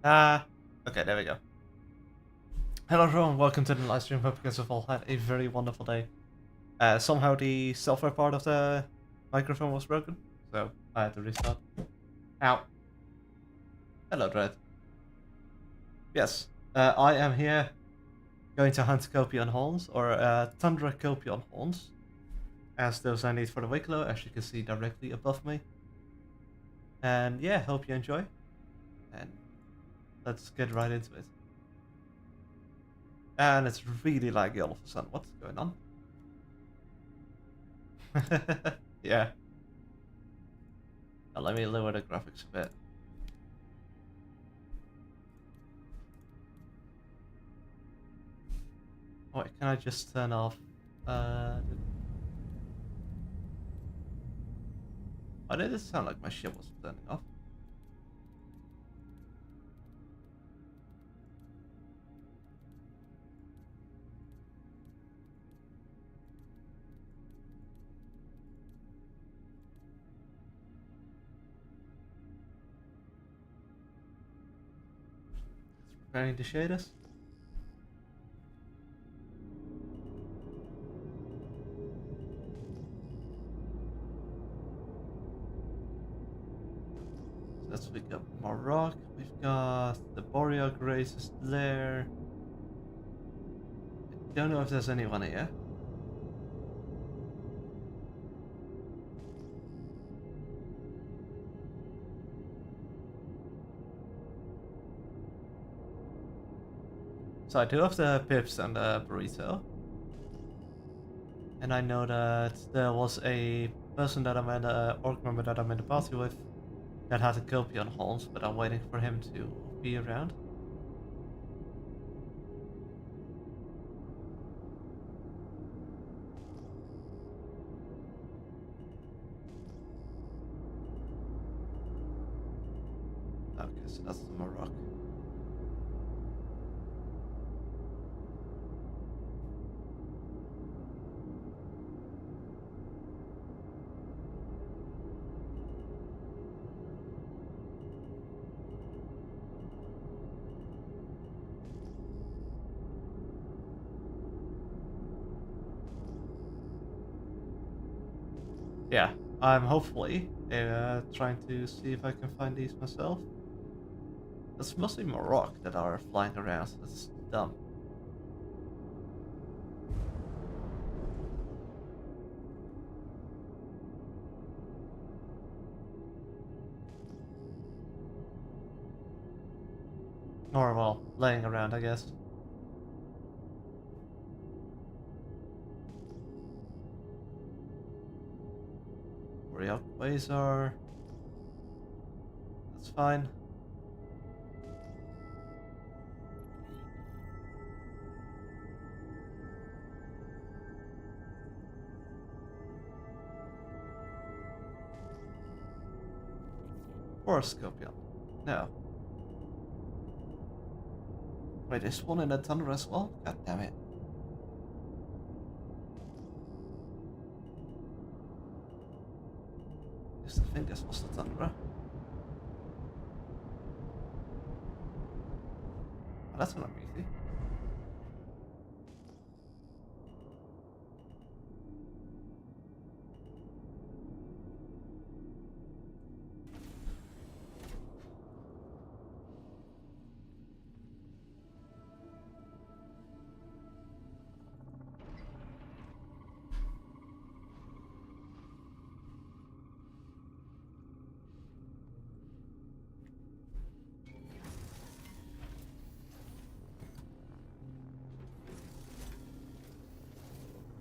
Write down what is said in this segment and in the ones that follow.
Okay, there we go. Hello everyone, welcome to the live stream. Hope you guys have all had a very wonderful day. Somehow the software part of the microphone was broken, so I had to restart. Ow. Hello, Dread. Yes, I am here going to hunt Copion horns, or Tundra Copion horns, as those I need for the Wicklow, as you can see directly above me. And yeah, hope you enjoy, and let's get right into it. And it's really laggy all of a sudden. What's going on? Yeah. Now let me lower the graphics a bit. Oh, wait, can I just turn off? Why did it sound like my shit was turning off? It's preparing the shaders. So that's we got more rock. We've got the Boreal Graces there. I don't know if there's anyone here. So I do have the pips and the burrito. And I know that there was a person that I'm in the orc member that I'm in the party with that had a copy on horns, but I'm waiting for him to be around. Okay, so that's the Morocco. Yeah, I'm hopefully trying to see if I can find these myself. It's mostly Morocco that are flying around, so that's dumb. Or, well, laying around, I guess. Boreal Quasar. That's fine. Or Scorpion. No. Wait, is one in the Thunder as well? God damn it. Used to think this was the Thunder. Oh, that's not easy.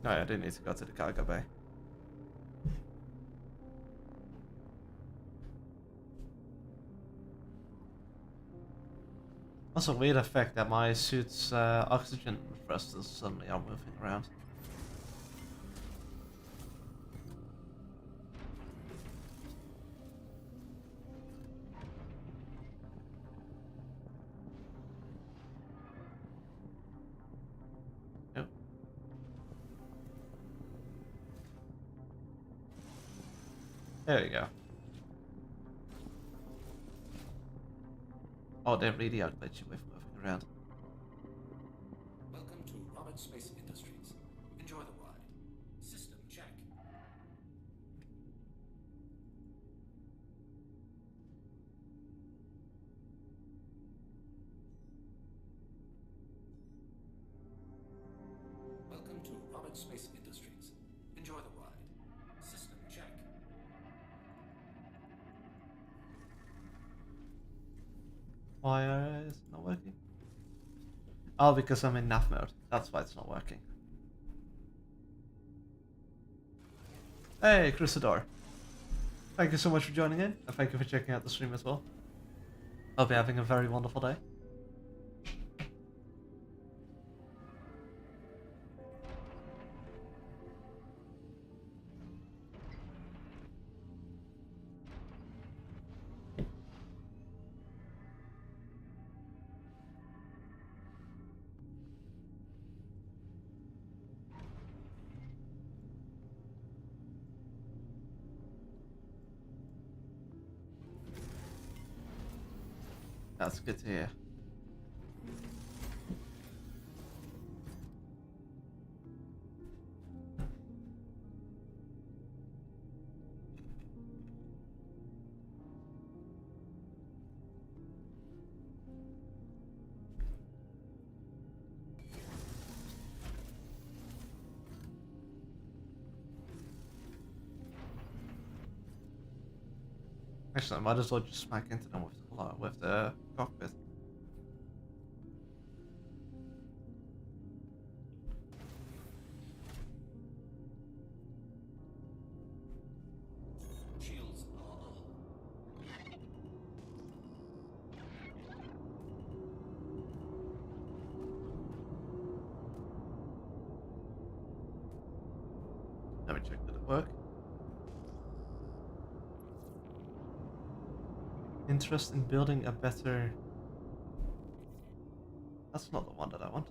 No, I didn't need to go to the cargo bay. Also, weird effect that my suit's oxygen thrusters suddenly are moving around. Nope. There we go. Oh, they really are glitchy with moving around. Welcome to Robert Space Industries. Enjoy the ride. System check. Welcome to Robert Space Industries. Enjoy the ride. System check. Why is it not working? Oh, because I'm in nav mode. That's why it's not working. Hey, Crusador. Thank you so much for joining in, and thank you for checking out the stream as well. Hope you're having a very wonderful day. That's good to hear. Actually, I might as well just smack into them with the cockpit. Shields are on. Let me check, did it work? Interest in building a better... That's not the one that I want.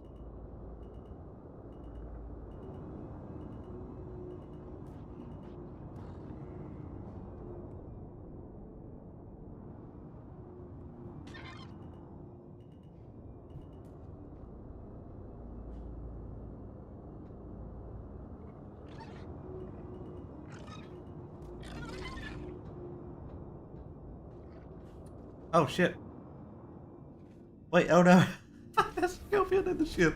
Oh shit. Wait, oh no. There's a scorpion in the ship.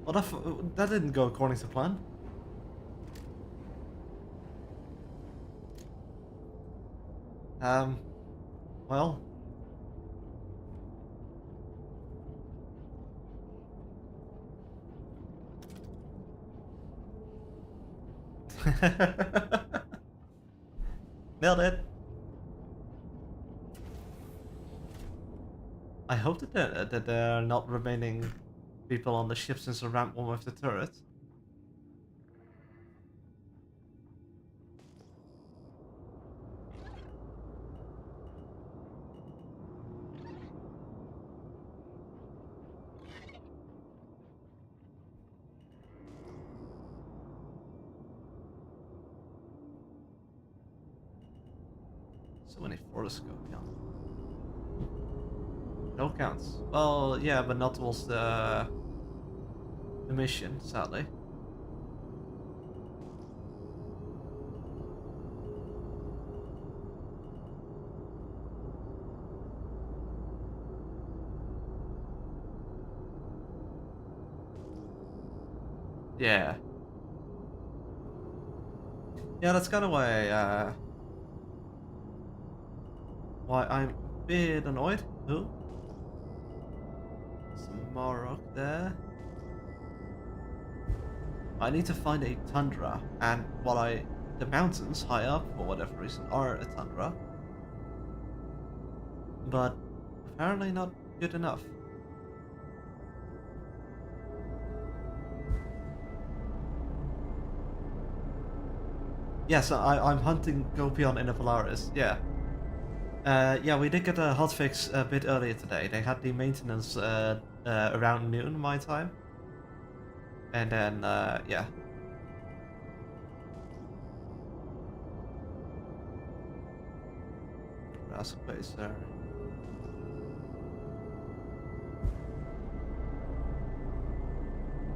Well, that didn't go according to plan. Well. Nailed it. I hope that there are not remaining people on the ship since the ramp one with the turret. So many forest scorpion. No counts. Well, yeah, but not towards the mission, sadly. Yeah. Yeah, that's kind of why I'm a bit annoyed. Oh, some more rock there. I need to find a tundra, and the mountains high up, for whatever reason, are a tundra. But apparently not good enough. Yes, I'm hunting Gopion in the Polaris. Yeah. Yeah, we did get a hotfix a bit earlier today. They had the maintenance around noon my time, and then yeah. Raspberry.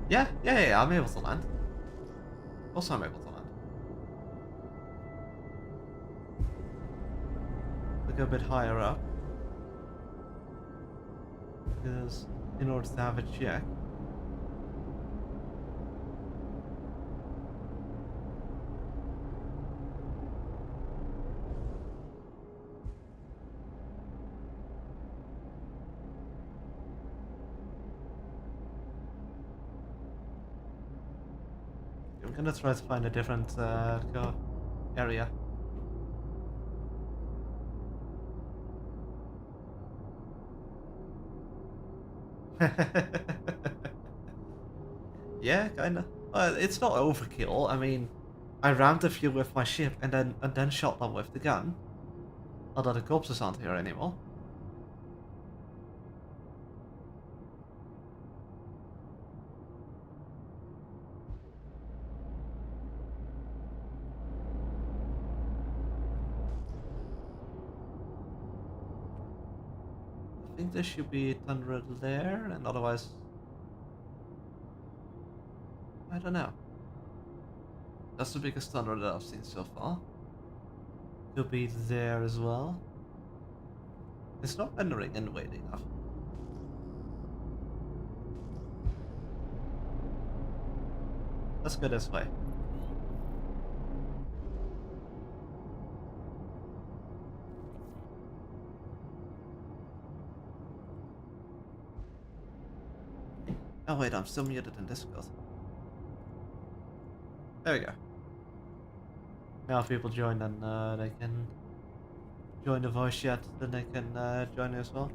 Yeah, I'm able to land. Also, I'm able to land. We go a bit higher up. Because in order to have a check. I'm gonna try to find a different area. Yeah, kinda. It's not overkill. I mean, I rammed a few with my ship and then shot them with the gun. Although the corpses aren't here anymore. I think there should be thunder there, and otherwise, I don't know. That's the biggest thunder that I've seen so far. Could be there as well. It's not rendering anyway enough. Let's go this way. Oh wait, I'm still muted in Discord. There we go. Now if people join, then they can join the voice chat, then they can join as well.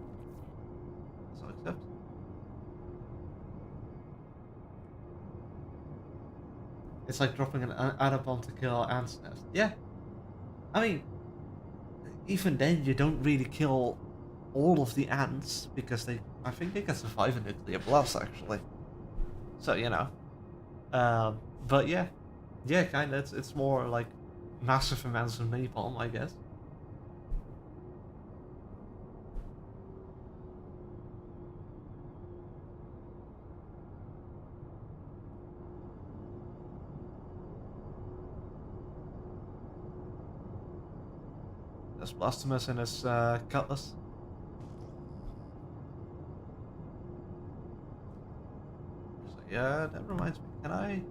So accept. It's like dropping an atom bomb to kill ants nest. Yeah. I mean, even then you don't really kill all of the ants because I think they can survive a nuclear blast actually. So you know. But yeah, kind of. It's more like massive amounts of napalm, I guess. There's Blastomus and his cutlass. So yeah, that reminds me. Can I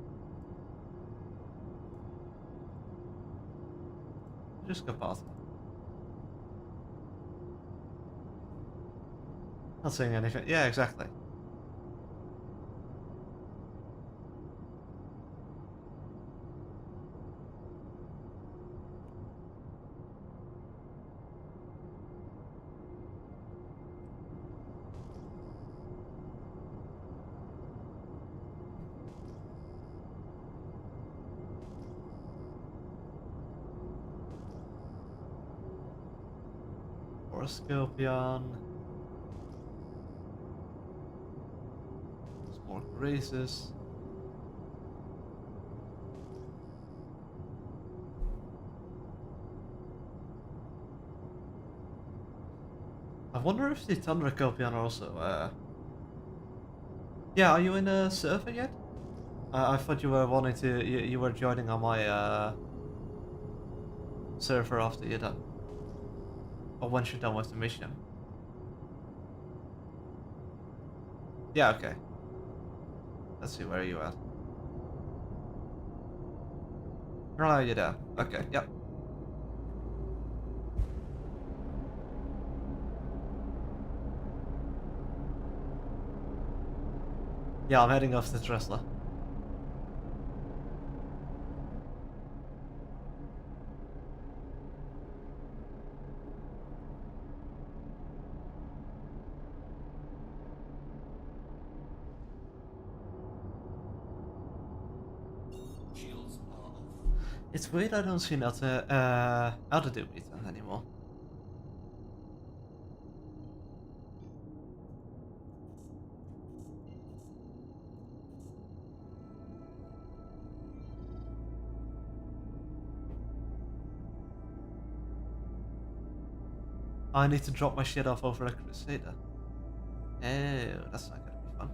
just go past them? Not saying anything. Yeah, exactly. Or a Scorpion. Some more races. I wonder if the Thunder Scorpion are also. Yeah, are you in a server yet? I thought you were wanting to. You were joining on my server after you're done. Or once you're done with the mission. Yeah, okay. Let's see, where are you at? Oh, you're there. Okay, yep. Yeah, I'm heading off to Tesla. Shields are off. It's weird I don't see another altitude meter anymore. I need to drop my shit off over a Crusader. Oh, that's not gonna be fun.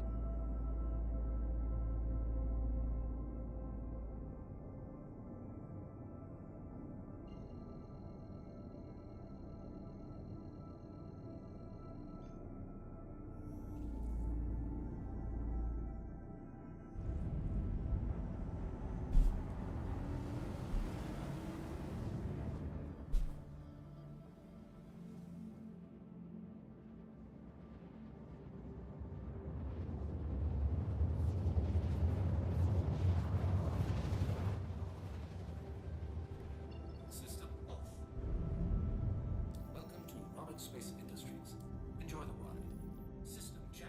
System off. Welcome to Rocket Space Industries. Enjoy the ride. System check.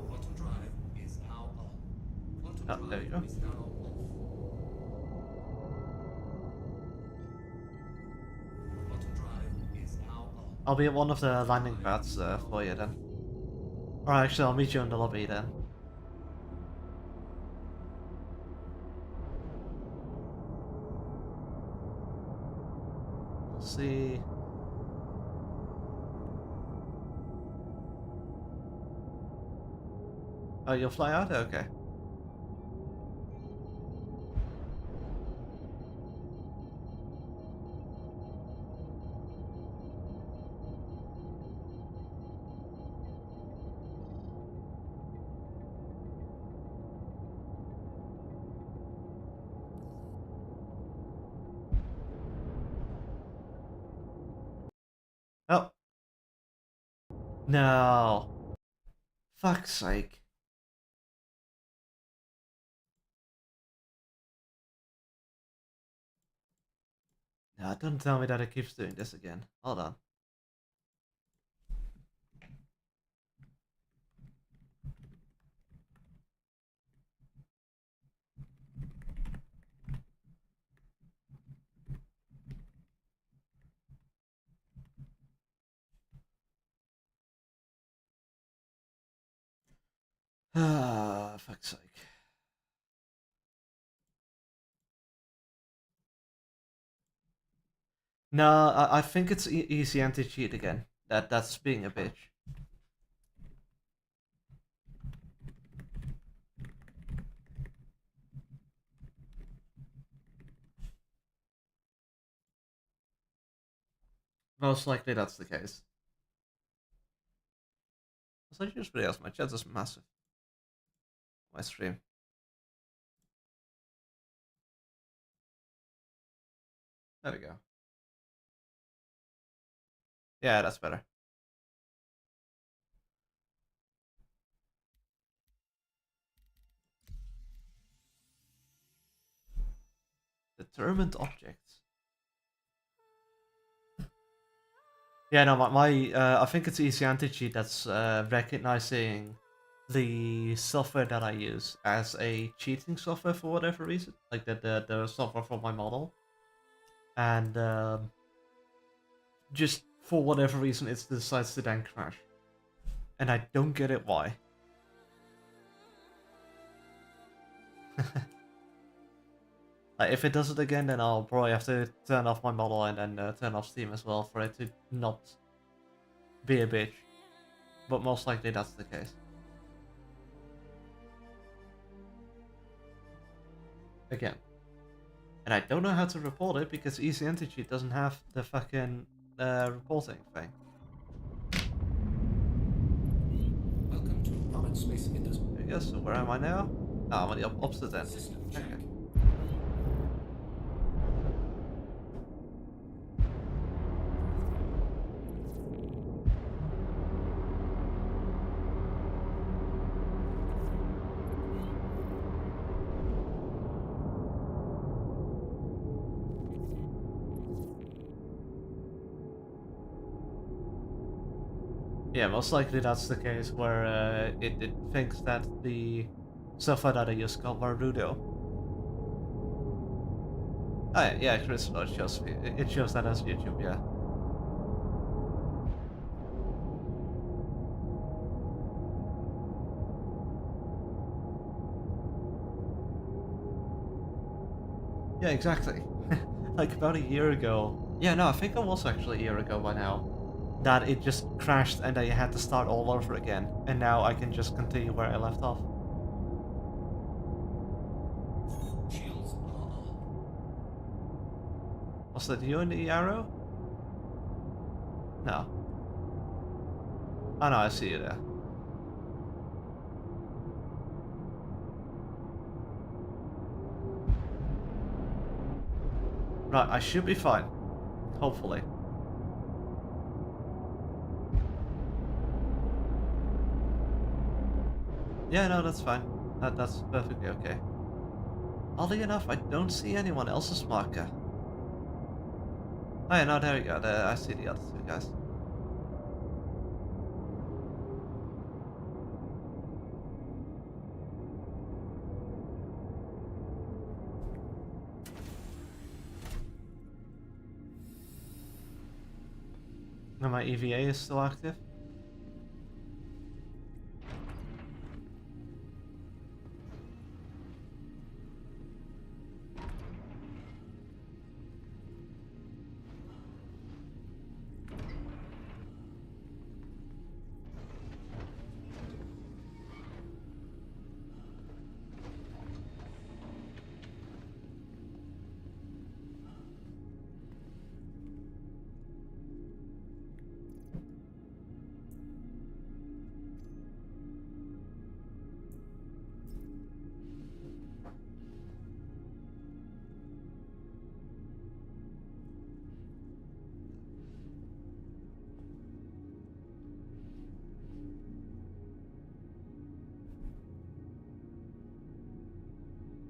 Quantum drive is now on. Quantum Oh, there you drive go. is now off. Quantum drive is now on. I'll be at one of the landing pads for you then. Or actually, I'll meet you in the lobby then. We'll see. Oh, you'll fly out? Okay. Oh. No. Fuck's sake. No, don't tell me that it keeps doing this again. Hold on. Ah, fuck's sake. No, I think it's easy anti-cheat again. That's being a bitch. Most likely that's the case. So I just realized my chat is massive. My stream. There we go. Yeah, that's better. Determined objects. Yeah, no, I think it's easy anti-cheat that's recognizing the software that I use as a cheating software for whatever reason, like the software for my model, and just for whatever reason it decides to then crash, and I don't get it why. Like, if it does it again, then I'll probably have to turn off my model and then turn off Steam as well for it to not be a bitch. But most likely that's the case. Again. And I don't know how to report it because Easy Anti-Cheat doesn't have the fucking reporting thing. Welcome to Rocket Space Industries. There you go, so where am I now? Oh, I'm on the opposite end. System check. Okay. Yeah, most likely that's the case where it thinks that the software that I use called Varudo. Oh yeah, Chris, no, it shows that as YouTube, yeah. Yeah, exactly. Like about a year ago. Yeah, no, I think it was actually a year ago by now. That it just crashed and I had to start all over again. And now I can just continue where I left off. Shields are up. Was that you in the arrow? No. Oh no, I see you there. Right, I should be fine. Hopefully. Yeah, no, that's fine. That's perfectly okay. Oddly enough, I don't see anyone else's marker. Oh yeah, no, there we go. There, I see the other two guys. And my EVA is still active.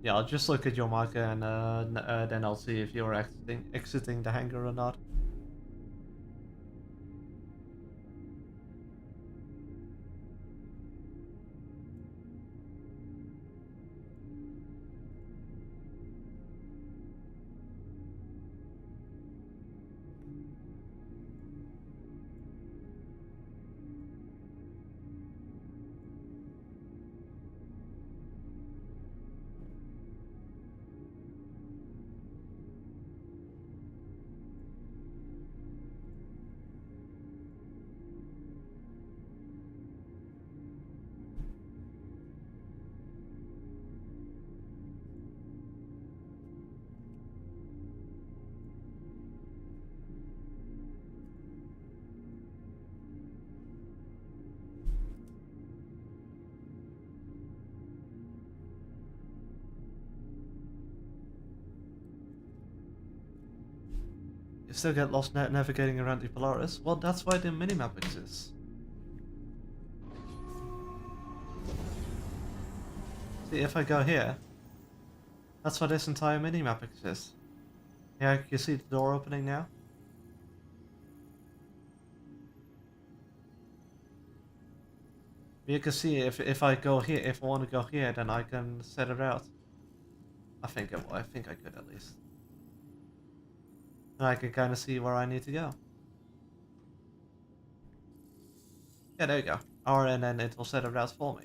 Yeah, I'll just look at your marker and then I'll see if you're exiting the hangar or not. You still get lost navigating around the Polaris? Well, that's why the minimap exists. See, if I go here, that's why this entire minimap exists. Yeah, you see the door opening now? You can see if I go here, if I want to go here, then I can set it out. I think I could at least. And I can kind of see where I need to go. Yeah, there you go. Or and then it will set it out for me.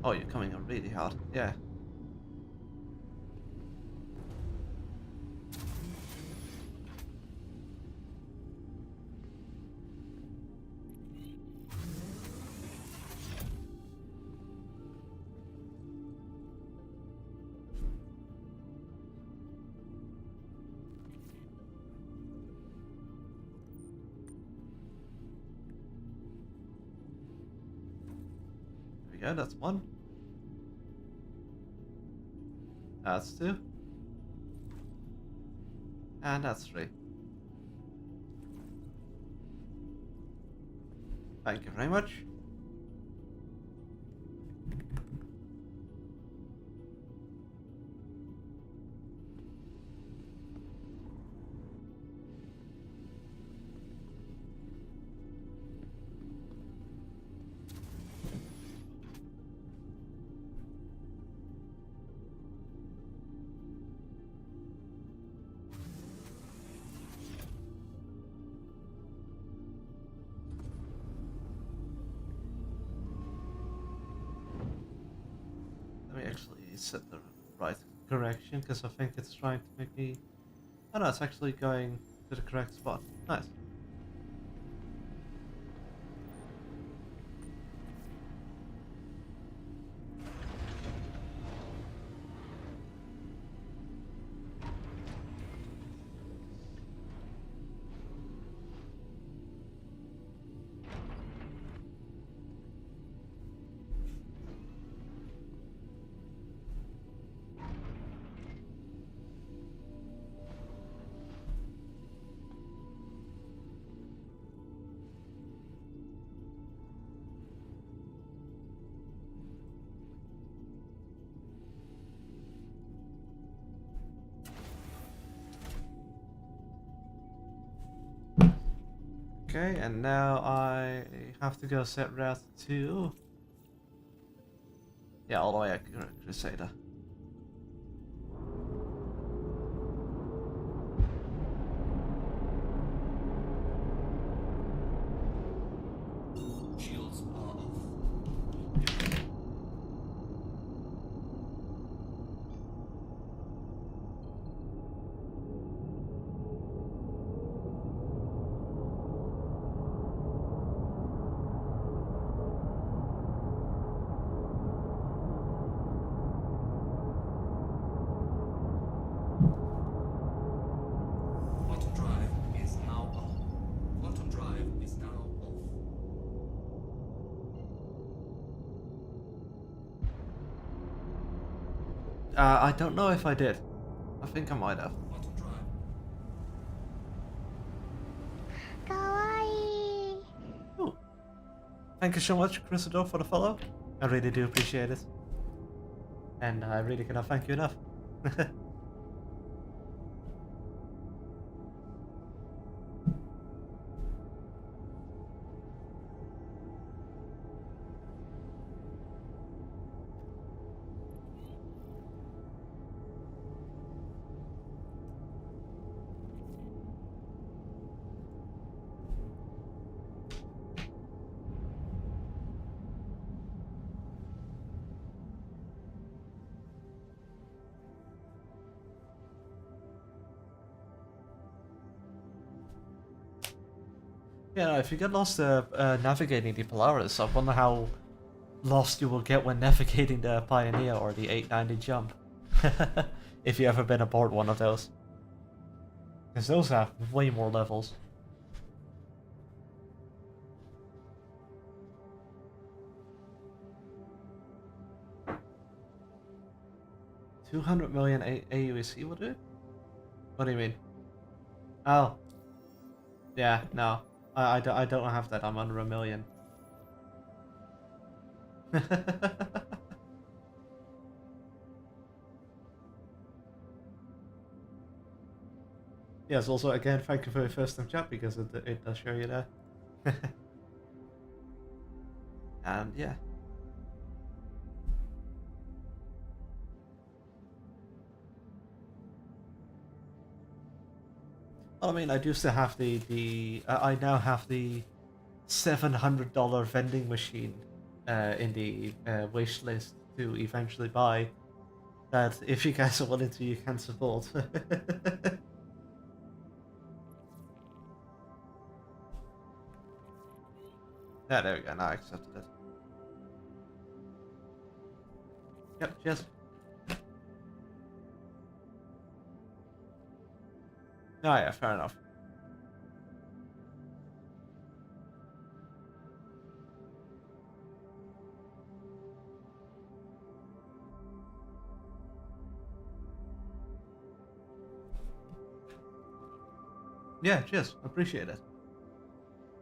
Oh, you're coming in really hard. Yeah. go, that's 1. That's 2. And that's 3. Thank you very much. Let me actually set the right correction, because I think it's trying to make me... Oh no, it's actually going to the correct spot. Nice. Okay, and now I have to go set route to... Yeah, all the way at Crusader. Shields are off. Quantum drive is now on. Quantum drive is now off. I don't know if I did. I think I might have. Quantum drive. Kawaii. Ooh. Thank you so much, Crusader, for the follow. I really do appreciate it. And I really cannot thank you enough. Yeah, no, if you get lost navigating the Polaris, I wonder how lost you will get when navigating the Pioneer or the 890 jump. If you ever been aboard one of those. Because those have way more levels. $200 million AUC will do? What do you mean? Oh. Yeah, no. I don't have that. I'm under $1 million. Yes, also, again, thank you for your first time chat, because it does show you there. And yeah. Well, I mean, I do still have I now have the $700 vending machine in the wish list to eventually buy. That, if you guys are willing to, you can support. Yeah, there we go. Now I accepted it. Yep, cheers. Oh yeah, fair enough. Yeah, cheers. Appreciate it.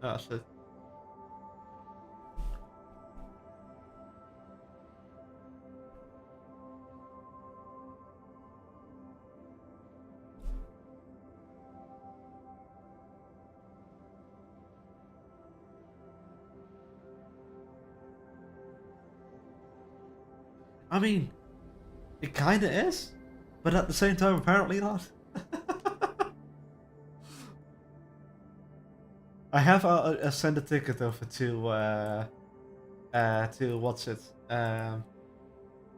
Oh, shit. I mean, it kinda is, but at the same time, apparently not. I have sent a ticket over to what's it,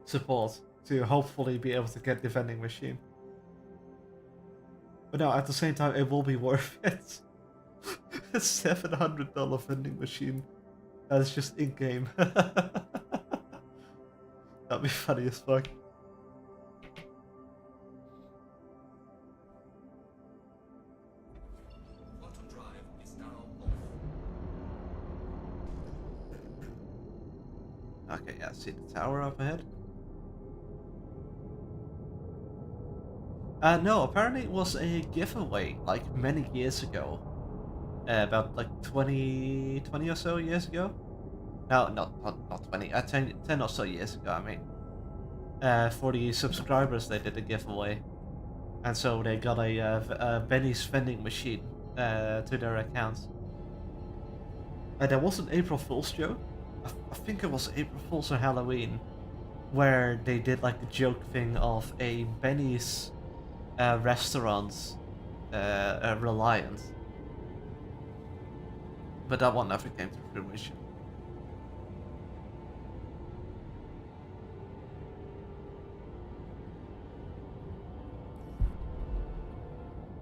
support to hopefully be able to get the vending machine. But no, at the same time, it will be worth it. A $700 vending machine that's just in game. That'd be funny as fuck. Quantum drive is now off. Okay, yeah, see the tower up ahead. No, apparently it was a giveaway like many years ago. About like 20 or so years ago. No, not 20, 10 or so years ago, I mean. For the subscribers, they did a giveaway. And so they got a Benny's vending machine to their accounts. There was an April Fool's joke. I think it was April Fool's or Halloween, where they did like the joke thing of a Benny's restaurant reliant. But that one never came to fruition.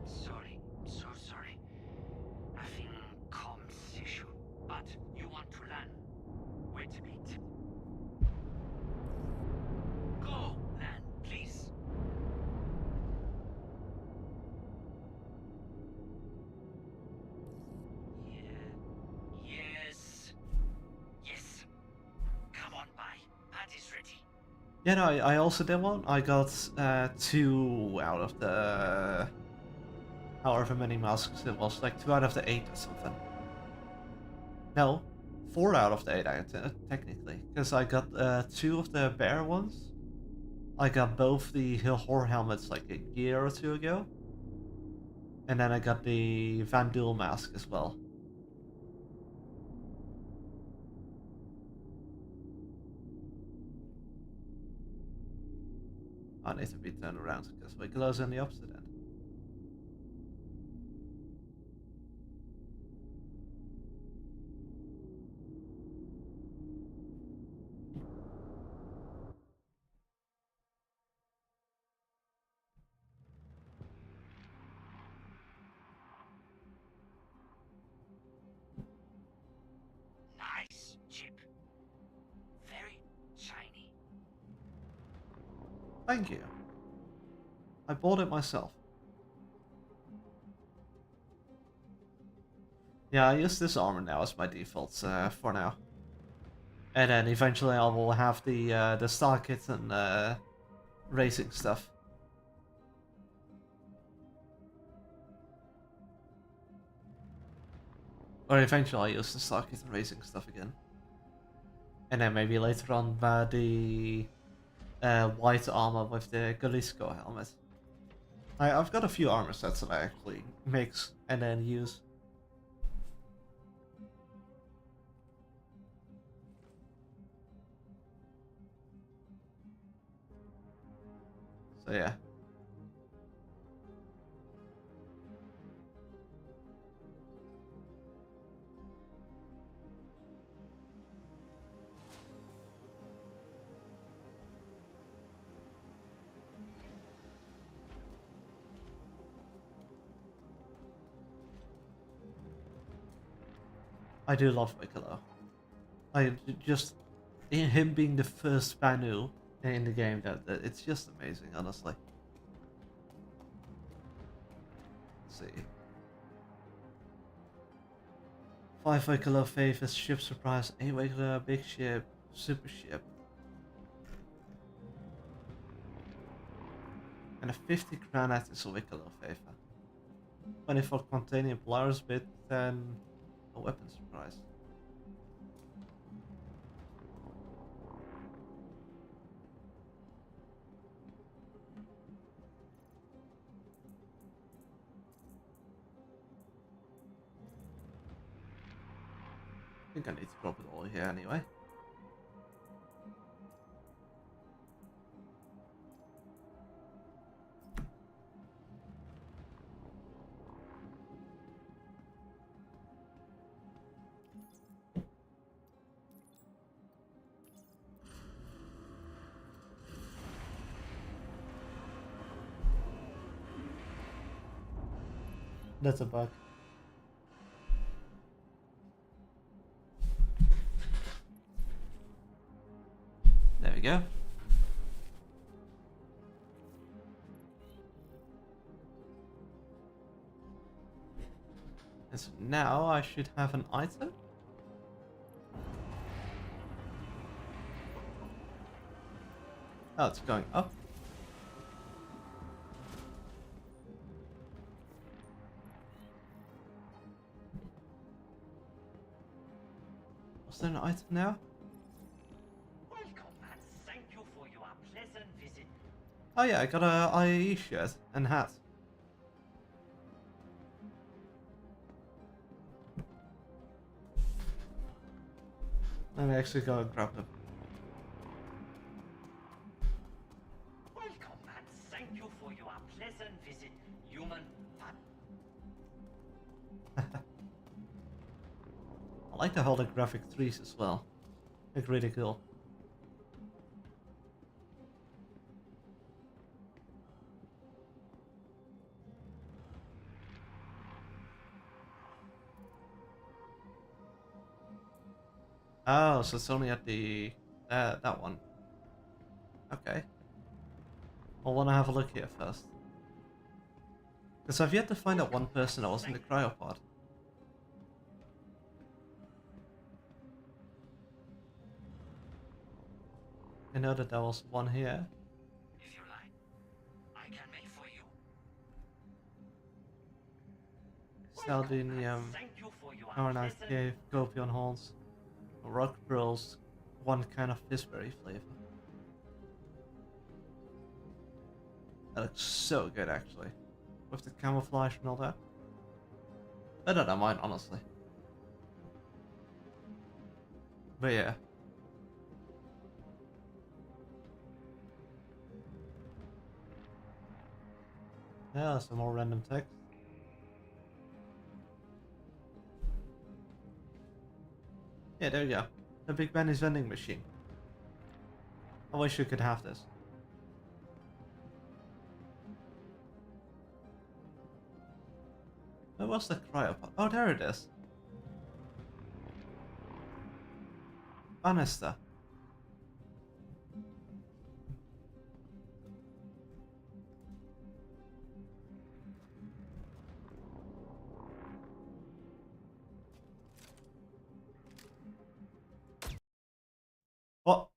Sorry, so sorry. Having comms issue, but you want to learn. Wait a bit. Go, learn, please. Yeah. Yes. Yes. Come on by. Party's ready. Yeah, no, I also did one. I got 2 out of the however many masks it was, like 2 out of the 8 or something. No, 4 out of the 8 technically, because I got 2 of the bear ones. I got both the horror helmets like a year or 2 ago, and then I got the Van Duel mask as well. I need to be turned around because we're close on the opposite end. Nice chip. Very shiny. Thank you. I bought it myself. Yeah, I use this armor now as my default for now. And then eventually I will have the star kit and racing stuff. Or eventually I'll use the star kit and racing stuff again. And then maybe later on the white armor with the Jalisco helmet. I've got a few armor sets that I actually mix and then use. So yeah. I do love Piccolo. Just him being the first Banu in the game, that it's just amazing, honestly. Let's see. 5 Piccolo favors, ship surprise, 8 Piccolo, big ship, super ship. And a 50 granite is a Piccolo favor. 24 containing Polaris bit, then a weapon surprise. I think I need to drop it all here anyway. That's a bug. There we go. And so now I should have an item. Oh, it's going up. Was there an item now? Welcome and thank you for your pleasant visit. Oh yeah, I got a IAE shirt and hat. Let me actually go and grab them. Welcome and thank you for your pleasant visit, human. I like the holographic trees as well. They're really cool. Oh, so it's only at the that one. Okay. I want to have a look here first. Because I've yet to find out one person that was in the cryopod. I know that there was one here. If you like, I can make for you. Saldinium, Thank you for your Aronite pleasant Cave, Copion Horns, Rock Pearls, one kind of fizzberry flavor. That looks so good actually. With the camouflage and all that. Better than mine, honestly. But yeah. Yeah, some more random text. Yeah, there we go. The Big Benny's vending machine. I wish you could have this. Where was the cryopod? Oh, there it is. Bannister. What?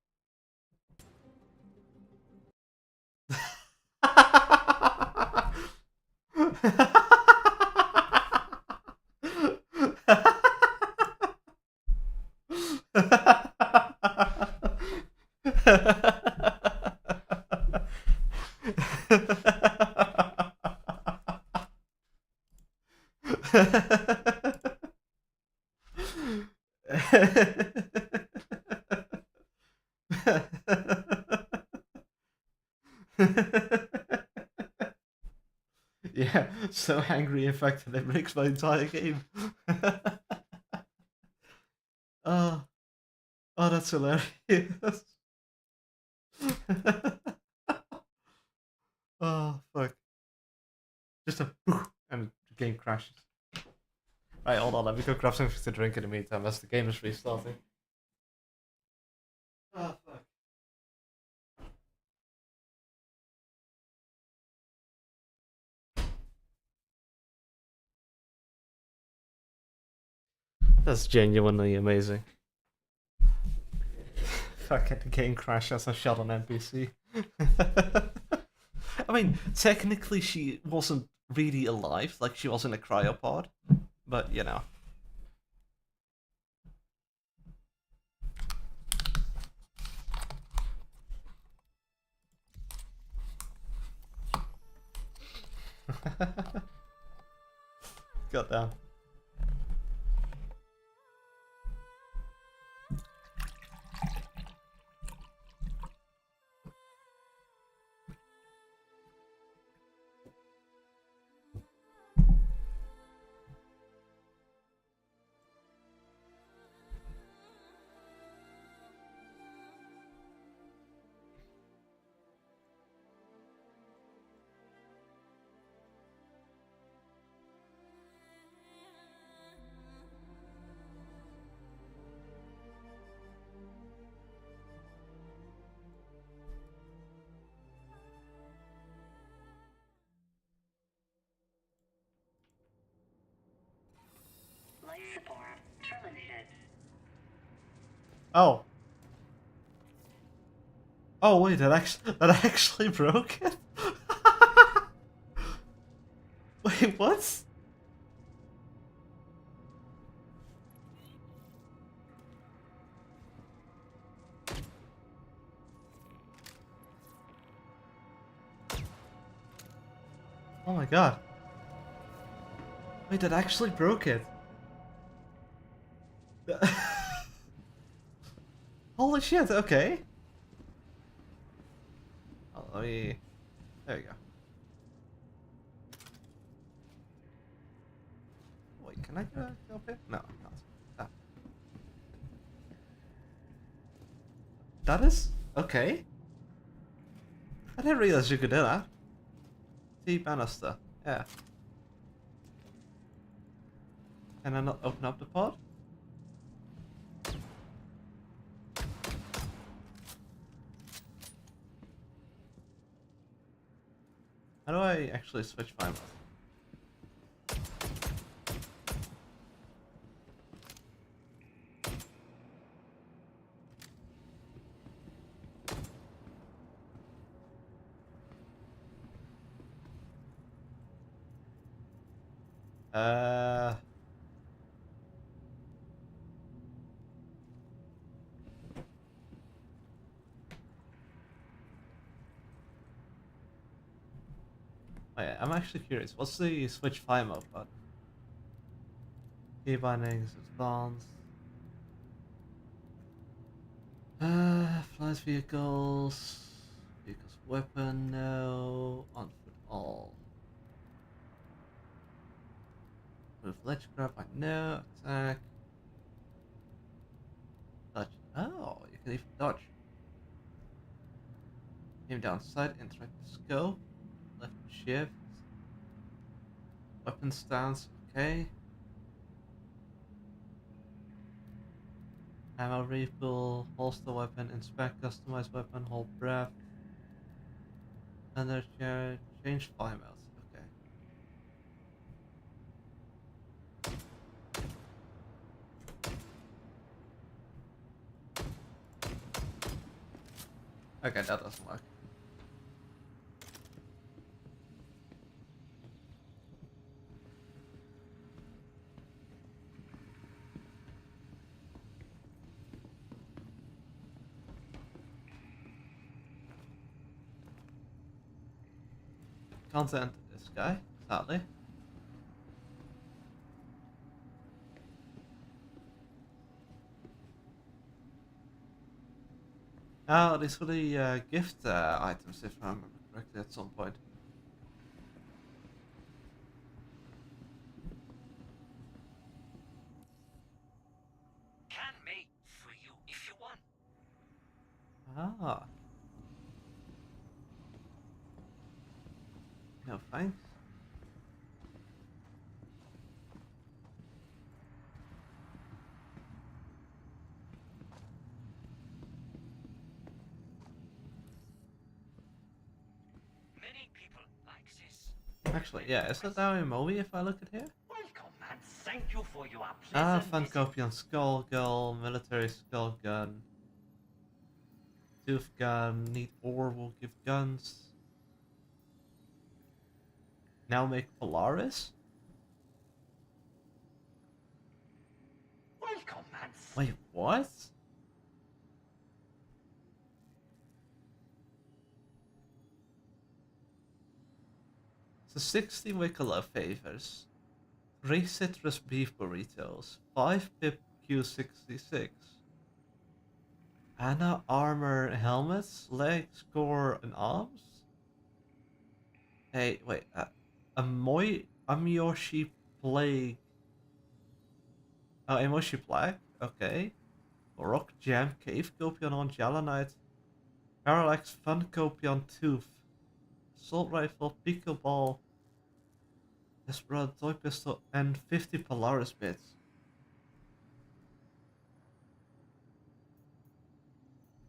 Yeah, so angry in fact that it breaks my entire game. Oh, oh, that's hilarious. Oh, fuck. Just a poof, and the game crashes. Right, hold on, let me go grab something to drink in the meantime as the game is restarting. Oh, fuck. That's genuinely amazing. Fuck it, the game crashed as I shot an NPC. I mean, technically she wasn't really alive, like she was in a cryopod. But you know. God damn. Life support terminated. Oh. Oh wait, that actually broke it? Wait, what? Oh my god. Wait, that actually broke it. Holy shit, okay. Oh, let me... There you go. Wait, can I go up here? No, I can't. Ah. That is... Okay. I didn't realize you could do that. T-banister. Yeah. Can I not open up the pod? How do I actually switch my mode? Uh... Wait, I'm actually curious. What's the switch file mode button? Key bindings, advanced. Flies vehicles. Vehicles weapon, no. On foot all. With ledge grab, I know. Attack. Dodge. Oh, you can even dodge. Aim down sight, interact the scope. Left shift. Weapon stance, okay. Ammo refill, holster weapon, inspect, customize weapon, hold breath. Under chair, change file modes, okay. Okay, that doesn't work. Can't enter this guy, sadly. Oh, these were the gift items, if I remember correctly, at some point. Can make for you if you want. Ah. No thanks. Many people like this. Actually, yeah, is that now a movie if I look at here? Welcome and thank you for your Ah, pleasant visit. Funkopian Skull Girl, Military Skull Gun, Tooth Gun, Neat Ore will give guns. now make Polaris? Welcome, and Wait, what? So 60 Wicklow favors, 3 citrus beef burritos, 5 pip Q66, Anna armor helmets, legs, core, and arms? Hey, wait, Amyoshi plague. Oh, Emoshi plague? Okay. Rock Jam, Cave Copion on Jalanite, Parallax Fun Copion Tooth, Assault Rifle, Pico Ball, Desperado Toy Pistol, and 50 Polaris bits.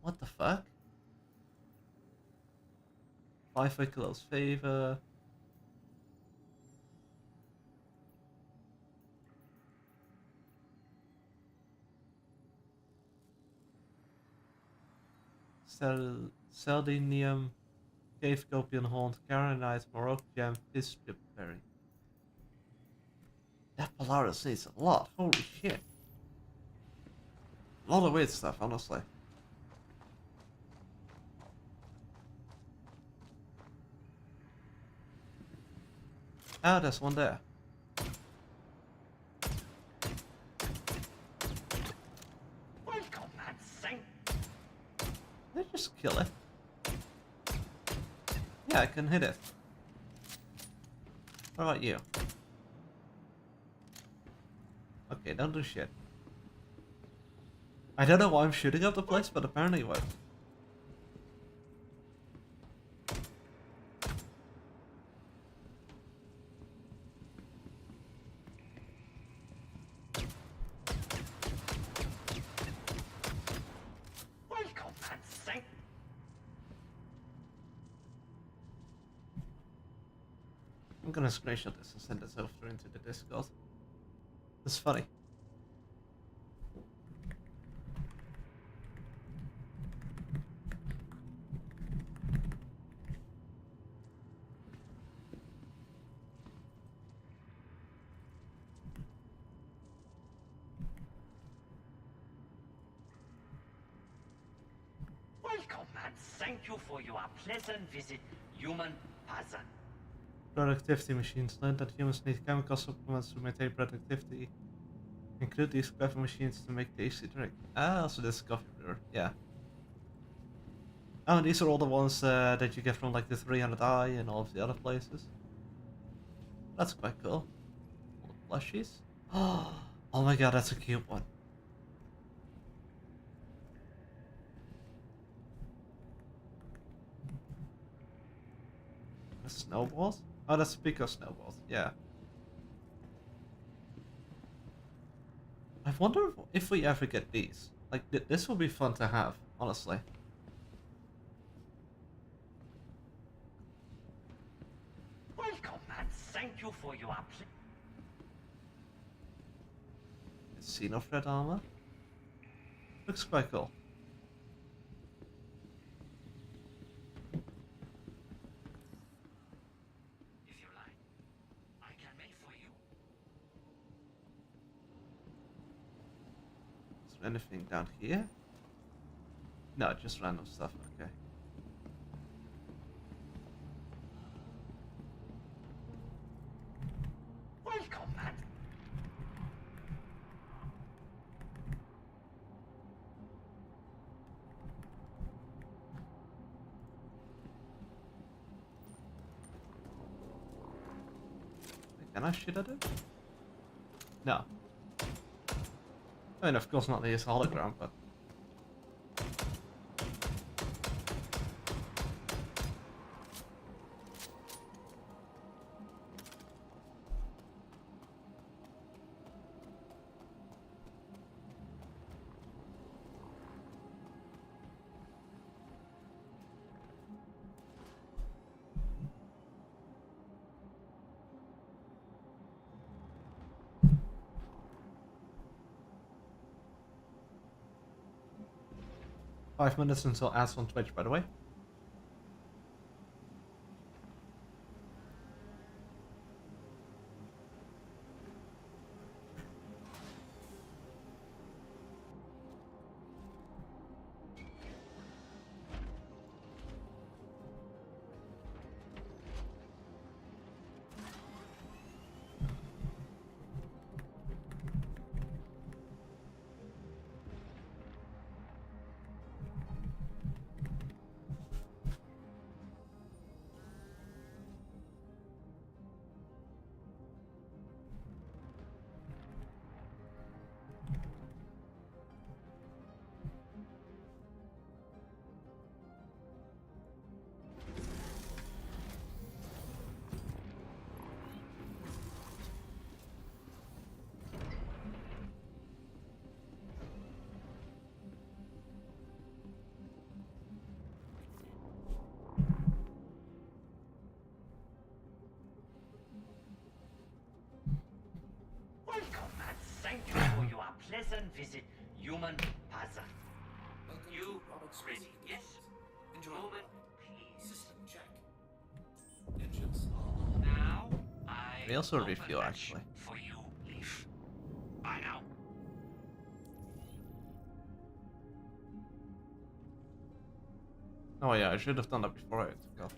What the fuck? 5 Wicklows favor. Seldinium, Cave Copion Haunt, Karenite, Morocco Jam, Pispip Berry. That Polaris needs a lot, holy shit. A lot of weird stuff, honestly. Ah, there's one there. welcome, and thank. Let's just kill it. Yeah, I can hit it. What about you? Okay, don't do shit. I don't know why I'm shooting up the place, but apparently it works. Welcome, and thank. I'm gonna screenshot this and send this over into the Discord. It's funny. Welcome, and thank you for your pleasant visit, human person. Productivity machines learned that humans need chemical supplements to maintain productivity. Include these clever machines to make tasty drink. Ah, so this is coffee brewer, yeah. Oh, and these are all the ones that you get from like the 300i and all of the other places. That's quite cool. All the plushies. Oh my god, that's a cute one. The snowballs? Oh, that's Pico snowballs, yeah. I wonder if we ever get these. Like, this will be fun to have, honestly. Welcome, and thank you for your Xenofred armor. Looks quite cool. If you like, I can make for you. Is there anything down here? No, just random stuff, okay. Welcome, and Can I shoot at it? No. I mean, of course not the hologram, but... Five minutes until ads on Twitch, by the way. pleasant visit, human Pazan. Welcome You to Robert Space ready? Industries. Yes? Enjoy the Moment, ride. please. System check. Engines Now, I We also open review, hatch actually. for you, Leaf. Bye now. Oh yeah, I should have done that before I took off.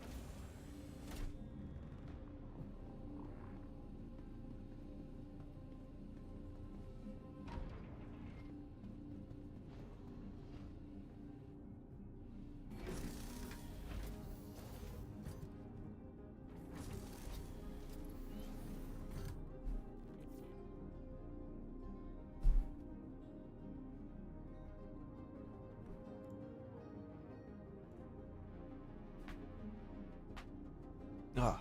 Ah.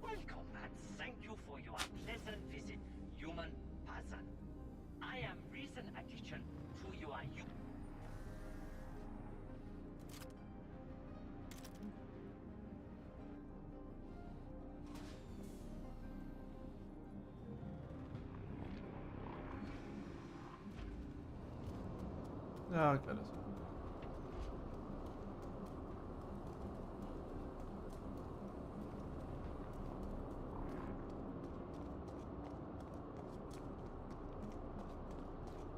Welcome and thank you for your pleasant visit, human Pazan. I am recent addition to your Oh goodness.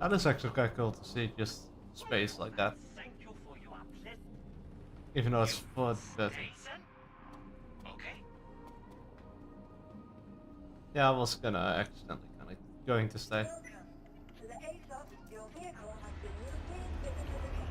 That is actually quite cool to see just space like that. Thank you for your pleasant Even though it's flood, but station. Okay. yeah, I was gonna accidentally kind of going to stay. Welcome. To the ASOP, your vehicle has been routine visitor detected.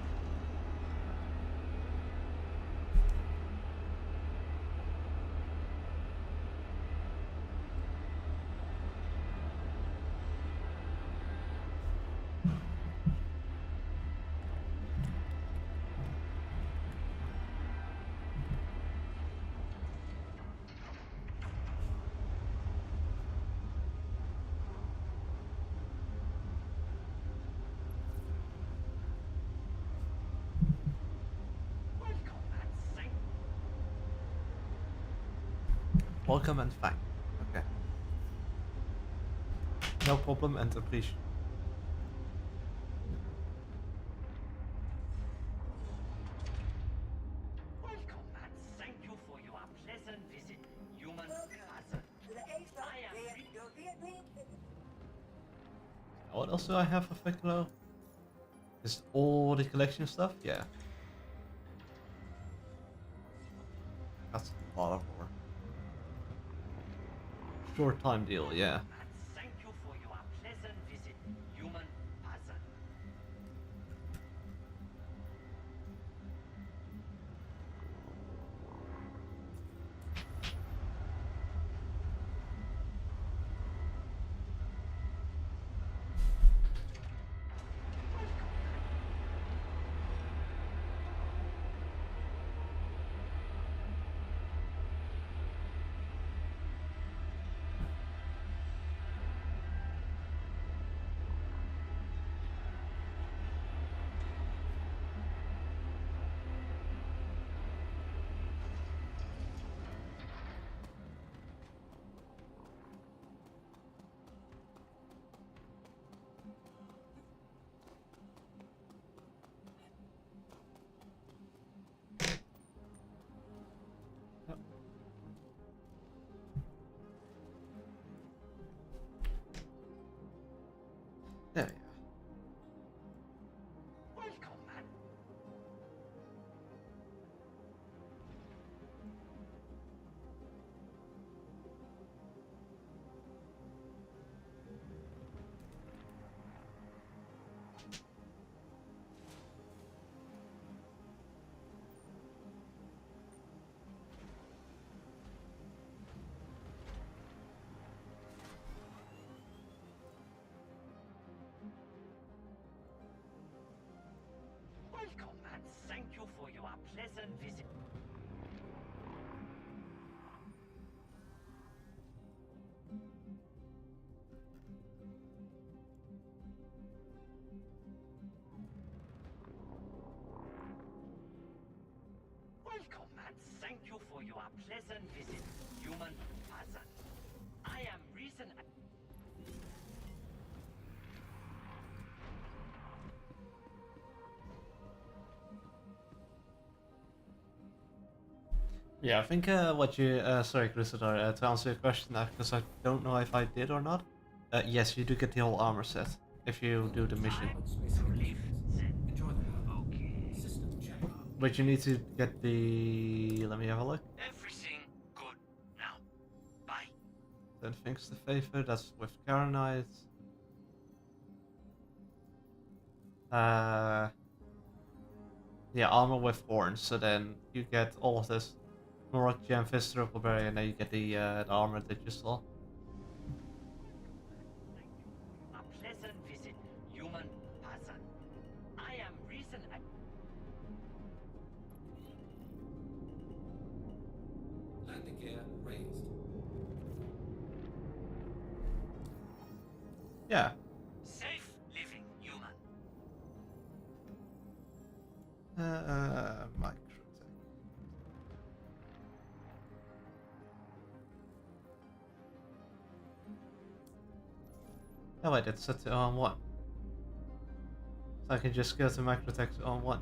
Welcome and thank Welcome and thank. Okay. No problem and appreciate. welcome and thank you for your pleasant visit, human Welcome. Pazan. To the ASOP, I am your vehicle visitor. What else do I have for Piccolo? Is all the collection stuff? Yeah. That's a lot of more. Short time deal, yeah. and thank you for your pleasant visit, human Pazan. Yep. There we are. Welcome and welcome and thank you for your pleasant visit. Welcome and thank you you a pleasant visit, human Vhalenn. I am reason. Yeah, I think what you sorry, Chrysador, to answer your question, because I don't know if I did or not. Yes, you do get the whole armor set if you do the mission, Pilot Space Industries. Enjoy the ride. Okay. System check. but you need to get the. Let me have a look. Everything good now. Bye. Then thanks to favor. That's with Karenite. Yeah, armor with horns. So then you get all of this. Morok Gem, Fist, Berry, and then you get the armor that you saw. A pleasant visit, human Vhalenn. I am reason. Landing gear raised. Yeah. Safe living, human. Microtech. Oh wait, it's set to on 1. So I can just go to Microtech on 1.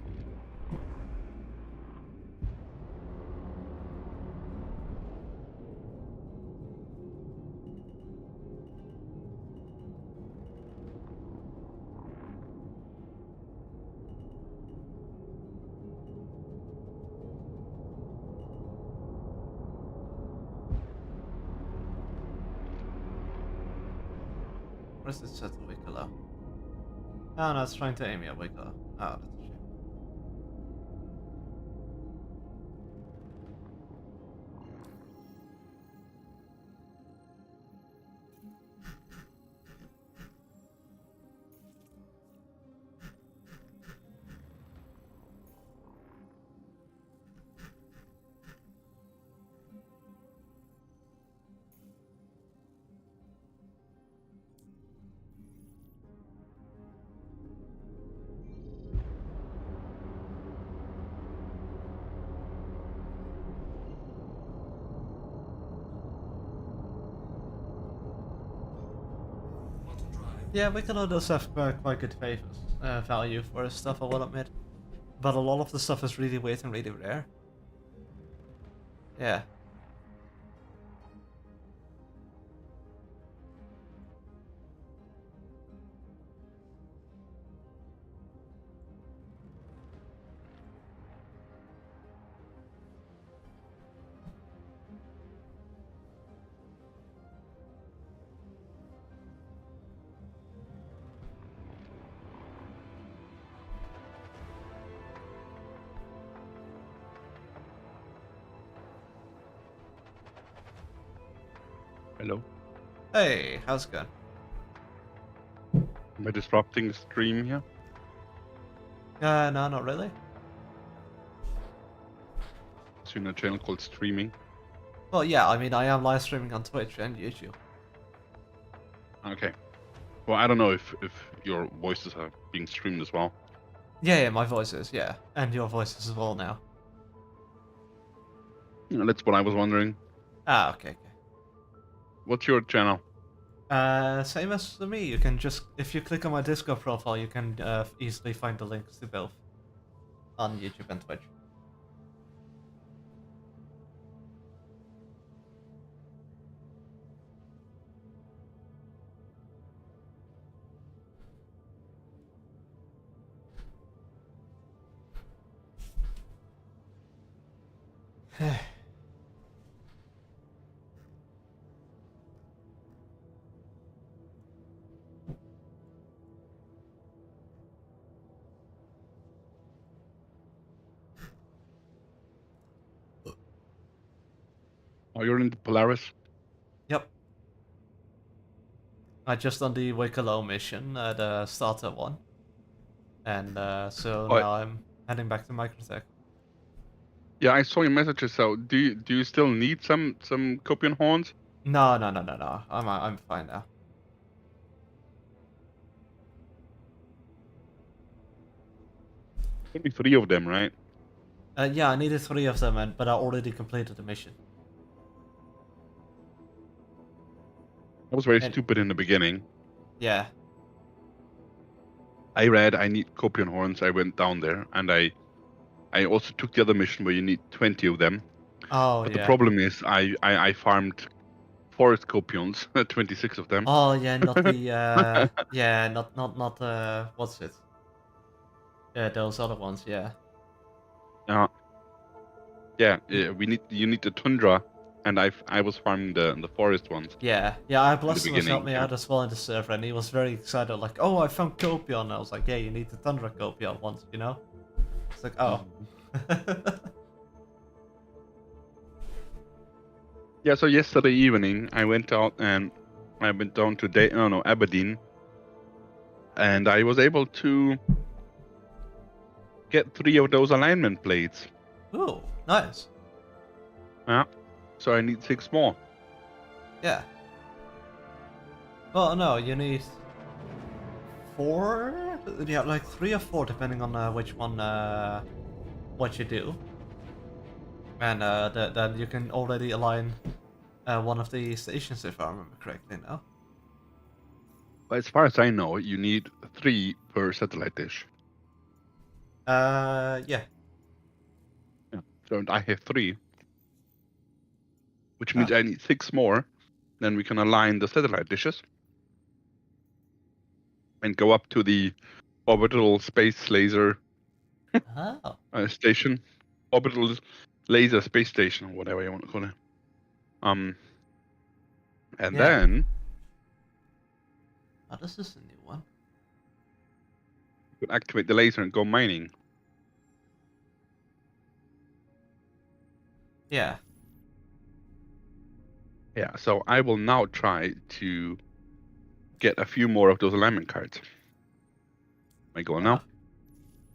Where's it set to Wicklow? Oh no, it's trying to aim me at Wicklow. Oh, that's a shame. Quantum drive. Yeah, Wicklow does have quite good favors, value for his stuff, I will admit. But a lot of the stuff is really weird and really rare. Yeah. Hello. Hey, how's it going? Am I disrupting the stream here? No, not really. It's in a channel called Streaming. Well, yeah, I mean, I am live streaming on Twitch and YouTube. Okay. Well, I don't know if your voices are being streamed as well. Yeah, my voice is, yeah. And your voice is as well now. Yeah, that's what I was wondering. Ah, okay. What's your channel? Same as me. You can just, if you click on my Discord profile, you can easily find the links to both on YouTube and Twitch. Oh, you're in the Polaris? Yep. I just done the Wicklow mission, the starter one. And so Oh, now I'm heading back to Microtech. yeah, I saw your messages. So, do you still need some copian horns? No. I'm fine now. Maybe 3 of them, right? Yeah, I needed 3 of them, but I already completed the mission. I was very And stupid in the beginning. yeah. I read I need Copion horns. I went down there, and I also took the other mission where you need 20 of them. Oh But the yeah. problem is I farmed forest Copions, 26 of them. Oh yeah, not the yeah, not what's it? Yeah, those other ones. Yeah. Uh, yeah, you need the tundra, and I was farming the forest ones Yeah, I in the Blasphemous helped beginning. me Yeah. out as well in the server, and he was very excited, like, "Oh, I found Copion." I was like, "Yeah, you need the Tundra Copion ones, you know." It's like, oh. Yeah, so yesterday evening I went out and I went down to Aberdeen, and I was able to get 3 of those alignment blades. Ooh, nice. Yeah, so I need 6 more. Yeah. Well, no, you need 4. Yeah, like 3 or 4, depending on which one, what you do. And then you can already align one of the stations, if I remember correctly now. As far as I know, you need 3 per satellite dish. Yeah. Yeah. So I have 3, which Ah. means I need 6 more. Then we can align the satellite dishes and go up to the orbital space laser Oh. station, orbital laser space station, whatever you want to call it. And Yeah. then Oh, this is a new one. you can activate the laser and go mining. Yeah. Yeah, so I will now try to get a few more of those alignment cards. Am I going now?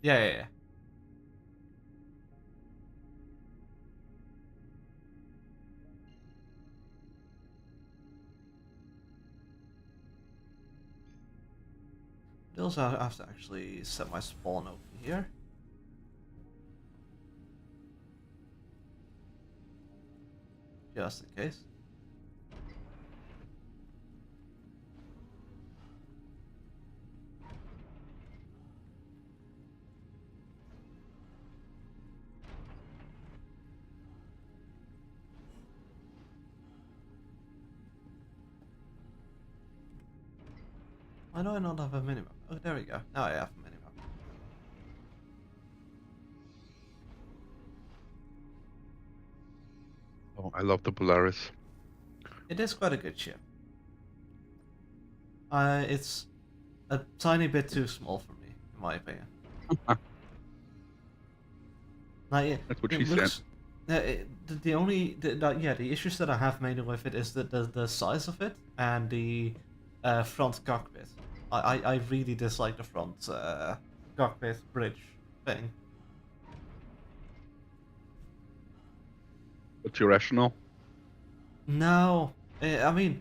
Yeah. Also, I have to actually set my spawn open here. Just in case. Why do I not have a minimap? Oh, there we go. Now I have a minimap. Oh, I love the Polaris. It is quite a good ship. It's a tiny bit too small for me, in my opinion. Like, That's what it she said. looks. The issues that I have mainly with it is the size of it and the front cockpit. I really dislike the front cockpit bridge thing. What's your rationale? No, I mean,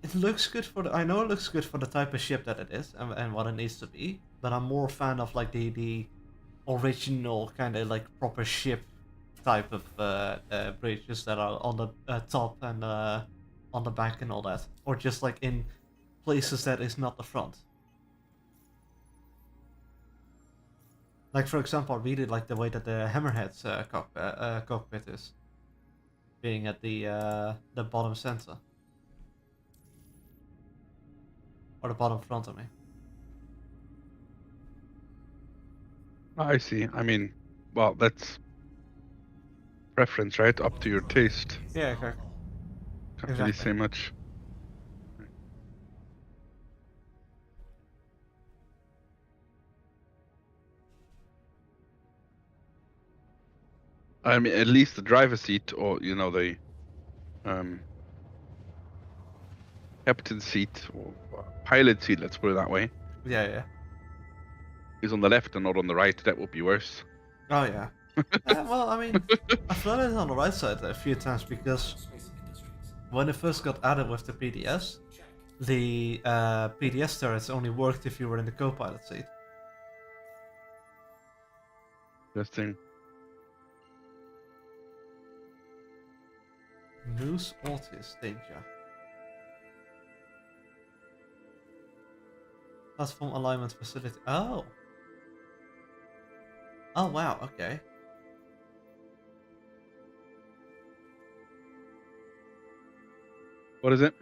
it looks good for the. I know it looks good for the type of ship that it is and what it needs to be, but I'm more a fan of like the original kind of like proper ship type of bridges that are on the top and on the back and all that, or just like in places that is not the front. Like for example, I really like the way that the Hammerhead's cockpit is, being at the bottom center. Or the bottom front of me. I see. I mean, well, that's preference, right? Up to your taste. Yeah, okay. Can't really say much. I mean, at least the driver's seat, or the captain seat or pilot seat, let's put it that way, Yeah. is on the left and not on the right. That would be worse. Oh yeah. Well, I mean, I've done it on the right side a few times because Space industries. when it first got added with the PDS, the PDS turrets only worked if you were in the co-pilot seat. Interesting. Moose Ortiz danger. Platform alignment facility. Oh. Oh wow. Okay. What is it?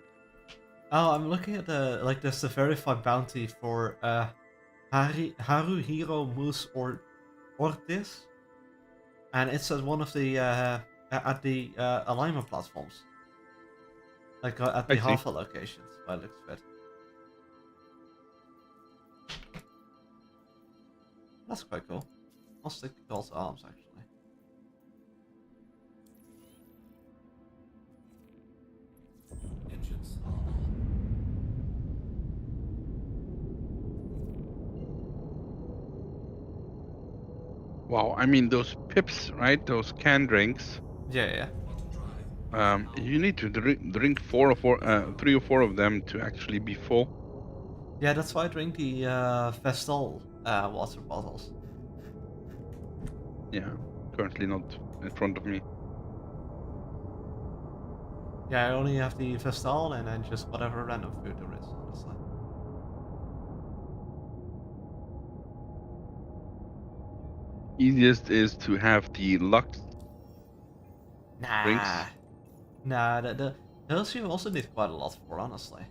Oh, I'm looking at there's the verified bounty for Haruhiro Moose Ortiz, and it's at one of the at the alignment platforms, like at the I see. Hafa locations. By the looks of it. That's quite cool. I'll stick to God's arms actually. Engines. Wow, I mean those pips, right? Those canned drinks. Yeah. Auto drive. You need to drink 3 or 4 of them to actually be full. Yeah, that's why I drink the Vestal water bottles. Yeah, currently not in front of me. Yeah, I only have the Vestal and then just whatever random food there is, honestly. Easiest is to have the Lux drinks. Nah, those you also need quite a lot for, honestly.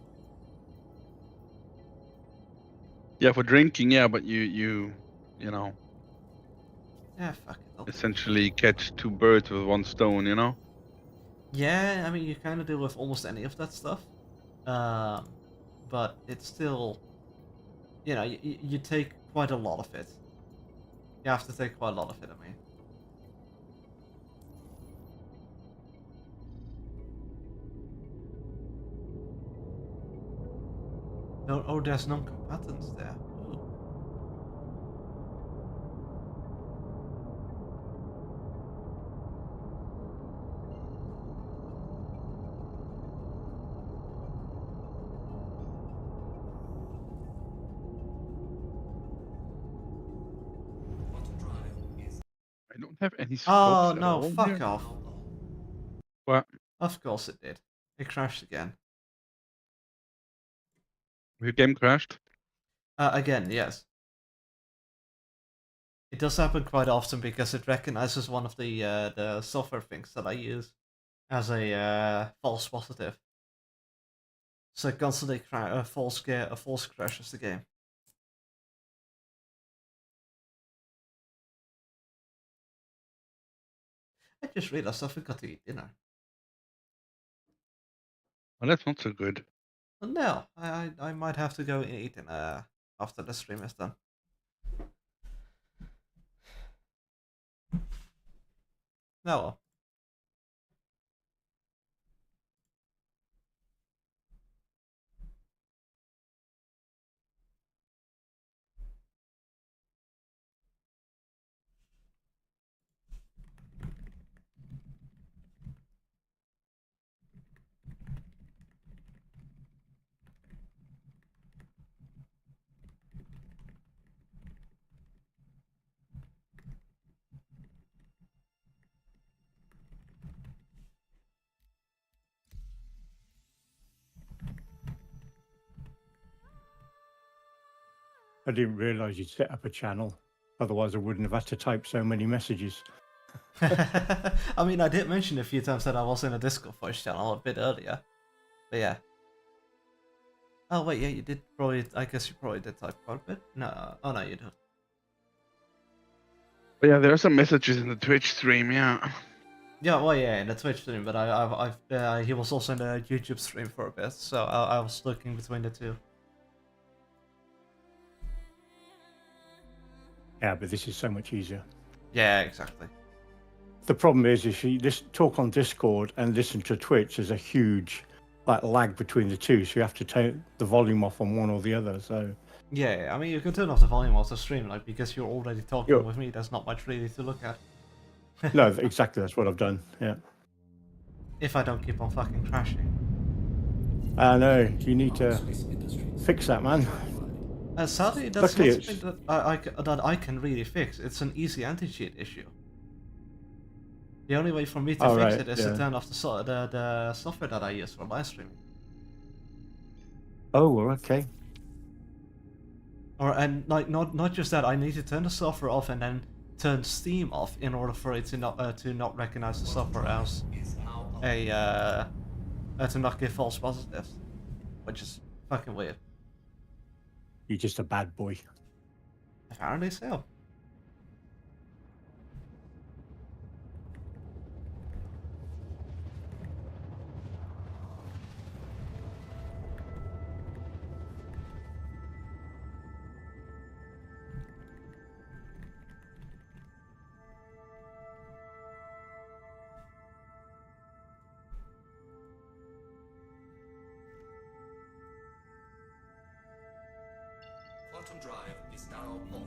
Yeah, for drinking, yeah, but you know, Yeah, fuck it. essentially catch 2 birds with 1 stone, you know? Yeah, I mean, you kind of do with almost any of that stuff. But it's still, you take quite a lot of it. You have to take quite a lot of it, I mean. No, oh, there's non-combatants there. Ooh. Auto drive is I don't have any Oh, scopes at no, all fuck here. off. What? Of course it did. It crashed again. Your game crashed? Again, yes. It does happen quite often because it recognizes one of the software things that I use as a false positive. So it constantly false crashes the game. I just realized I forgot to eat dinner. Well, that's not so good. Well, no, I might have to go and eat dinner after the stream is done. No, well. I didn't realise you'd set up a channel. Otherwise, I wouldn't have had to type so many messages. I mean, I did mention a few times that I was in a Discord voice channel a bit earlier. But yeah. Oh, wait, yeah, you did probably. I guess you probably did type quite a bit. No, oh no, you don't. But yeah, there are some messages in the Twitch stream, yeah. Yeah, well, yeah, in the Twitch stream, but he was also in the YouTube stream for a bit, so I was looking between the two. Yeah, but this is so much easier. Yeah, exactly. The problem is if you just talk on Discord and listen to Twitch, there's a huge lag between the two, so you have to take the volume off on one or the other. So Yeah, I mean, you can turn off the volume of the stream, like, because you're already talking Yeah. with me, there's not much really to look at. no, exactly, that's what I've done. Yeah. If I don't keep on fucking crashing. I know, you need to Space Industries. fix that, man. Sadly, that's Luckily not something that I can really fix. It's an easy anti-cheat issue. The only way for me to Oh, fix right, it is yeah. to turn off the software that I use for live streaming. Oh, well, okay. And like not just that, I need to turn the software off and then turn Steam off in order for it to not recognize the software as to not give false positives, which is fucking weird. You're just a bad boy. Apparently so. Quantum drive is now off.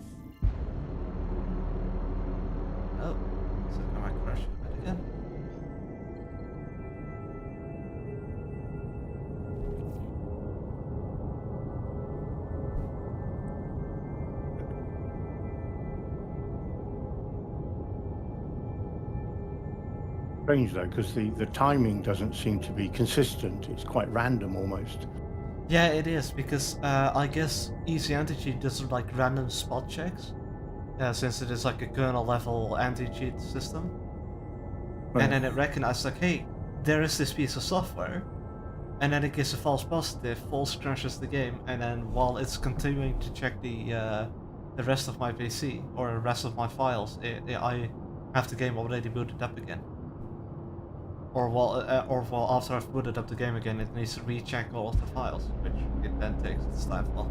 Oh, so I might crash a bit again. Strange though, because the timing doesn't seem to be consistent. It's quite random almost. Yeah, it is, because I guess Easy Anti-Cheat does like random spot checks, since it is like a kernel level anti-cheat system. Right. And then it recognizes like, hey, there is this piece of software, and then it gives a false positive, false crashes the game, and then while it's continuing to check the rest of my PC or the rest of my files, I have the game already booted up again. Or while after I've booted up the game again, it needs to recheck all of the files, which it then takes its time for.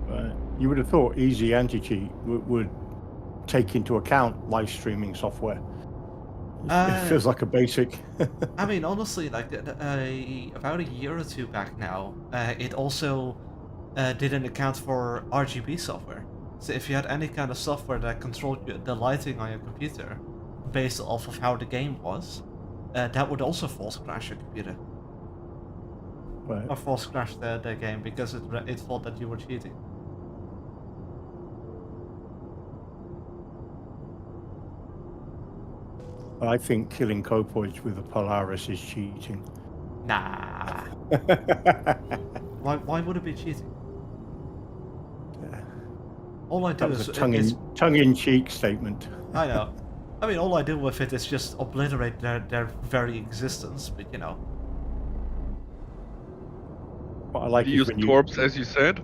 Right. You would have thought Easy Anti-Cheat would take into account live streaming software. It feels like a basic. I mean, honestly, like about a year or two back now, it also didn't account for RGB software. So if you had any kind of software that controlled the lighting on your computer based off of how the game was, that would also false crash your computer. Right. Or false crash the game because it thought that you were cheating. I think killing copoids with a Polaris is cheating. Nah. Why would it be cheating? All I do That was is a tongue-in-cheek statement. I know. I mean, all I do with it is just obliterate their very existence, but you know. What I like Do you is use when torps, as you said?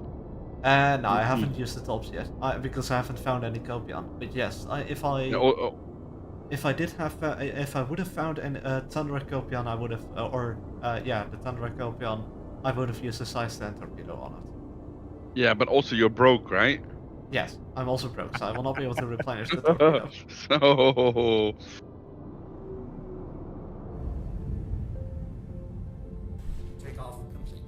No, I haven't used the tops yet, because I haven't found any Copion. But yes, if I did have, if I would have found a Thunder Copion, I would have, the Thunder Copion, I would have used a size 10 torpedo on it. Yeah, but also you're broke, right? Yes, I'm also broke, so I will not be able to replenish the torpedo. So Takeoff complete.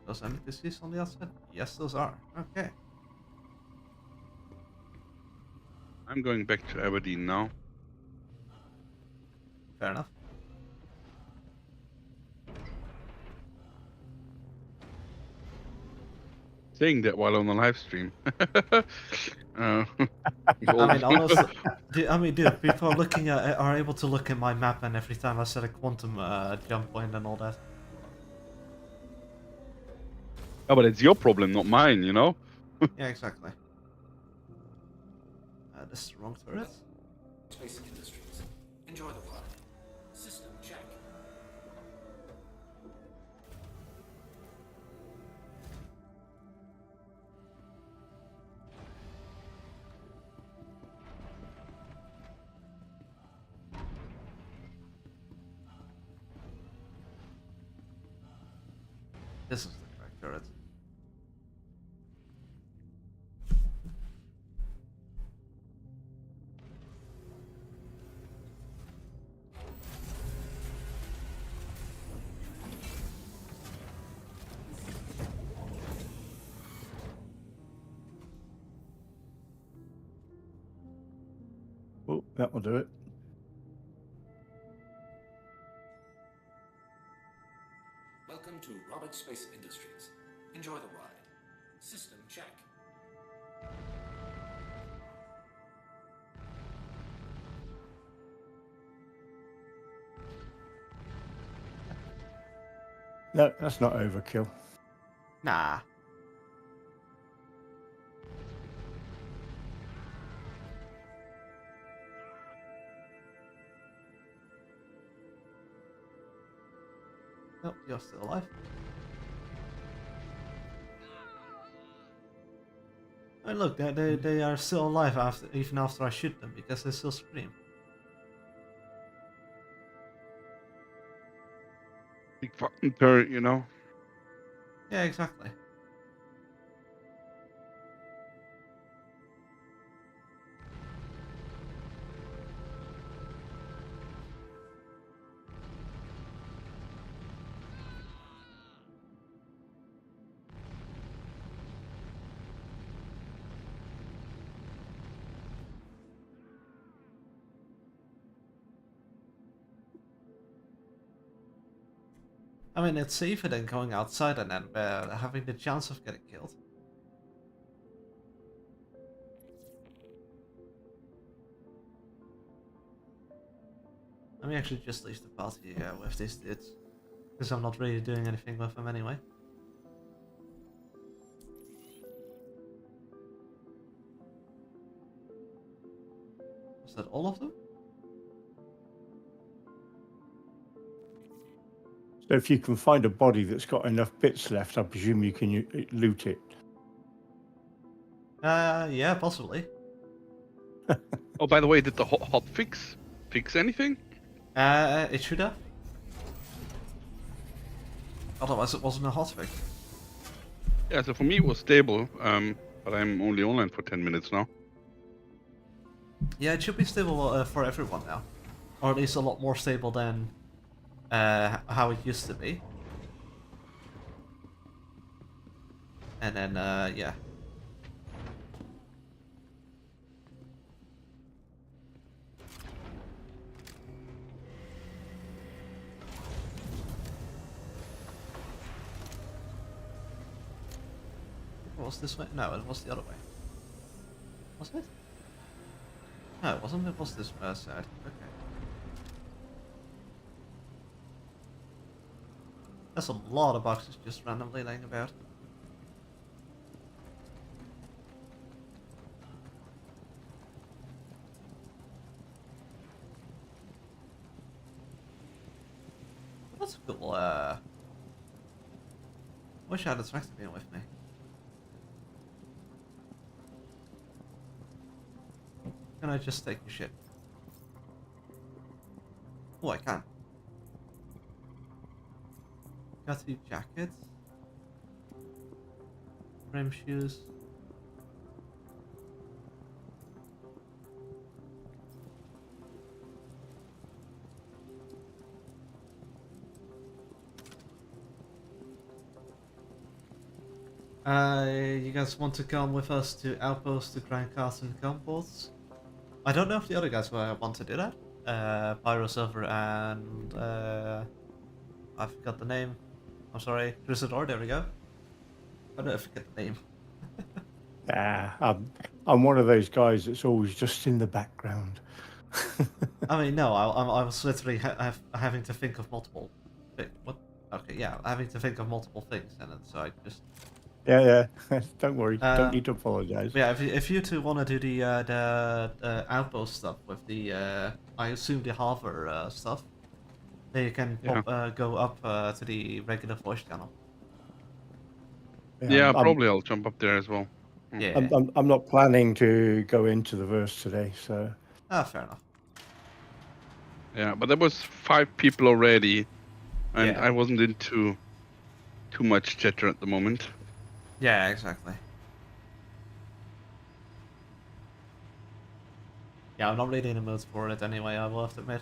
Those NPCs on the outside? Yes, those are. Okay. I'm going back to Aberdeen now. Fair enough. Saying that while on the live stream. I mean, honestly, dude, people are able to look at my map, and every time I set a quantum jump point and all that. Oh, but it's your problem, not mine, you know? Yeah, exactly. This is the wrong turret. Space Industries. Enjoy the ride. System check. This is the correct turret. Oh, that will do it. Welcome to Robert Space Industries. Enjoy the ride. System check. No, that's not overkill. Nah. Nope, you're still alive. I mean, look, they are still alive even after I shoot them because they still scream. Big fucking turret, you know. Yeah, exactly. I mean, it's safer than going outside and then having the chance of getting killed. Let me actually just leave the party with these dudes, because I'm not really doing anything with them anyway. Was that all of them? So if you can find a body that's got enough bits left, I presume you can loot it. Yeah, possibly. Oh, by the way, did the hot fix anything? It should have. Otherwise, it wasn't a hotfix. Yeah, so for me it was stable, but I'm only online for 10 minutes now. Yeah, it should be stable for everyone now, or at least a lot more stable than how it used to be. And then, yeah. It was this way? No, it was the other way. Was it? No, it wasn't. It was this side. Okay. There's a lot of boxes just randomly laying about. That's cool. Wish I had a tractor being with me. Can I just take your shit? Oh, I can. Got the jackets. Rim shoes. You guys want to come with us to Outpost to grind carts and composts? I don't know if the other guys want to do that. Pyro Silver and I forgot the name. I'm sorry, Grisador. There we go. I don't forget the name. I'm one of those guys that's always just in the background. I mean, no, I was literally having to think of multiple. What? Okay, yeah, having to think of multiple things, and then so I just. Yeah. Don't worry. Don't need to apologize. Yeah, if you two want to do the outpost stuff with the I assume the Harvard stuff, then you can go up to the regular voice channel. Yeah, probably I'll jump up there as well. Yeah. I'm not planning to go into the verse today, so. Fair enough. Yeah, but there was 5 people already, and Yeah. I wasn't into too much chatter at the moment. Yeah, exactly. Yeah, I'm not really in the mood for it anyway, I will have to admit.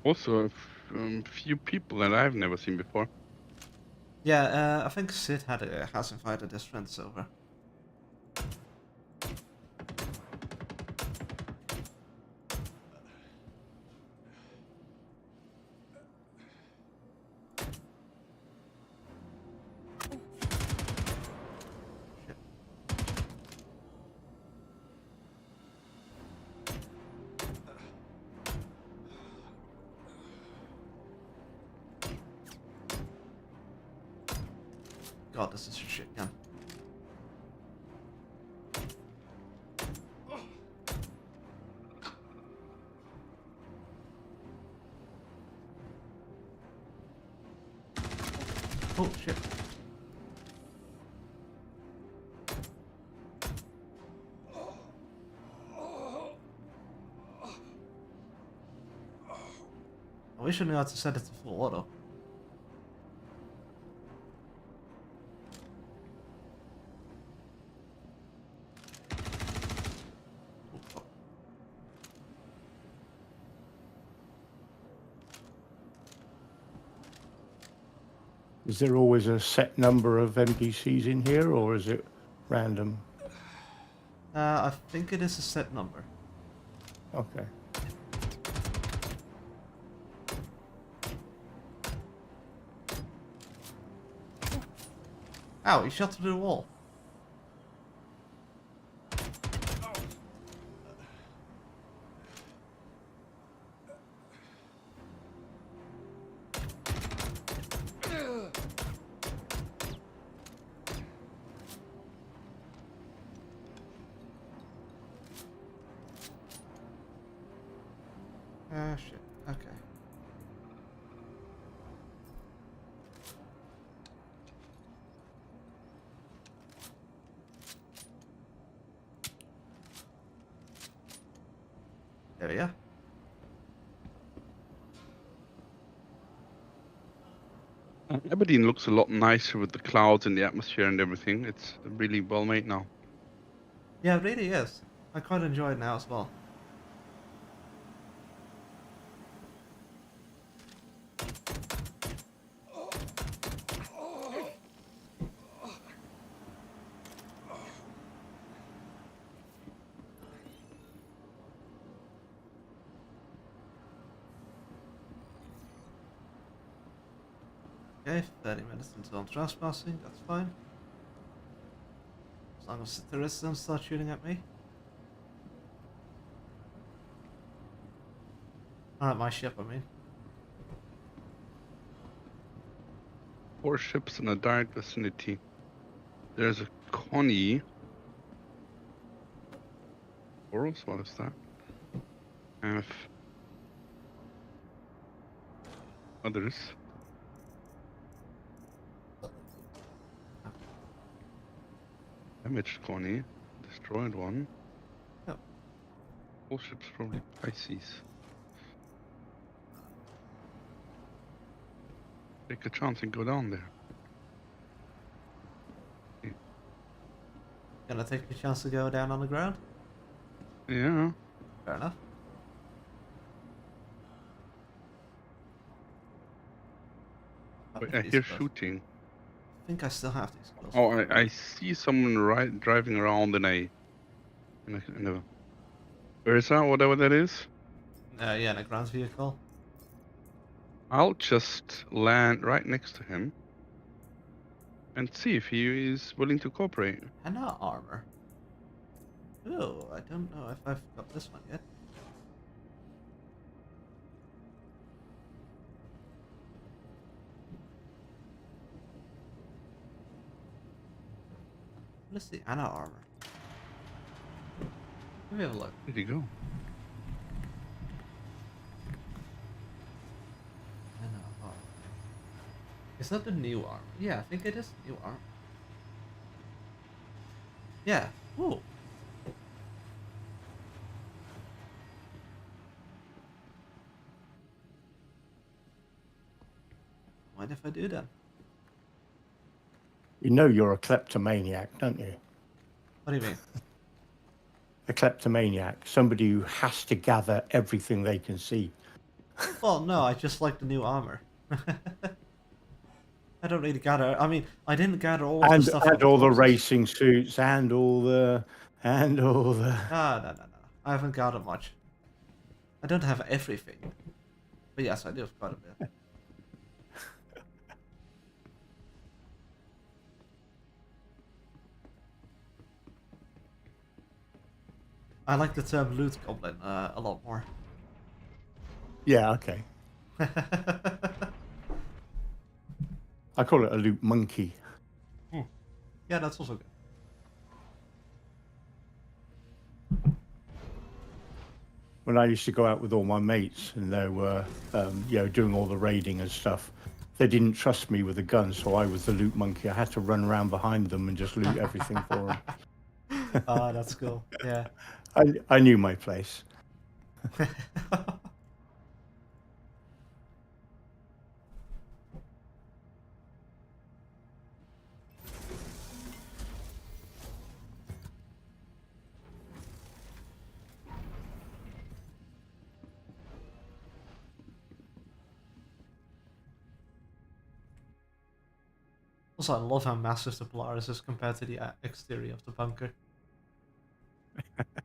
Also, a few people that I've never seen before. Yeah, I think Sid has invited his friends over. God, this is a shit gun. Oh shit. I wish I knew how to set it to full auto. Oh, fuck. Is there always a set number of NPCs in here, or is it random? I think it is a set number. Okay. Ow, he shot through the wall. Ah, shit. Okay. There we are. Aberdeen looks a lot nicer with the clouds and the atmosphere and everything. It's really well made now. Yeah, it really is. I quite enjoy it now as well. Okay, 30 minutes until I'm trespassing, that's fine. As long as the terrorists don't start shooting at me. Not at my ship, I mean. 4 ships in a direct vicinity. There's a Connie. Boros, what is that? Have others. Damaged Connie. Destroyed one. Yep. All ships probably Pisces. Take a chance and go down there. Gonna take the chance to go down on the ground? Yeah. Fair enough. Wait, I hear shooting. I think I still have these skills. Oh, I see someone driving around in a where is that? Whatever that is. Yeah, in a ground vehicle. I'll just land right next to him and see if he is willing to cooperate. And not armor. Oh, I don't know if I've got this one yet. Let's see, Anna armor. Let me have a look. Where'd he go? Anna armor. Is that the new armor? Yeah, I think it is new armor. Yeah. Ooh. Mind if I do that? You know you're a kleptomaniac, don't you? What do you mean? A kleptomaniac, somebody who has to gather everything they can see. Well, no, I just like the new armor. I don't really gather. I mean, I didn't gather all of the stuff. And on all the corpses. racing suits and all the. No. I haven't gathered much. I don't have everything. But yes, I do have quite a bit. I like the term loot goblin a lot more. Yeah, okay. I call it a loot monkey. Yeah, that's also good. When I used to go out with all my mates and they were, doing all the raiding and stuff, they didn't trust me with a gun, so I was the loot monkey. I had to run around behind them and just loot everything for them. Ah, that's cool. Yeah. I knew my place. Also, I love how massive the Polaris is compared to the exterior of the bunker.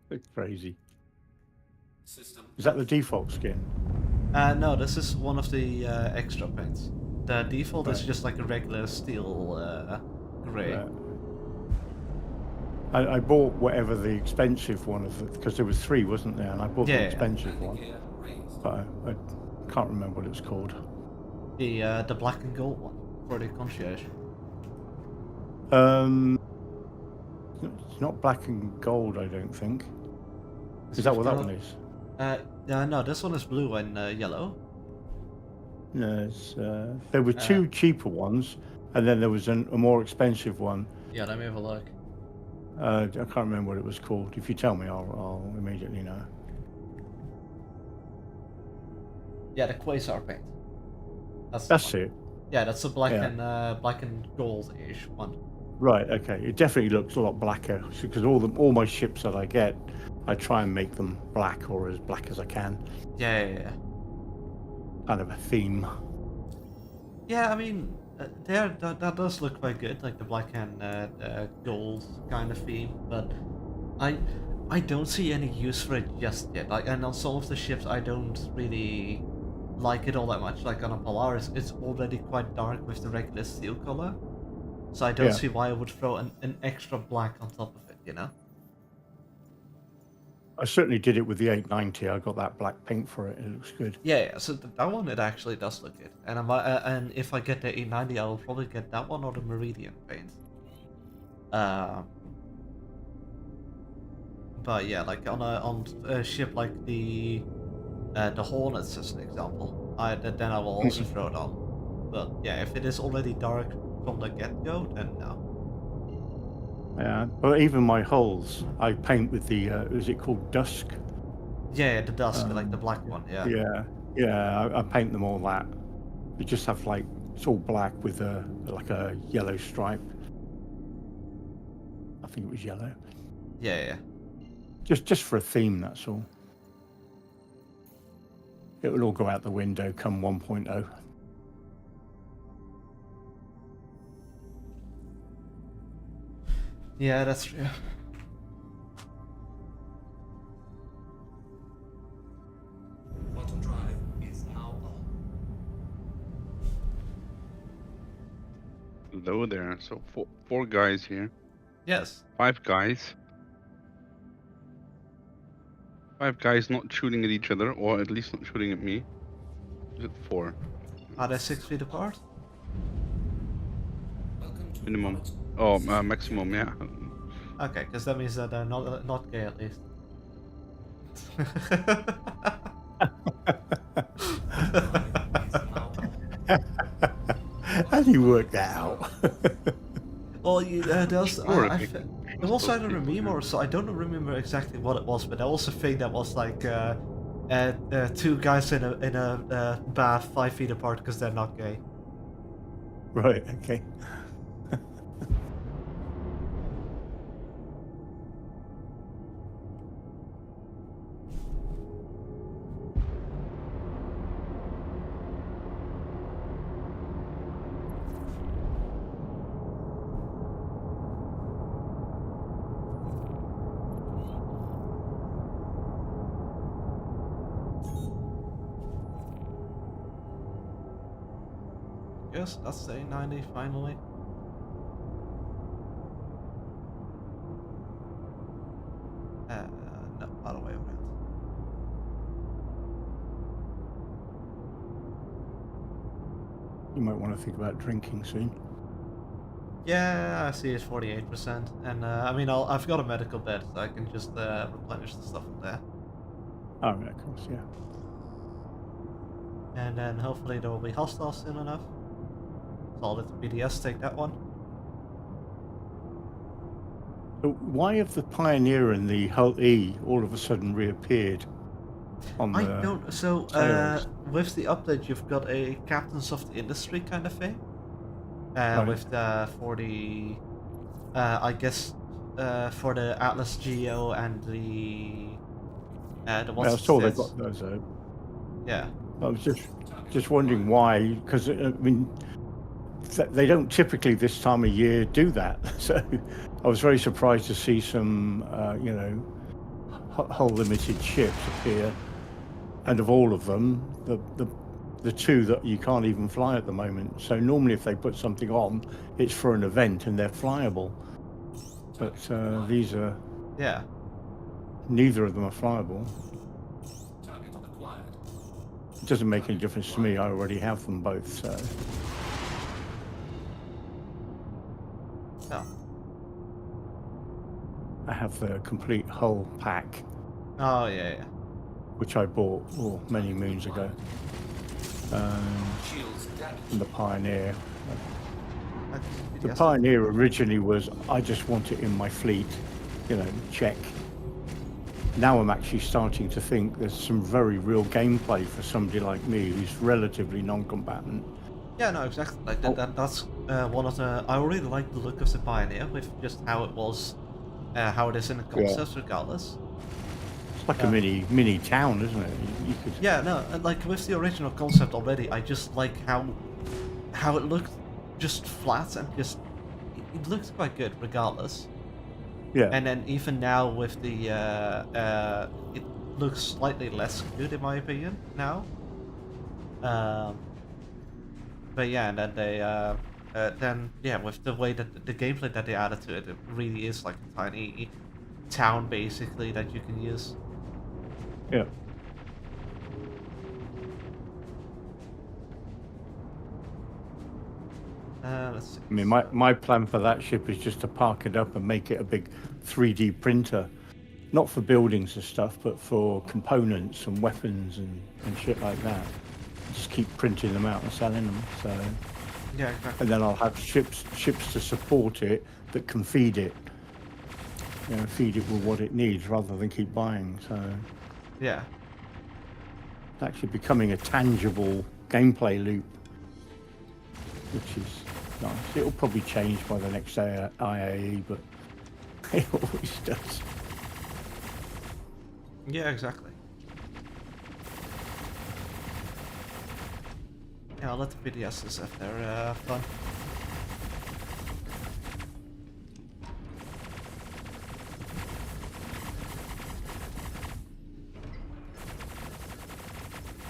It's crazy. System. Is that the default skin? No, this is one of the extra paints. The default is Right. just like a regular steel grey. Yeah. I bought whatever the expensive one of because there was 3, wasn't there? And I bought Yeah, the yeah. expensive Landing one, gear raised. but I can't remember what it was called. The black and gold one for the concierge. It's not black and gold, I don't think. Is Is that it what that colour- one is? No, this one is blue and yellow. No, there were 2 cheaper ones, and then there was a more expensive one. Yeah, let me have a look. I can't remember what it was called. If you tell me, I'll immediately know. Yeah, the quasar paint. That's the one. It. Yeah, that's the black Yeah. and gold-ish one. Right. Okay. It definitely looks a lot blacker because all my ships that I get, I try and make them black or as black as I can. Yeah. Kind of a theme. Yeah, I mean, that does look quite good, like the black and gold kind of theme. But I don't see any use for it just yet. Like, and on some of the ships, I don't really like it all that much. Like on a Polaris, it's already quite dark with the regular steel color, so I don't Yeah. see why I would throw an extra black on top of it. You know? I certainly did it with the 890. I got that black paint for it. It looks good. Yeah. So that one, it actually does look good. And and if I get the 890, I will probably get that one or the Meridian paint. But yeah, like on a ship like the Hornets as an example, then I will also throw it on. But yeah, if it is already dark from the get-go, then no. Yeah. But even my hulls, I paint with the. Is it called dusk? Yeah, the dusk, like the black one. Yeah. Yeah. I paint them all that. They just have like it's all black with a yellow stripe. I think it was yellow. Yeah. Just for a theme, that's all. It will all go out the window come 1.0. Yeah, that's true. Quantum drive is now on. Hello there. So 4 guys here. Yes. 5 guys. 5 guys not shooting at each other, or at least not shooting at me. Is it 4? Are they 6 feet apart? Welcome to Minimum. Comet. Oh, maximum, yeah. Okay, because that means that they're not gay at least. Drive is now on. How do you work that out? Well, there's Sure, I it there was either a meme or so I don't remember exactly what it was, but there was a thing that was like 2 guys in a bath 5 feet apart because they're not gay. Right. Okay. Yes, that's the 890 finally. No, other way around. You might want to think about drinking soon. Yeah, I see it's 48%, and I mean, I've got a medical bed, so I can just replenish the stuff from there, Oh, yeah, of course, yeah. and then hopefully there will be hostiles soon enough. So I'll let the BDS take that one. But why have the Pioneer and the Hull E all of a sudden reappeared on I the don't. So tails? with the update, you've got a captains of the industry kind of thing. Right. With the for the, I guess, for the Atlas Geo and the I what's it saw they says? got those out. Yeah. I was just wondering why, because I mean, they don't typically this time of year do that. So I was very surprised to see some, you know, Hull Limited ships appear, and of all of them, the two that you can't even fly at the moment. So normally, if they put something on, it's for an event and they're flyable. But these are Yeah. neither of them are flyable. Target acquired. It doesn't make any difference to me. I already have them both. So No. I have the complete hull pack, Oh yeah. which I bought many moons ago. Shields damaged. And the Pioneer. Yeah. The Pioneer originally was, I just want it in my fleet, you know, check. Now I'm actually starting to think there's some very real gameplay for somebody like me who's relatively non-combatant. Yeah, no, exactly. Like that's one of the. I really like the look of the Pioneer with just how it was, how it is in the concept, regardless. It's like a mini town, isn't it? You could, Yeah, no, and like with the original concept already, I just like how it looked, just flat and just it looked quite good regardless. yeah. And then even now with the it looks slightly less good in my opinion now. But yeah, and then they with the way that the gameplay that they added to it, it really is like a tiny town basically that you can use. Yeah. Let's see. I mean, my plan for that ship is just to park it up and make it a big 3D printer. Not for buildings and stuff, but for components and weapons and shit like that. Just keep printing them out and selling them. So, Yeah, exactly. and then I'll have ships to support it that can feed it. You know, feed it with what it needs rather than keep buying. So Yeah. it's actually becoming a tangible gameplay loop, which is nice. It'll probably change by the next IAE, but it always does. Yeah, exactly. Yeah, I'll let the BDSs if they're fun.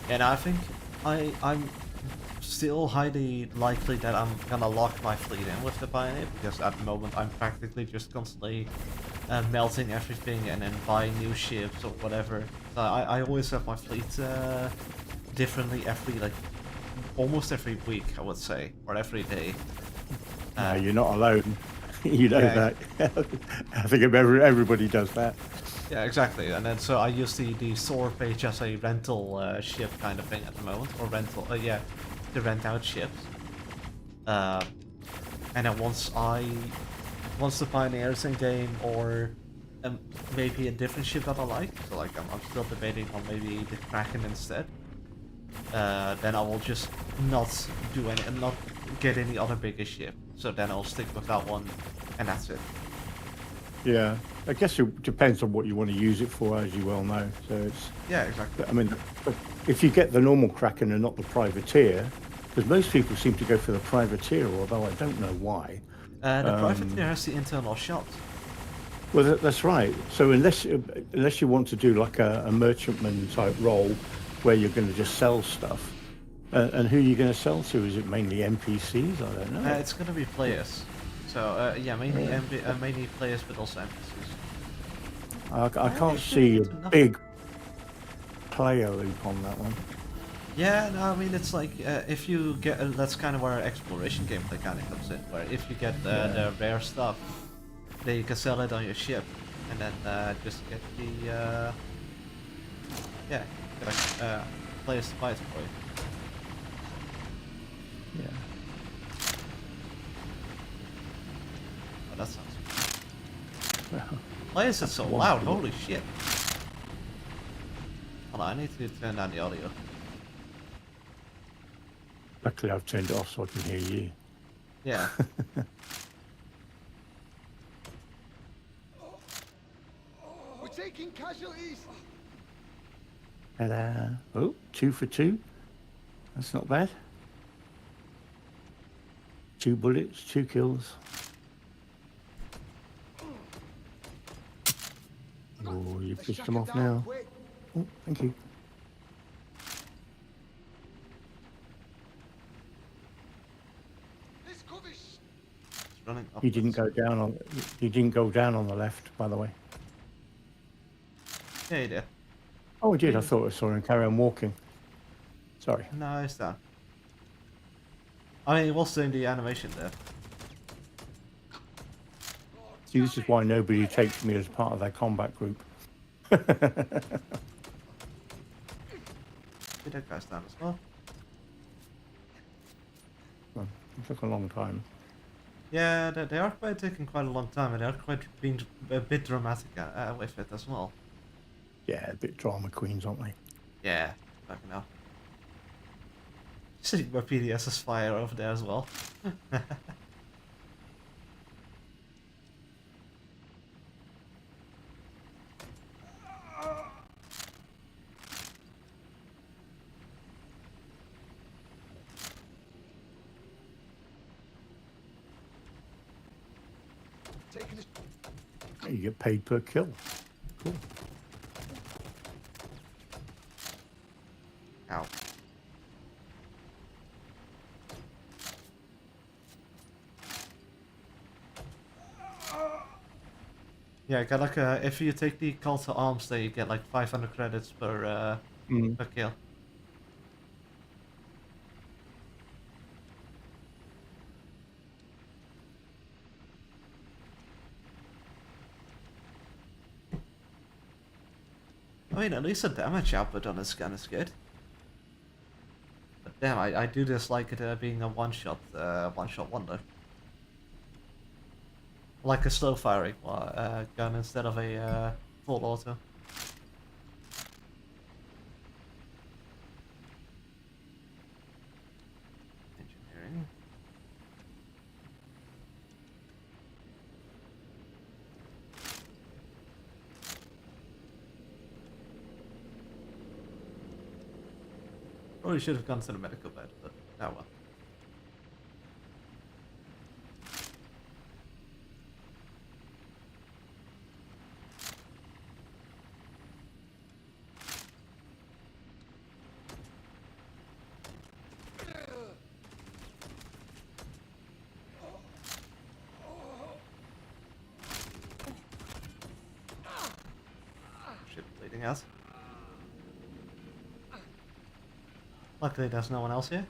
And I think I'm still highly likely that I'm gonna lock my fleet in with the Pioneer, because at the moment I'm practically just constantly melting everything and then buying new ships or whatever. So I always have my fleet differently every, almost every week, I would say, or every day. No, you're not alone. You know Yeah. that. I think everybody does that. Yeah, exactly. And then so I use the store page as a rental ship kind of thing at the moment, or rental, to rent out ships. And then once the Pioneer is in game, or maybe a different ship that I like, so like I'm still debating on maybe the Kraken instead. Then I will just not do any, and not get any other bigger ship. So then I'll stick with that one, and that's it. Yeah, I guess it depends on what you want to use it for, as you well know. So it's, Yeah, exactly. I mean, if you get the normal Kraken and not the privateer, because most people seem to go for the privateer, although I don't know why. The privateer has the internal shot. Well, that's right. So unless you want to do like a merchantman type role, where you're going to just sell stuff, and who are you going to sell to? Is it mainly NPCs? I don't know. It's gonna be players. So yeah, mainly mainly players, but also NPCs. I can't see a big player loop on that one. Yeah, no, I mean it's like if you get that's kind of where exploration gameplay kind of comes in. Where if you get the rare stuff, then you can sell it on your ship, and then just get the yeah, get players to buy it for you. Yeah. Oh, that sounds. Well, Why is it so wonderful. loud? Holy shit! Hold on, I need to turn down the audio. luckily, I've turned it off so I can hear you. Yeah. We're taking casualties. Ta-da. Oh, 2 for 2. That's not bad. 2 bullets, 2 kills. Oh, you Let's pissed shut them it off down now. quick. Oh, thank you. This cover's It's running up. He didn't go down on. He didn't go down on the left, by the way. Yeah, you did. Oh, he did. I thought I saw him carry on walking. Sorry. No, it's down. I mean, he was doing the animation there. See, this is why nobody takes me as part of their combat group. Yeah, that guy's down as well. Well, it took a long time. Yeah, they are quite taking quite a long time, and they are quite being a bit dramatic with it as well. Yeah, a bit drama queens, aren't they? Yeah, fucking hell. Sitting my PDS's fire over there as well. taking this. You get paid per kill. Cool. Ow. Yeah, I got like if you take the call to arms, then you get like 500 credits per per kill. I mean, at least the damage output on this gun is good. But damn, I do dislike it being a one-shot wonder. Like a slow firing gun instead of a full auto. Engineering. Probably should have gone to the medical bed, but oh well. Shit, bleeding out. Luckily, there's no one else here.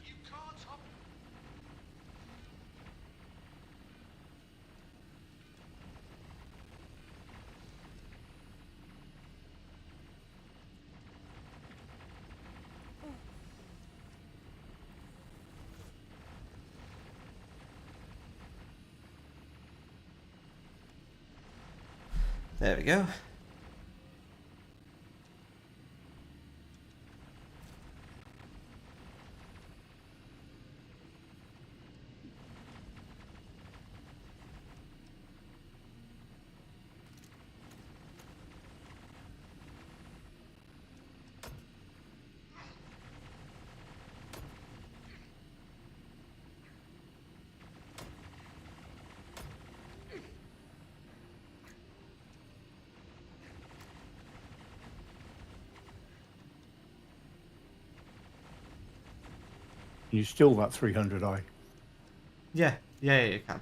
You can't hop. There we go. Can you steal that 300i? Yeah, yeah, you can.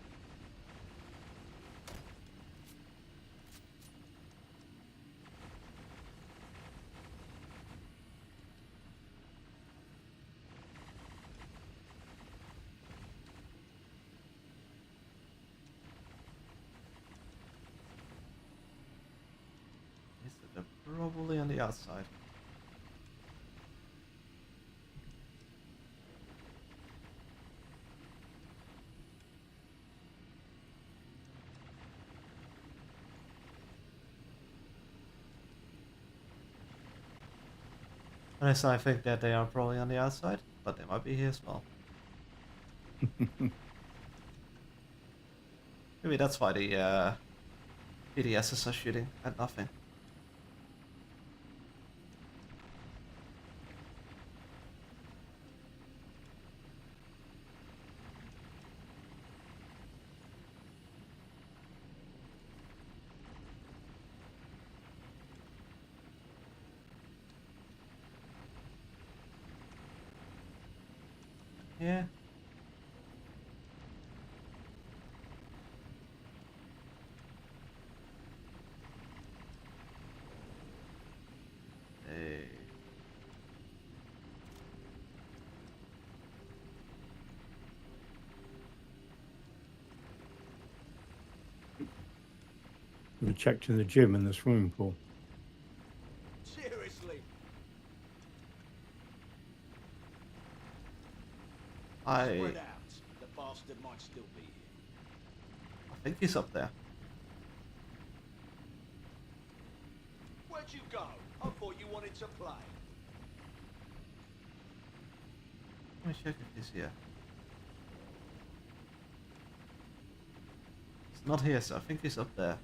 Is it probably on the outside? Unless I think that they are probably on the outside, but they might be here as well. Maybe that's why the PDSs are shooting at nothing. Yeah. Hey. We checked in the gym and the swimming pool. Seriously. I Spread out. The bastard might still be here. think he's up there. Where'd you go? I thought you wanted to play. Let me check if he's here. He's not here, so I think he's up there.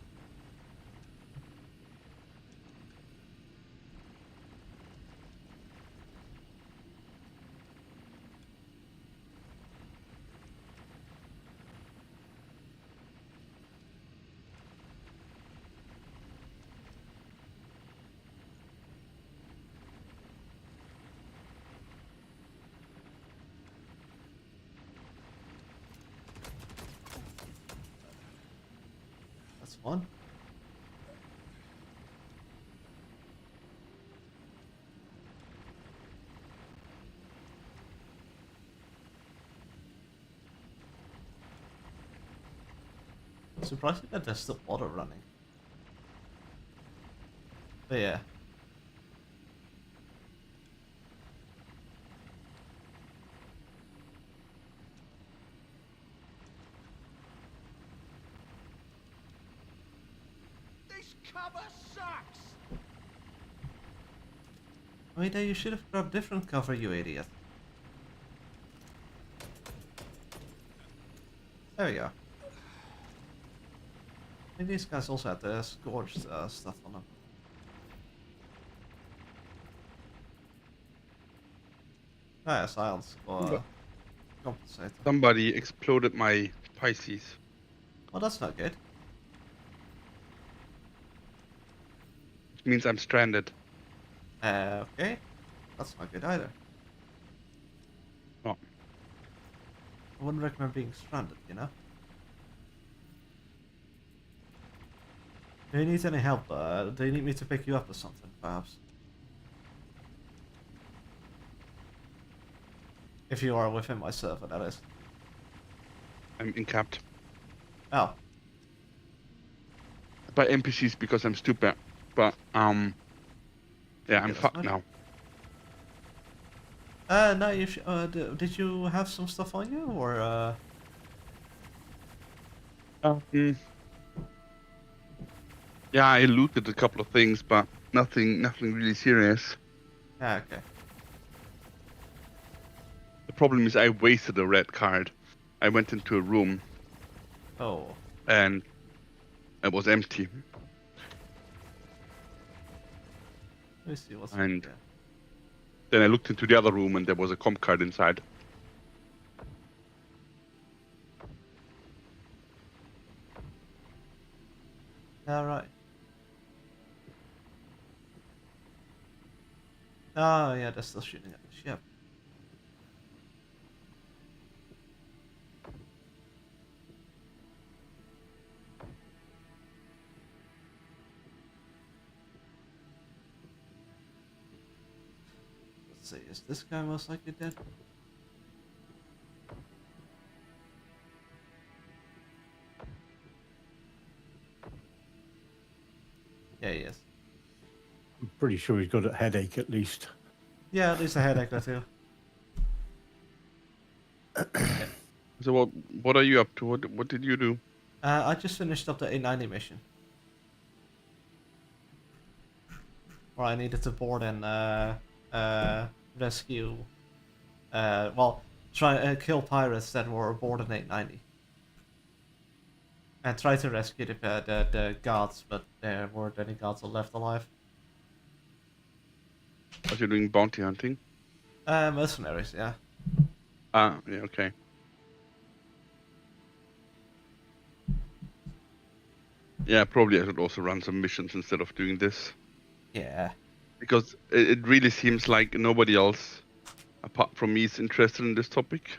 That's one. Surprising that there's still water running. But yeah. This cover sucks. Wait, you should have grabbed different cover, you idiot. There we go. I think these guys also had the scorched stuff on them. Ah, yeah, silence or compensate. Somebody exploded my Pisces. Well, that's not good. Which means I'm stranded. Okay. That's not good either. Oh. I wouldn't recommend being stranded, you know? Do you need any help? Do you need me to pick you up or something, perhaps? If you are within my server, that is. I'm encapped Oh. by NPCs because I'm stupid. But yeah, I'm that's fucked fine. now. No, you did you have some stuff on you, or Yeah, I looted a couple of things, but nothing really serious. Yeah, okay. The problem is I wasted a red card. I went into a room Oh. and it was empty. Let me see what's And- there. Then I looked into the other room and there was a comp card inside. Alright. Oh, yeah, they're still shooting at the ship. see, is this guy most likely dead? Yeah, he is. I'm pretty sure he's got a headache at least. Yeah, at least a headache or two. So what are you up to? What did you do? I just finished up the 890 mission. Where I needed to board and rescue, well, try kill pirates that were aboard an 890. And try to rescue the guards, but there weren't any guards left alive. Was you doing bounty hunting? Mercenaries, yeah. Ah, yeah, okay. Yeah, probably I should also run some missions instead of doing this. Yeah. Because it really seems like nobody else, apart from me, is interested in this topic.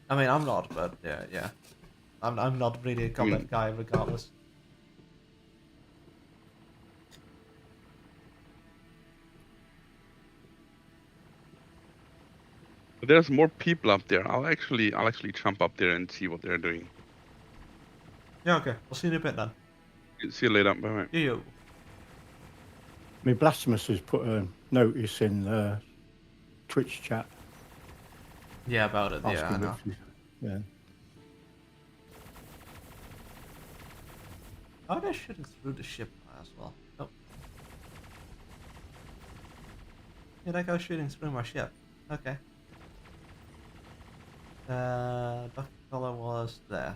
I mean, I'm not, but yeah. I'm not really a combat guy regardless. But there's more people up there. I'll actually jump up there and see what they're doing. Yeah, okay. We'll see you in a bit then. See you later. Bye. You. I mean, Blasphemous has put a notice in Twitch chat. Yeah, about it. Yeah, I asking know. if you- yeah. Oh, they're shooting through the ship as well. Oh. Yeah, that guy's shooting through my ship. Okay. Dr. Color was there.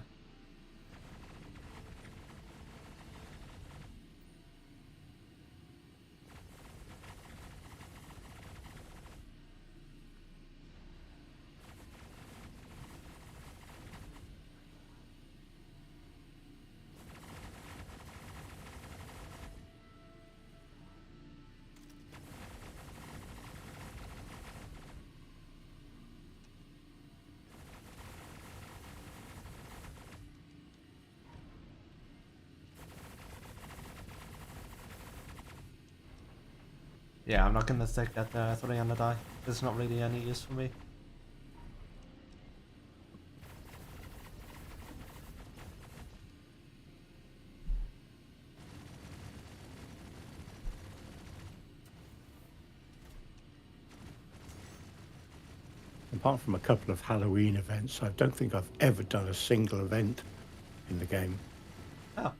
Yeah, I'm not gonna take that 300 die. There's not really any use for me. Apart from a couple of Halloween events, I don't think I've ever done a single event in the game. Oh.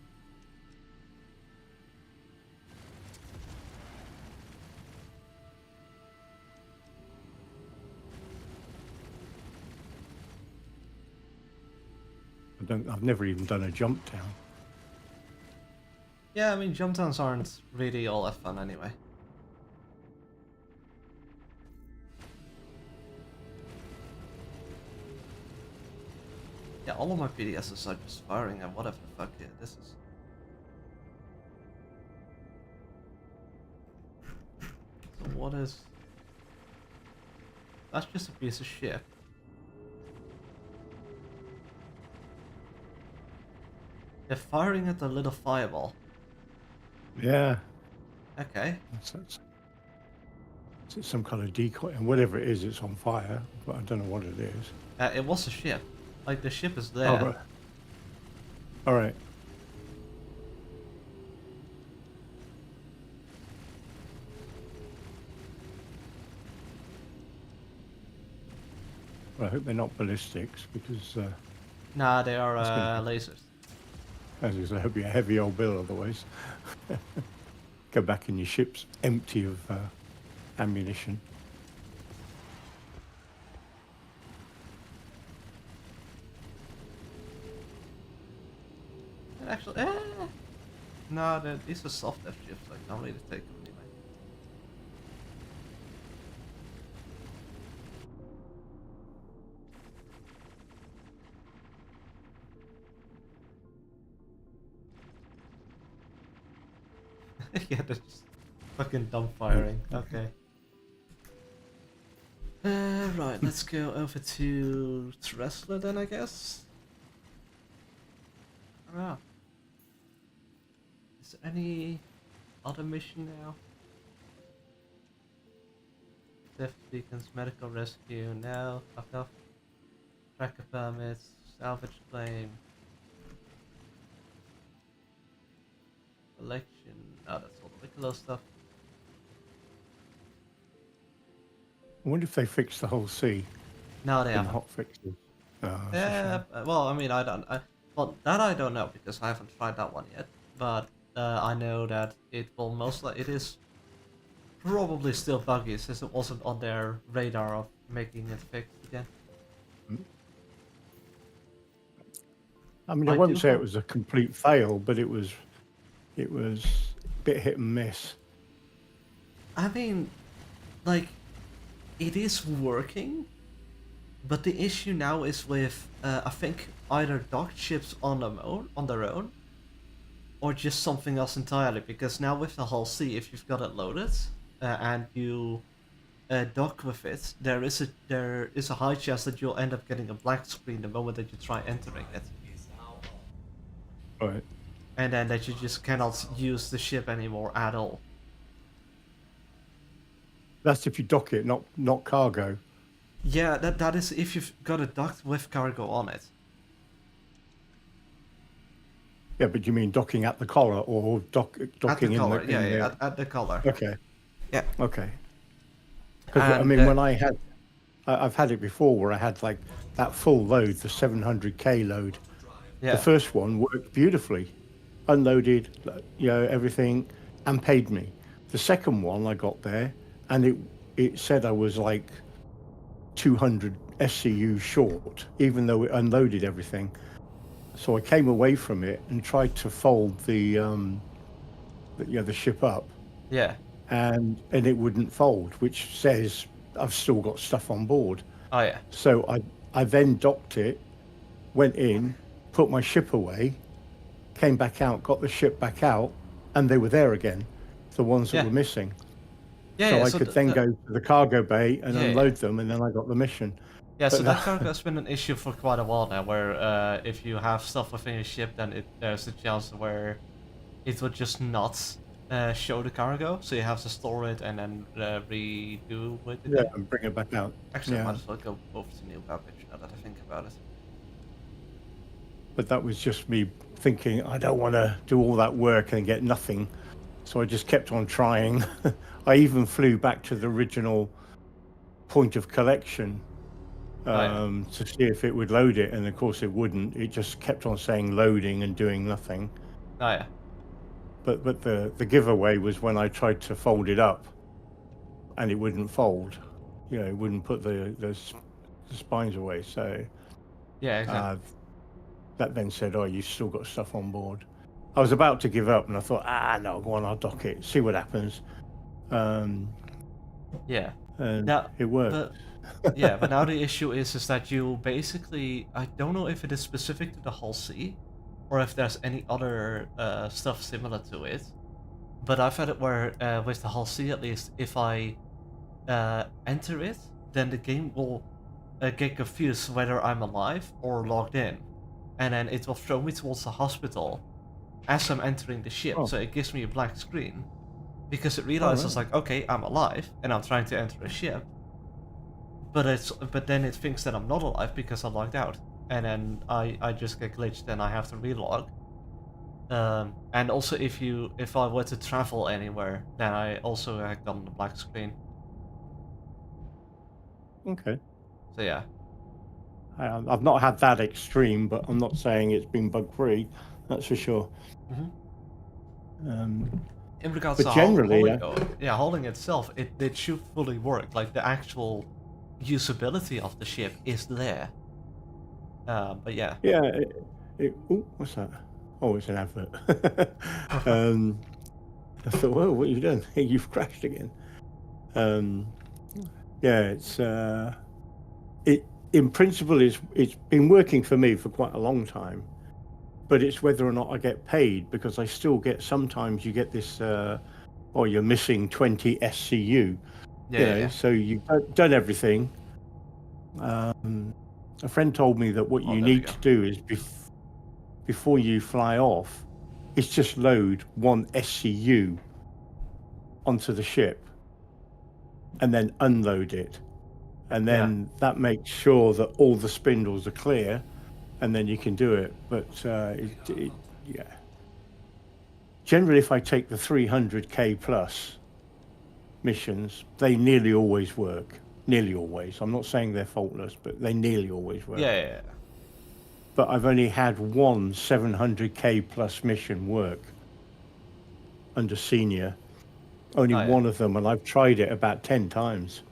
I've never even done a jump down. Yeah, I mean, jump downs aren't really all that fun anyway. Yeah, all of my PDSs are just firing at whatever the fuck this is. So what is... That's just a piece of shit. They're firing at the little fireball. Yeah. Okay. It's some kind of decoy, and whatever it is, it's on fire, but I don't know what it is. It was a ship. Like, the ship is there. Oh, right. All right. Well, I hope they're not ballistics, because Nah, they are gonna- lasers. as I say, I hope you're a heavy old bill otherwise. Go back and your ship's empty of ammunition. Actually, no, these are soft F ships. I can't really take them anyway. Yeah, they're just fucking dump firing. Okay. Right, let's go over to Tressler then, I guess. I don't know. Is there any other mission now? theft beacons, medical rescue, no, fuck off. Tracker permits, salvage claim. Election, oh, that's all the Wicklow stuff. I wonder if they fixed the whole sea No, they in haven't. hot fixes. Oh, that's a Yeah, shame. well, I mean, well, that I don't know because I haven't tried that one yet. But I know that it will it is probably still buggy since it wasn't on their radar of making it fixed again. I mean, I I won't do say it hope- was a complete fail, but it was a bit hit and miss. I mean, like, it is working, but the issue now is with I think either docked ships on their own, or just something else entirely. Because now with the Hull C, if you've got it loaded and you dock with it, there is a high chance that you'll end up getting a black screen the moment that you try entering it, Right. and then that you just cannot use the ship anymore at all. That's if you dock it, not cargo. Yeah, that is if you've got it docked with cargo on it. Yeah, but you mean docking at the collar or docking At the collar, in yeah, at the collar. Okay. Yeah. Okay. Because I And, mean, when I've had it before where I had like that full load, the 700k load. yeah, The first one worked beautifully, unloaded, everything, and paid me. The second one I got there, and it said I was like 200 SCU short, even though it unloaded everything. So I came away from it and tried to fold the ship up, yeah. and it wouldn't fold, which says I've still got stuff on board. Oh yeah, So I then docked it, went in, put my ship away, came back out, got the ship back out, and they were there again, the ones that Yeah. were missing. yeah. So yeah, I so could th- then th- go to the cargo bay and Yeah, yeah. unload them, and then I got the mission. Yeah, so But that cargo has been an issue for quite a while now, where if you have stuff within your ship, then there's a chance where it would just not show the cargo, so you have to store it and then redo with it. Yeah, and bring it back out. Actually, I Yeah. might as well go over to new garbage now that I think about it. But that was just me thinking I don't want to do all that work and get nothing. So I just kept on trying. I even flew back to the original point of collection to see if it would load it, and of course it wouldn't. It just kept on saying loading and doing nothing. Oh yeah, But the giveaway was when I tried to fold it up, and it wouldn't fold. It wouldn't put the spines away. So yeah, exactly. that then said, "Oh, you've still got stuff on board." I was about to give up, and I thought, no, go on, I'll dock it, see what happens. Yeah. And Now, it worked. but yeah, but now the issue is that you basically, I don't know if it is specific to the Hull C, or if there's any other stuff similar to it. But I've had it where with the Hull C at least, if I enter it, then the game will get confused whether I'm alive or logged in, and then it will throw me towards the hospital as I'm entering the ship. Oh. So it gives me a blank screen because it realizes right. like, okay, I'm alive and I'm trying to enter a ship, but then it thinks that I'm not alive because I logged out, and then I just get glitched and I have to relog. And also if I were to travel anywhere, then I also got on the black screen. Okay. So yeah. I've not had that extreme, but I'm not saying it's been bug free. That's for sure. In regards But to generally, hauling itself, it should fully work. Like the actual usability of the ship is there. But yeah. Yeah. What's that? Oh, it's an advert. I thought, whoa, what have you done? You've crashed again. Yeah, it's it in principle it's been working for me for quite a long time, but it's whether or not I get paid, because I still get, sometimes you get this you're missing 20 SCU. Yeah. So you've done everything. A friend told me that what Oh, you there we need go. to do is before you fly off, is just load one SCU onto the ship. and then unload it. And Yeah. then that makes sure that all the spindles are clear, and then you can do it. But yeah. Generally, if I take the 300k plus missions, they nearly always work. Nearly always. I'm not saying they're faultless, but they nearly always work. Yeah. But I've only had one 700k plus mission work under senior. Only Oh, yeah. one of them, and I've tried it about 10 times.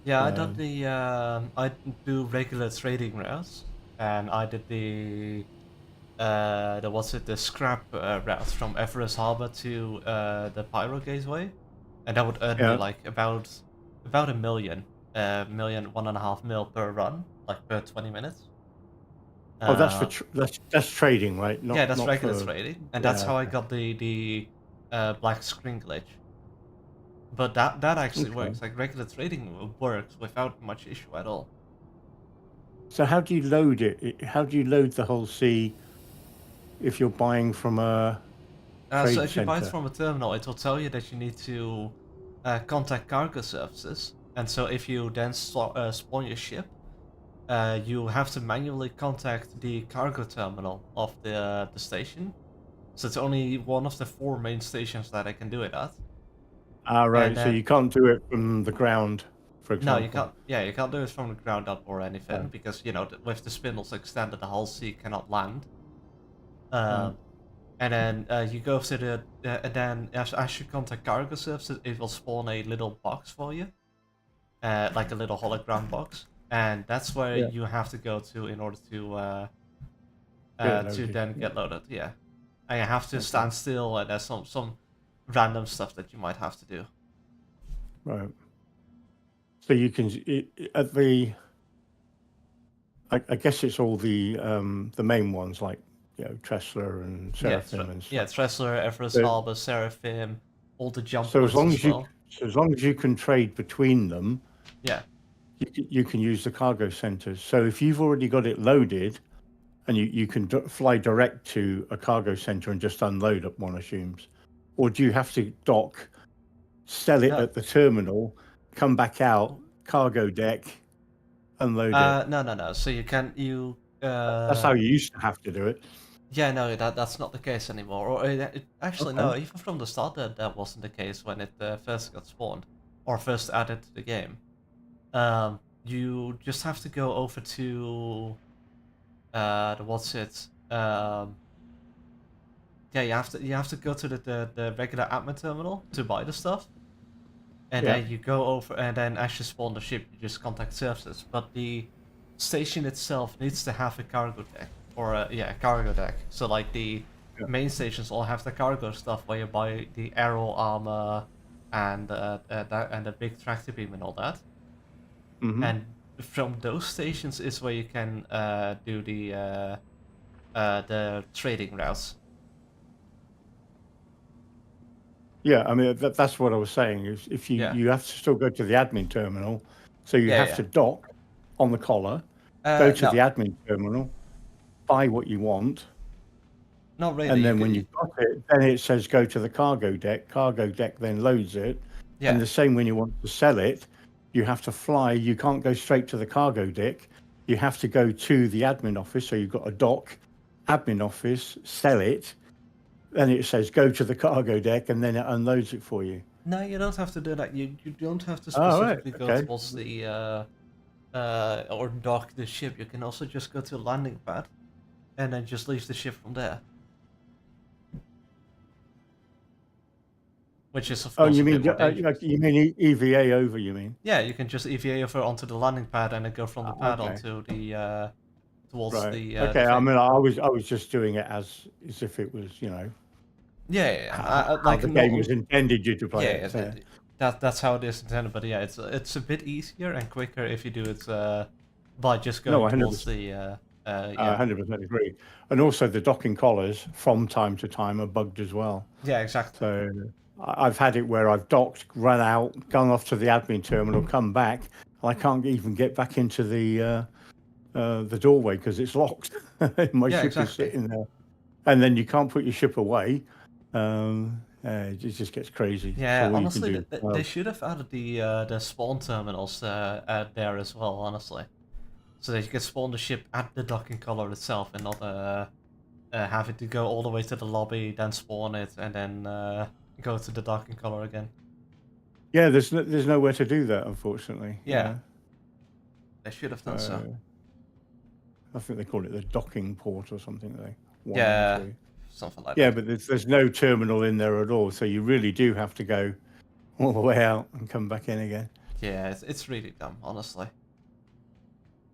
Yeah, I did the I do regular trading routes, and I did the scrap route from Everest Harbor to the Pyro Gateway, and that would earn me like about a million, 1.5 mil per run, like per 20 minutes. Oh, that's for that's trading, right? Yeah, that's not regular for, trading, and that's how I got the black screen glitch. But that actually works. Like regular trading works without much issue at all. So how do you load it? How do you load the whole sea if you're buying from a trade So if you buy it center? from a terminal, it will tell you that you need to contact cargo services. And so if you then spawn your ship, you have to manually contact the cargo terminal of the station. So it's only one of the 4 main stations that I can do it at. Ah, right. And So you can't do it from the ground, for example. no, you can't. Yeah, you can't do it from the ground up or anything because with the spindles extended, the whole sea cannot land. And then you go to the and then as you contact cargo services, it will spawn a little box for you, like a little hologram box, and that's where you have to go to in order to then get loaded. Yeah, and you have to stand still, and there's some random stuff that you might have to do. Right. So you can at the. I guess it's all the main ones like Tressler and Seraphim and stuff. Yeah, Tressler, Everest Harbor, Seraphim, all the jump So points as long as you can trade between them, yeah, you can use the cargo centers. So if you've already got it loaded, and you can fly direct to a cargo center and just unload it, one assumes, or do you have to dock, sell it at the terminal, come back out, cargo deck, unload it? No. So That's how you used to have to do it. Yeah, no, that's not the case anymore. Or actually, no, even from the start, that wasn't the case when it first got spawned or first added to the game. You just have to go over to yeah, you have to go to the regular admin terminal to buy the stuff, and then you go over, and then as you spawn the ship, you just contact services. But the station itself needs to have a cargo deck. Or a cargo deck. So like the main stations all have the cargo stuff where you buy the arrow armor and the big tractor beam and all that. Mm-hmm. And from those stations is where you can do the trading routes. Yeah, I mean that's what I was saying. Is if you have to still go to the admin terminal, so you have to dock on the collar, go to the admin terminal, buy what you want. Not really. And then when you've got it, then it says go to the cargo deck. Cargo deck then loads it. Yeah. And the same when you want to sell it, you have to fly. You can't go straight to the cargo deck. You have to go to the admin office. So you've got a dock, admin office, sell it. Then it says go to the cargo deck, and then it unloads it for you. No, you don't have to do that. You don't have to specifically go towards the or dock the ship. You can also just go to a landing pad, and then just leave the ship from there. Which is of course. Oh, you mean EVA over? You mean? Yeah, you can just EVA over onto the landing pad and then go from the pad onto the towards the. Okay, I mean, I was just doing it as if it was, Yeah. Like the game was intended you to play. Yeah, that's how it is intended. But yeah, it's a bit easier and quicker if you do it by just going towards the. I 100% agree. And also the docking collars from time to time are bugged as well. Yeah, exactly. So I've had it where I've docked, run out, gone off to the admin terminal, come back, and I can't even get back into the doorway because it's locked. My ship is sitting there. And then you can't put your ship away. It just gets crazy. Yeah, So all you can honestly, do. they should have added the spawn terminals there as well. Honestly, so that you can spawn the ship at the docking collar itself, and not have it to go all the way to the lobby, then spawn it, and then go to the docking collar again. Yeah, there's nowhere to do that, unfortunately. Yeah, they should have done so. I think they call it the docking port or something. One Yeah, and two. something like Yeah, that. but there's no terminal in there at all, so you really do have to go all the way out and come back in again. Yeah, it's really dumb, honestly.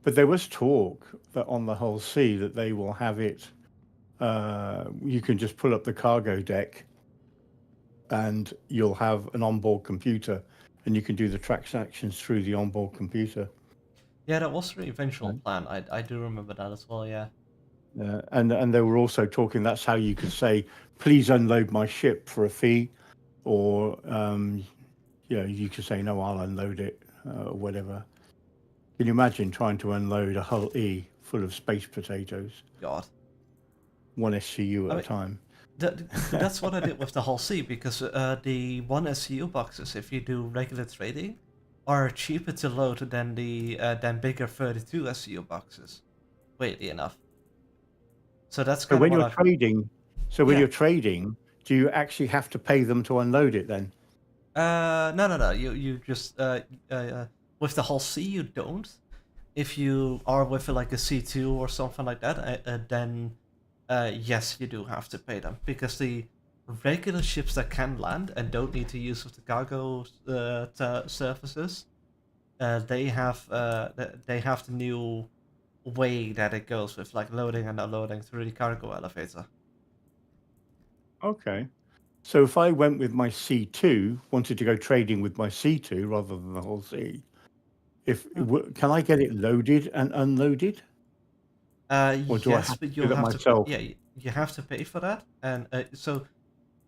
But there was talk that on the Hull C that they will have it. You can just pull up the cargo deck, and you'll have an onboard computer, and you can do the transactions through the onboard computer. Yeah, that was the eventual plan. I do remember that as well. Yeah. And they were also talking. That's how you could say, "Please unload my ship for a fee," or you could say, "No, I'll unload it," or whatever. Can you imagine trying to unload a Hull E full of space potatoes? God. One SCU at a time. That's what I did with the Hull C, because the 1 SCU boxes, if you do regular trading, are cheaper to load than the bigger 32 SCU boxes. Weirdly enough. So that's kind So when of you're trading, when you're trading, do you actually have to pay them to unload it then? No. You just with the Hull C you don't. If you are with like a C2 or something like that, then yes, you do have to pay them, because the regular ships that can land and don't need to use of the cargo surfaces, they have the new way that it goes with like loading and unloading through the cargo elevator. Okay. So if I went with my C2, wanted to go trading with my C2 rather than the Hull C, can I get it loaded and unloaded? Or do I Yes, have but to you'll do that have myself? you have to pay for that, and so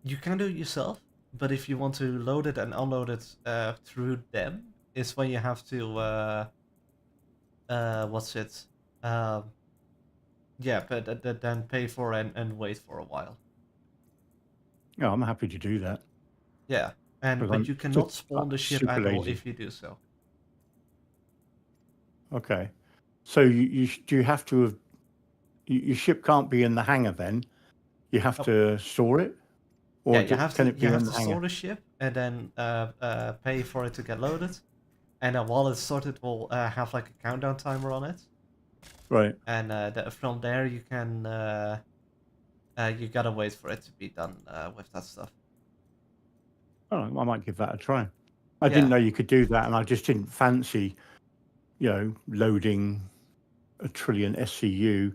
you can do it yourself. But if you want to load it and unload it through them, is when you have to what's it? Yeah, but then pay for and wait for a while. Yeah, I'm happy to do that. Yeah, but I'm you cannot spawn the ship super at all lazy. if you do so. Okay. So do you have to have your ship can't be in the hangar then? You have to store it, or Yeah, can it be you have in to the hangar? store the ship and then pay for it to get loaded, and then while it's sorted, we'll have like a countdown timer on it. Right. And from there you can you gotta wait for it to be done with that stuff. Oh, I might give that a try. I didn't know you could do that, and I just didn't fancy, loading a trillion SCU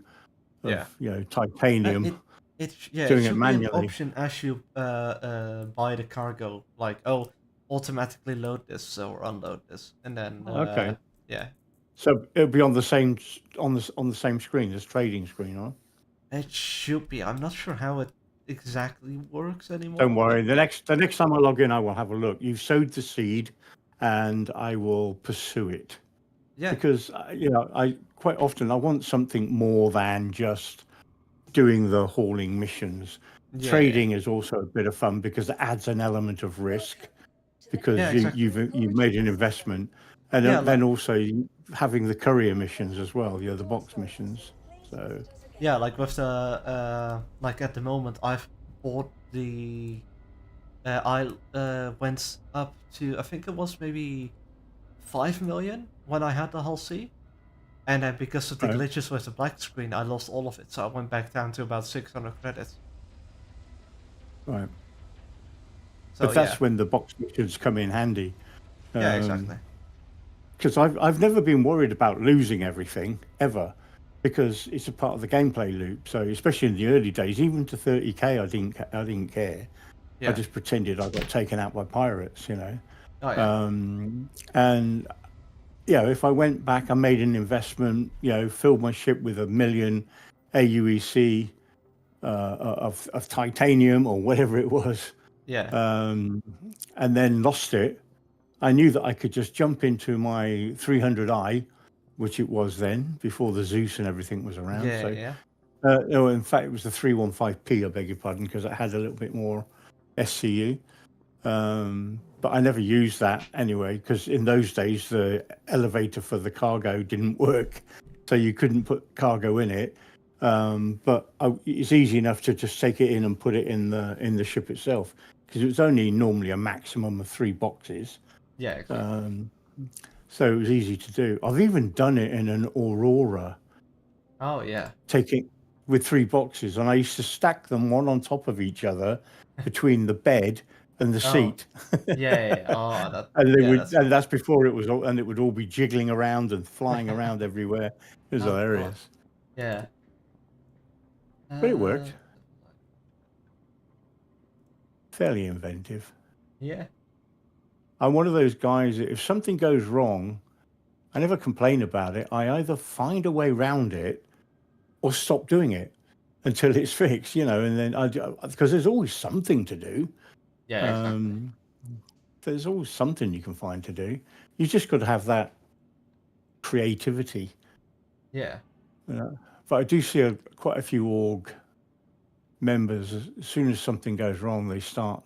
of titanium. It doing it should be an manually. option as you buy the cargo, like, oh, automatically load this or unload this, and then Okay. yeah. So it'll be on the same same screen as trading screen, huh? It should be. I'm not sure how it exactly works anymore. Don't worry. But The next time I log in, I will have a look. You've sowed the seed, and I will pursue it. Yeah. Because I quite often I want something more than just doing the hauling missions. Trading is also a bit of fun because it adds an element of risk, because you've made an investment, and then also having the courier missions as well, the box missions. So yeah, like with the like at the moment I've bought the I went up to, I think it was maybe 5 million when I had the Hull C, and then because of the glitches with the black screen I lost all of it, so I went back down to about 600 credits. Right. So, but that's when the box missions come in handy. Yeah, exactly. Because I've never been worried about losing everything ever, because it's a part of the gameplay loop. So especially in the early days, even to 30k, I didn't care. Yeah. I just pretended I got taken out by pirates, Oh, yeah. And if I went back, I made an investment, filled my ship with 1 million AUEC of titanium or whatever it was. Yeah. And then lost it. I knew that I could just jump into my 300i, which it was then, before the Zeus and everything was around. Yeah, No, in fact, it was the 315p, I beg your pardon, because it had a little bit more SCU. But I never used that anyway, because in those days the elevator for the cargo didn't work, so you couldn't put cargo in it. It's easy enough to just take it in and put it in the ship itself, because it was only normally a maximum of 3 boxes. Yeah, exactly. So it was easy to do. I've even done it in an Aurora, Oh yeah. taking with 3 boxes, and I used to stack them one on top of each other between the bed and the seat. Yeah. Oh, that. And they Yeah, would, that's. and that's before it was all, and it would all be jiggling around and flying around everywhere. It was Oh god. hilarious, Yeah. but it worked. Fairly inventive. Yeah. I'm one of those guys that if something goes wrong, I never complain about it. I either find a way around it or stop doing it until it's fixed, and then because there's always something to do. Yeah, exactly. There's always something you can find to do. You just got to have that creativity. Yeah. But I do see quite a few org members, as soon as something goes wrong, they start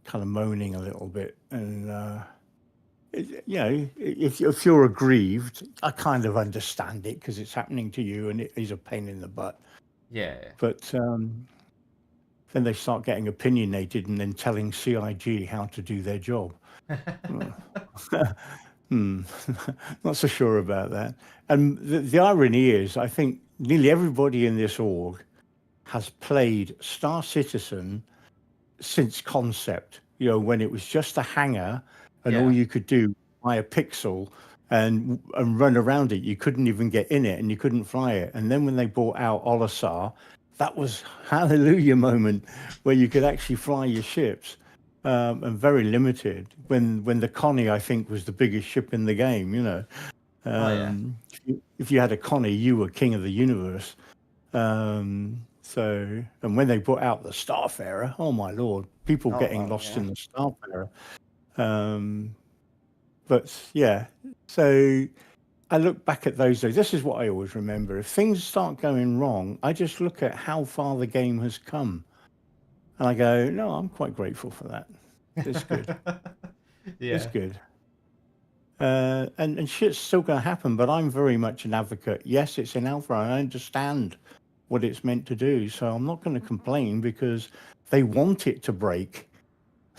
kind of moaning a little bit. And, if you're aggrieved, I kind of understand it because it's happening to you and it is a pain in the butt. Yeah. But then they start getting opinionated and then telling CIG how to do their job. Not so sure about that. And the irony is, I think nearly everybody in this org has played Star Citizen since concept, when it was just a hangar and all you could do buy a pixel and run around it. You couldn't even get in it and you couldn't fly it. And then when they brought out Olisar, that was hallelujah moment where you could actually fly your ships. And very limited when the Connie, I think, was the biggest ship in the game, If you had a Connie, you were king of the universe. And when they brought out the Starfarer, oh my lord, people getting lost in the Starfarer. But yeah, so I look back at those days. This is what I always remember. If things start going wrong, I just look at how far the game has come. And I go, no, I'm quite grateful for that. It's good. It's good. And shit's still going to happen, but I'm very much an advocate. Yes, it's in alpha. I understand what it's meant to do. So I'm not going to complain because they want it to break.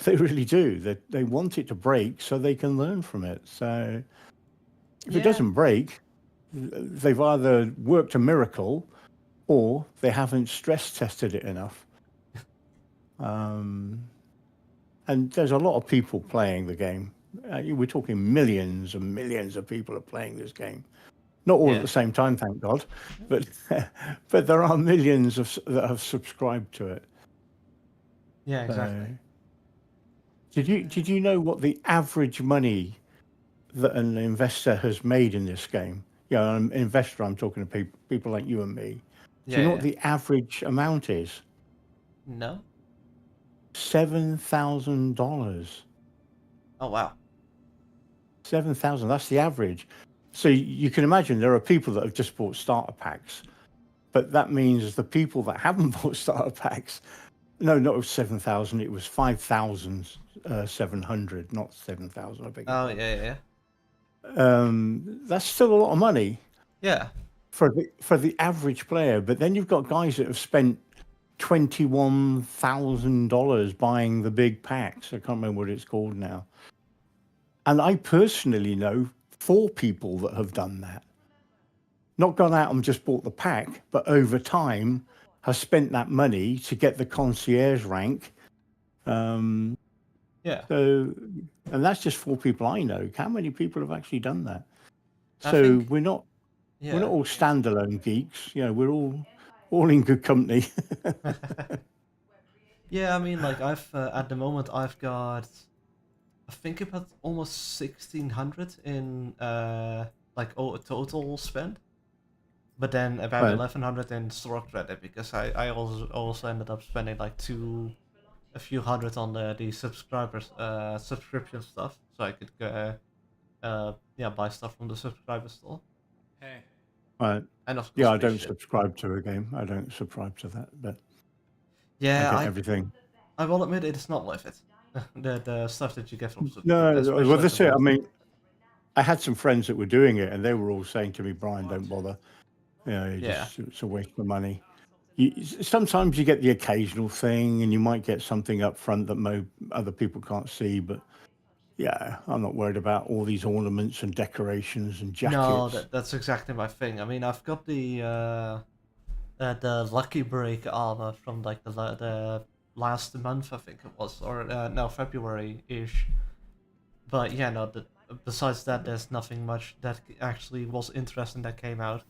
They really do. They want it to break so they can learn from it. So if it doesn't break, they've either worked a miracle or they haven't stress tested it enough. And there's a lot of people playing the game. We're talking millions and millions of people are playing this game. Not all at the same time, thank God, but there are millions that have subscribed to it. Yeah, exactly. Did you know what the average money that an investor has made in this game? An investor, I'm talking to people like you and me. Do you know what the average amount is? No. $7,000. Oh wow. 7,000. That's the average. So you can imagine there are people that have just bought starter packs, but that means the people that haven't bought starter packs. No, not 7,000. It was 5,700, not 7,000. I beg your pardon. Yeah. That's still a lot of money. Yeah. For the average player, but then you've got guys that have spent $21,000 buying the big packs. I can't remember what it's called now. And I personally know 4 people that have done that. Not gone out and just bought the pack, but over time have spent that money to get the concierge rank. So, and that's just 4 people I know. How many people have actually done that? So we're not all standalone geeks. We're all in good company. Yeah, I mean, like I've at the moment I've got, I think about almost 1,600 in total spend, but then about 1,100 in store credit because I also ended up spending like a few hundred on the subscribers subscription stuff, so I could buy stuff from the subscriber store. Hey. Right. And of course, yeah, I don't subscribe to a game. I don't subscribe to that, but yeah, I get everything. I will admit it is not worth it. The stuff that you get from Super, No, especially well, at that's the it. I moment. mean, I had some friends that were doing it, and they were all saying to me, "Brian, don't bother. You know, Yeah. it's a waste of money." Sometimes you get the occasional thing, and you might get something up front that other people can't see. But yeah, I'm not worried about all these ornaments and decorations and No, jackets. that's exactly my thing. I mean, I've got the Lucky Break armor from like the last month, I think it was, or no, February-ish. But yeah, no. Besides that, there's nothing much that actually was interesting that came out.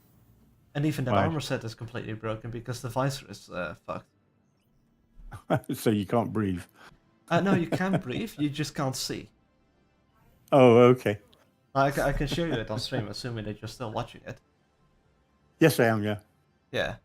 And even that Right. armor set is completely broken because the visor is fucked. So you can't breathe. No, you can breathe, you just can't see. Oh, okay. I can show you it on stream, assuming that you're still watching it. Yes, I am. Yeah. Yeah.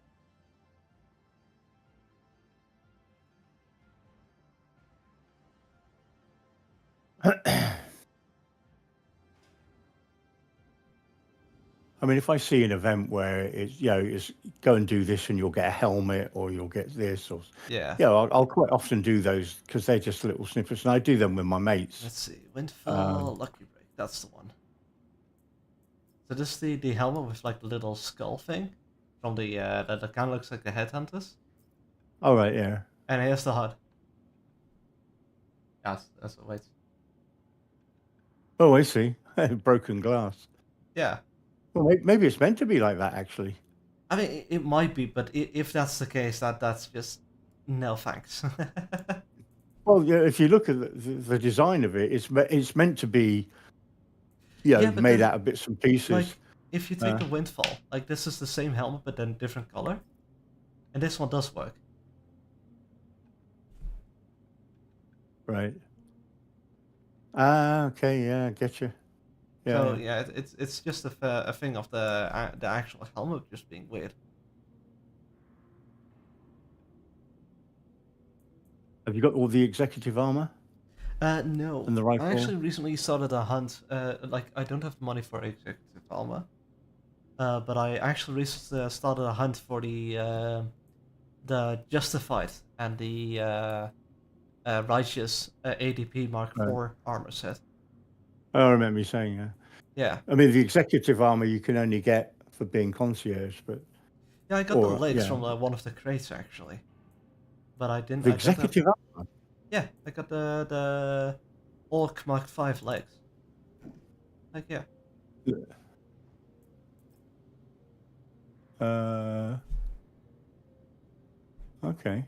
I mean, if I see an event where it's go and do this and you'll get a helmet or you'll get this or Yeah. I'll quite often do those because they're just little snippets, and I do them with my mates. Let's see. Windfall, Lucky Break. That's the one. So this is the helmet with like the little skull thing from the that kind of looks like the headhunters. All right, yeah. And here's the HUD. That's wait. Oh, I see. Broken glass. Yeah. Well, maybe it's meant to be like that, actually. I mean, it might be, but if that's the case, that's just no thanks. Well, yeah, if you look at the design of it, it's meant to be, Yeah, but made then, out of bits and pieces. like, if you take the Windfall, like this is the same helmet but then different color, and this one does work. Right. Ah, okay, yeah, I get you. Yeah. So yeah, it's just a thing of the actual helmet just being weird. Have you got all the executive armor No. and the rifle? I actually recently started a hunt. Like I don't have money for executive armor. But I actually recently started a hunt for the Justified and the Righteous ADP Mark Right. IV armor set. I remember you saying, yeah. Yeah. I mean, the executive armor you can only get for being concierge, but Yeah, I got the or legs yeah, from one of the crates actually. But I didn't. the I don't have. executive armor. Yeah, I got the Orc Mark V legs. Like yeah. Okay.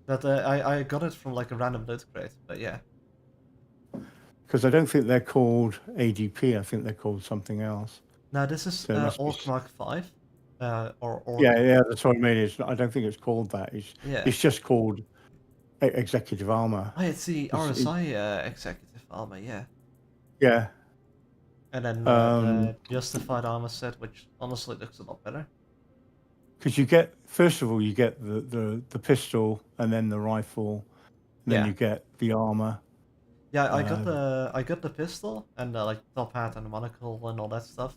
But I got it from like a random loot crate. But yeah. Because I don't think they're called ADP. I think they're called something else. Now this is So it must be Orc Mark V. Or Orc. Yeah, that's what I mean. I don't think it's called that. Yeah. It's just called executive armor. Oh, it's the RSI executive armor. Yeah. Yeah. And then the Justified armor set, which honestly looks a lot better. Because first of all, you get the pistol and then the rifle, and then Yeah. you get the armor. Yeah, I got the pistol and like top hat and the monocle and all that stuff.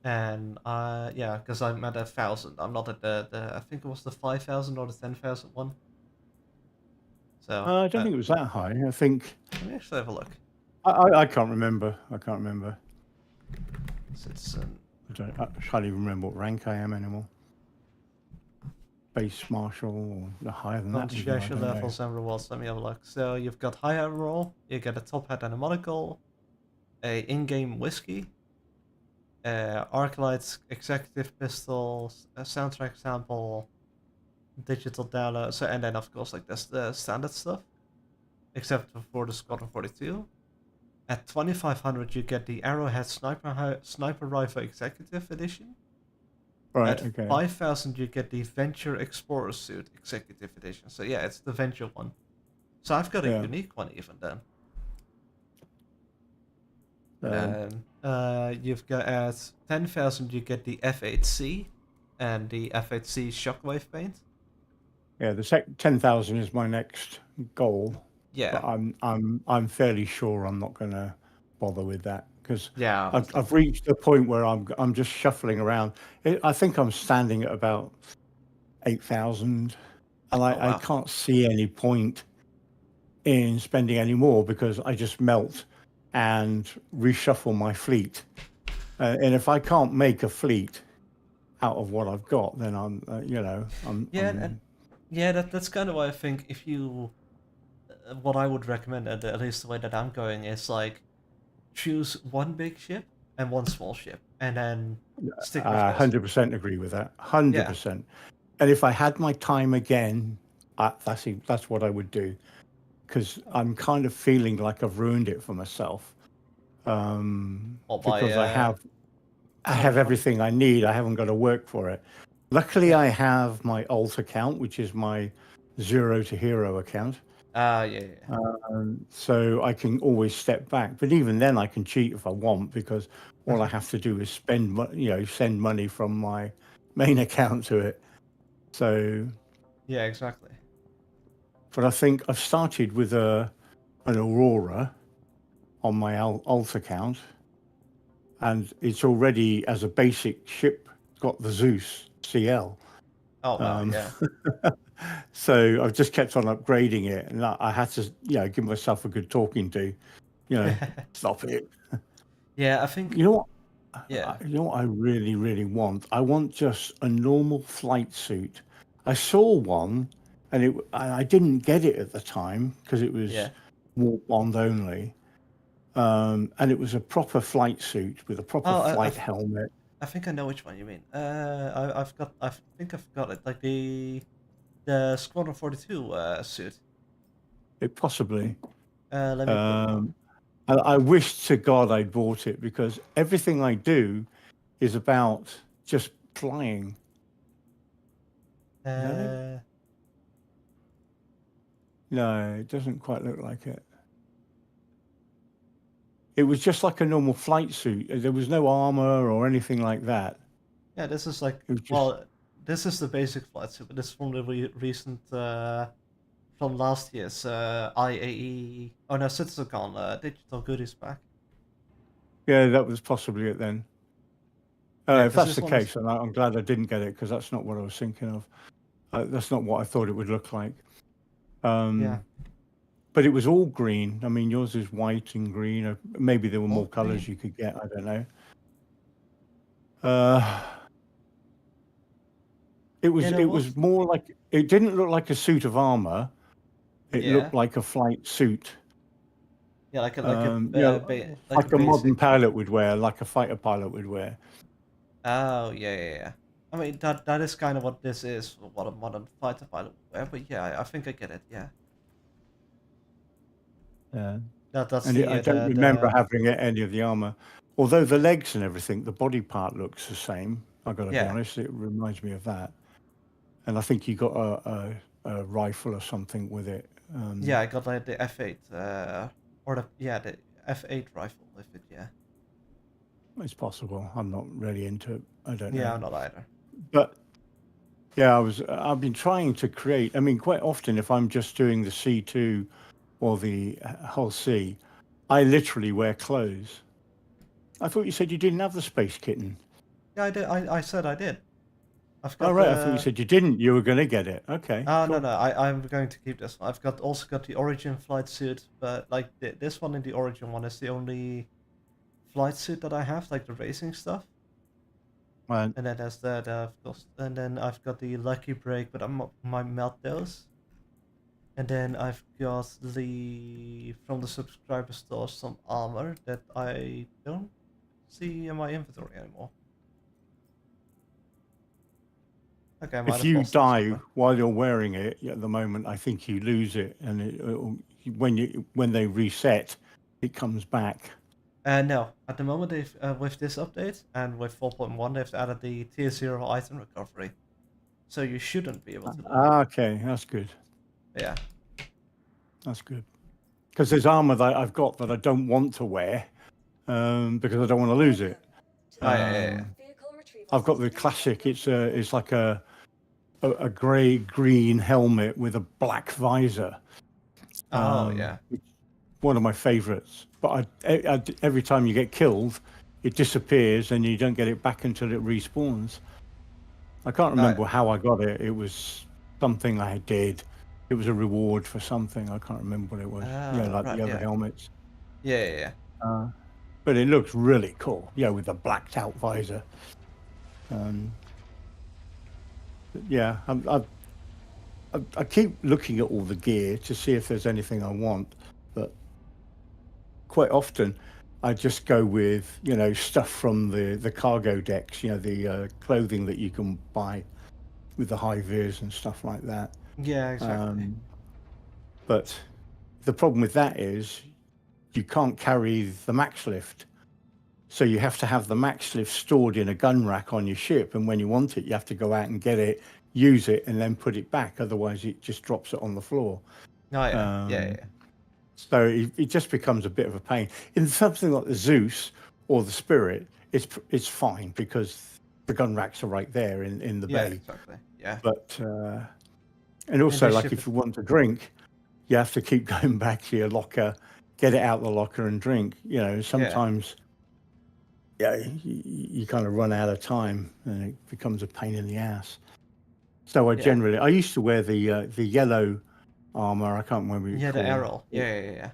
And yeah, because I'm at 1,000. I'm not at the I think it was the 5,000 or the 10,000 one. So I don't think it was that high. I think let me actually have a look. I can't remember. Citizen. I can't even remember what rank I am anymore. Base marshal or higher than that. even, I Social don't know. levels and rewards. Let me have a look. So you've got higher roll. You get a top hat and a monocle, a in-game whiskey, Arclights executive pistols, a soundtrack sample, digital download. So and then of course like that's the standard stuff, except for the Squadron 42. At 2,500 you get the Arrowhead sniper rifle executive edition. Right. At Okay. 5,000 you get the Venture Explorer suit executive edition. So yeah, it's the Venture one. So I've got a unique one even then. And you've got at 10,000 you get the F8C and the F8C shockwave paint. Yeah, the 10,000 is my next goal. Yeah. But I'm fairly sure I'm not going to bother with that because Yeah. I've reached a point where I'm just shuffling around. I think I'm standing at about 8,000. and I wow. can't see any point in spending any more because I just melt and reshuffle my fleet. And if I can't make a fleet out of what I've got, then I'm, That's kind of why I think if you, what I would recommend, at least the way that I'm going, is like choose one big ship and one small ship, and then stick with those. 100% agree with that. Yeah. 100%. And if I had my time again, that's what I would do, because I'm kind of feeling like I've ruined it for myself. Because I have sorry, everything I need. I haven't got to work for it. Luckily, Yeah. I have my alt account, which is my 0 to hero account. Yeah. So I can always step back. But even then, I can cheat if I want, because all I have to do is send money from my main account to it. So, Yeah, exactly. but I think I've started with an Aurora on my alt account, and it's already, as a basic ship, got the Zeus CL. Oh wow, yeah. So I've just kept on upgrading it, and I had to, give myself a good talking to, stop it. Yeah, I think. You know what? Yeah. You know what I really, really want? I want just a normal flight suit. I saw one, and I didn't get it at the time because it was Yeah. warp bond only. And it was a proper flight suit with a proper flight helmet. I think I know which one you mean. I think I've got it. Like the Squadron 42 suit. It possibly. Let me pull it up. I wish to God I'd bought it, because everything I do is about just flying. Is that it? No, it doesn't quite look like it. It was just like a normal flight suit. There was no armor or anything like that. Yeah, this is like, It was just, well, this is the basic flight suit, but this is from the recent, from last year's IAE, oh no, CitizenCon digital goodies pack. yeah, that was possibly it then. Yeah, if 'cause that's this the one is- case, and I'm glad I didn't get it, because that's not what I was thinking of. That's not what I thought it would look like. Yeah. But it was all green. I mean, yours is white and green. Or maybe there were more All colors green. you could get. I don't know. It was. Yeah, no, It what? was more like. It didn't look like a suit of armor. It Yeah. looked like a flight suit. Yeah, like a like a modern pilot would wear, like a fighter pilot would wear. Oh yeah. I mean that is kind of what this is, what a modern fighter pilot would wear. But yeah, I think I get it. Yeah. Yeah. That's And the I don't remember having any of the armor, although the legs and everything, the body part looks the same. I've got to be honest; it reminds me of that. And I think you got a rifle or something with it. Yeah, I got like the F8, or the F8 rifle with it. Yeah. It's possible. I'm not really into it. I don't know. Yeah, I'm not either. But yeah, I've been trying to create. I mean, quite often, if I'm just doing the C2 or the Hull C, I literally wear clothes. I thought you said you didn't have the space kitten. Yeah, I did. I said I did. I've got. Oh right, I thought you said you didn't. You were going to get it. Okay. Oh cool. no, I'm going to keep this one. I've also got the Origin flight suit, but like this one and the Origin one is the only flight suit that I have, like the racing stuff. Right. And then there's that, of course. And then I've got the Lucky Break, but I might melt those. And then I've got from the subscriber store some armor that I don't see in my inventory anymore. Okay, if you die while you're wearing it at the moment, I think you lose it, and when they reset, it comes back. No, at the moment they've with this update and with 4.1 they've added the tier 0 item recovery, so you shouldn't be able to. Okay, that's good. Yeah, that's good. Because there's armor that I've got that I don't want to wear, because I don't want to lose it. I've got the classic. It's like a grey-green helmet with a black visor. Oh yeah. One of my favorites. But every time you get killed, it disappears and you don't get it back until it respawns. I can't remember how I got it. It was something I did. It was a reward for something. I can't remember what it was. Like Right, the other yeah. helmets. Yeah. But it looks really cool. With the blacked out visor. Yeah, I keep looking at all the gear to see if there's anything I want, but quite often I just go with stuff from the cargo decks. The clothing that you can buy with the high vis and stuff like that. Yeah, exactly. But the problem with that is you can't carry the max lift. So you have to have the max lift stored in a gun rack on your ship. And when you want it, you have to go out and get it, use it, and then put it back. Otherwise, it just drops it on the floor. Oh, yeah. Yeah. So it just becomes a bit of a pain. In something like the Zeus or the Spirit, it's fine because the gun racks are right there in the Yeah, bay. exactly. Yeah. But and also, they like ship if it- you want to drink, you have to keep going back to your locker, get it out the locker and drink. Sometimes you kind of run out of time and it becomes a pain in the ass. So I used to wear the yellow armor. I can't remember what you Yeah, call the it. arrow. Yeah.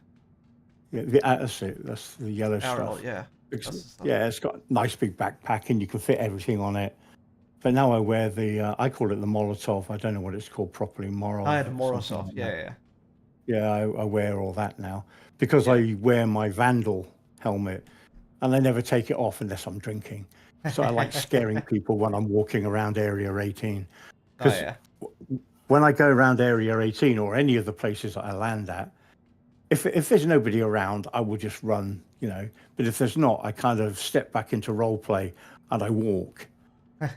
That's it. That's the yellow Arrow, stuff. yeah. That's the stuff. Yeah, it's got a nice big backpack and you can fit everything on it. But now I wear the, I call it the Molotov. I don't know what it's called properly. Morozov. I had a or something Morozov. like Yeah, that. yeah. Yeah, I wear all that now because Yeah. I wear my Vandal helmet and I never take it off unless I'm drinking. So I like scaring people when I'm walking around Area 18. Because when I go around Area 18 or any of the places that I land at, if there's nobody around, I will just run, But if there's not, I kind of step back into role play and I walk.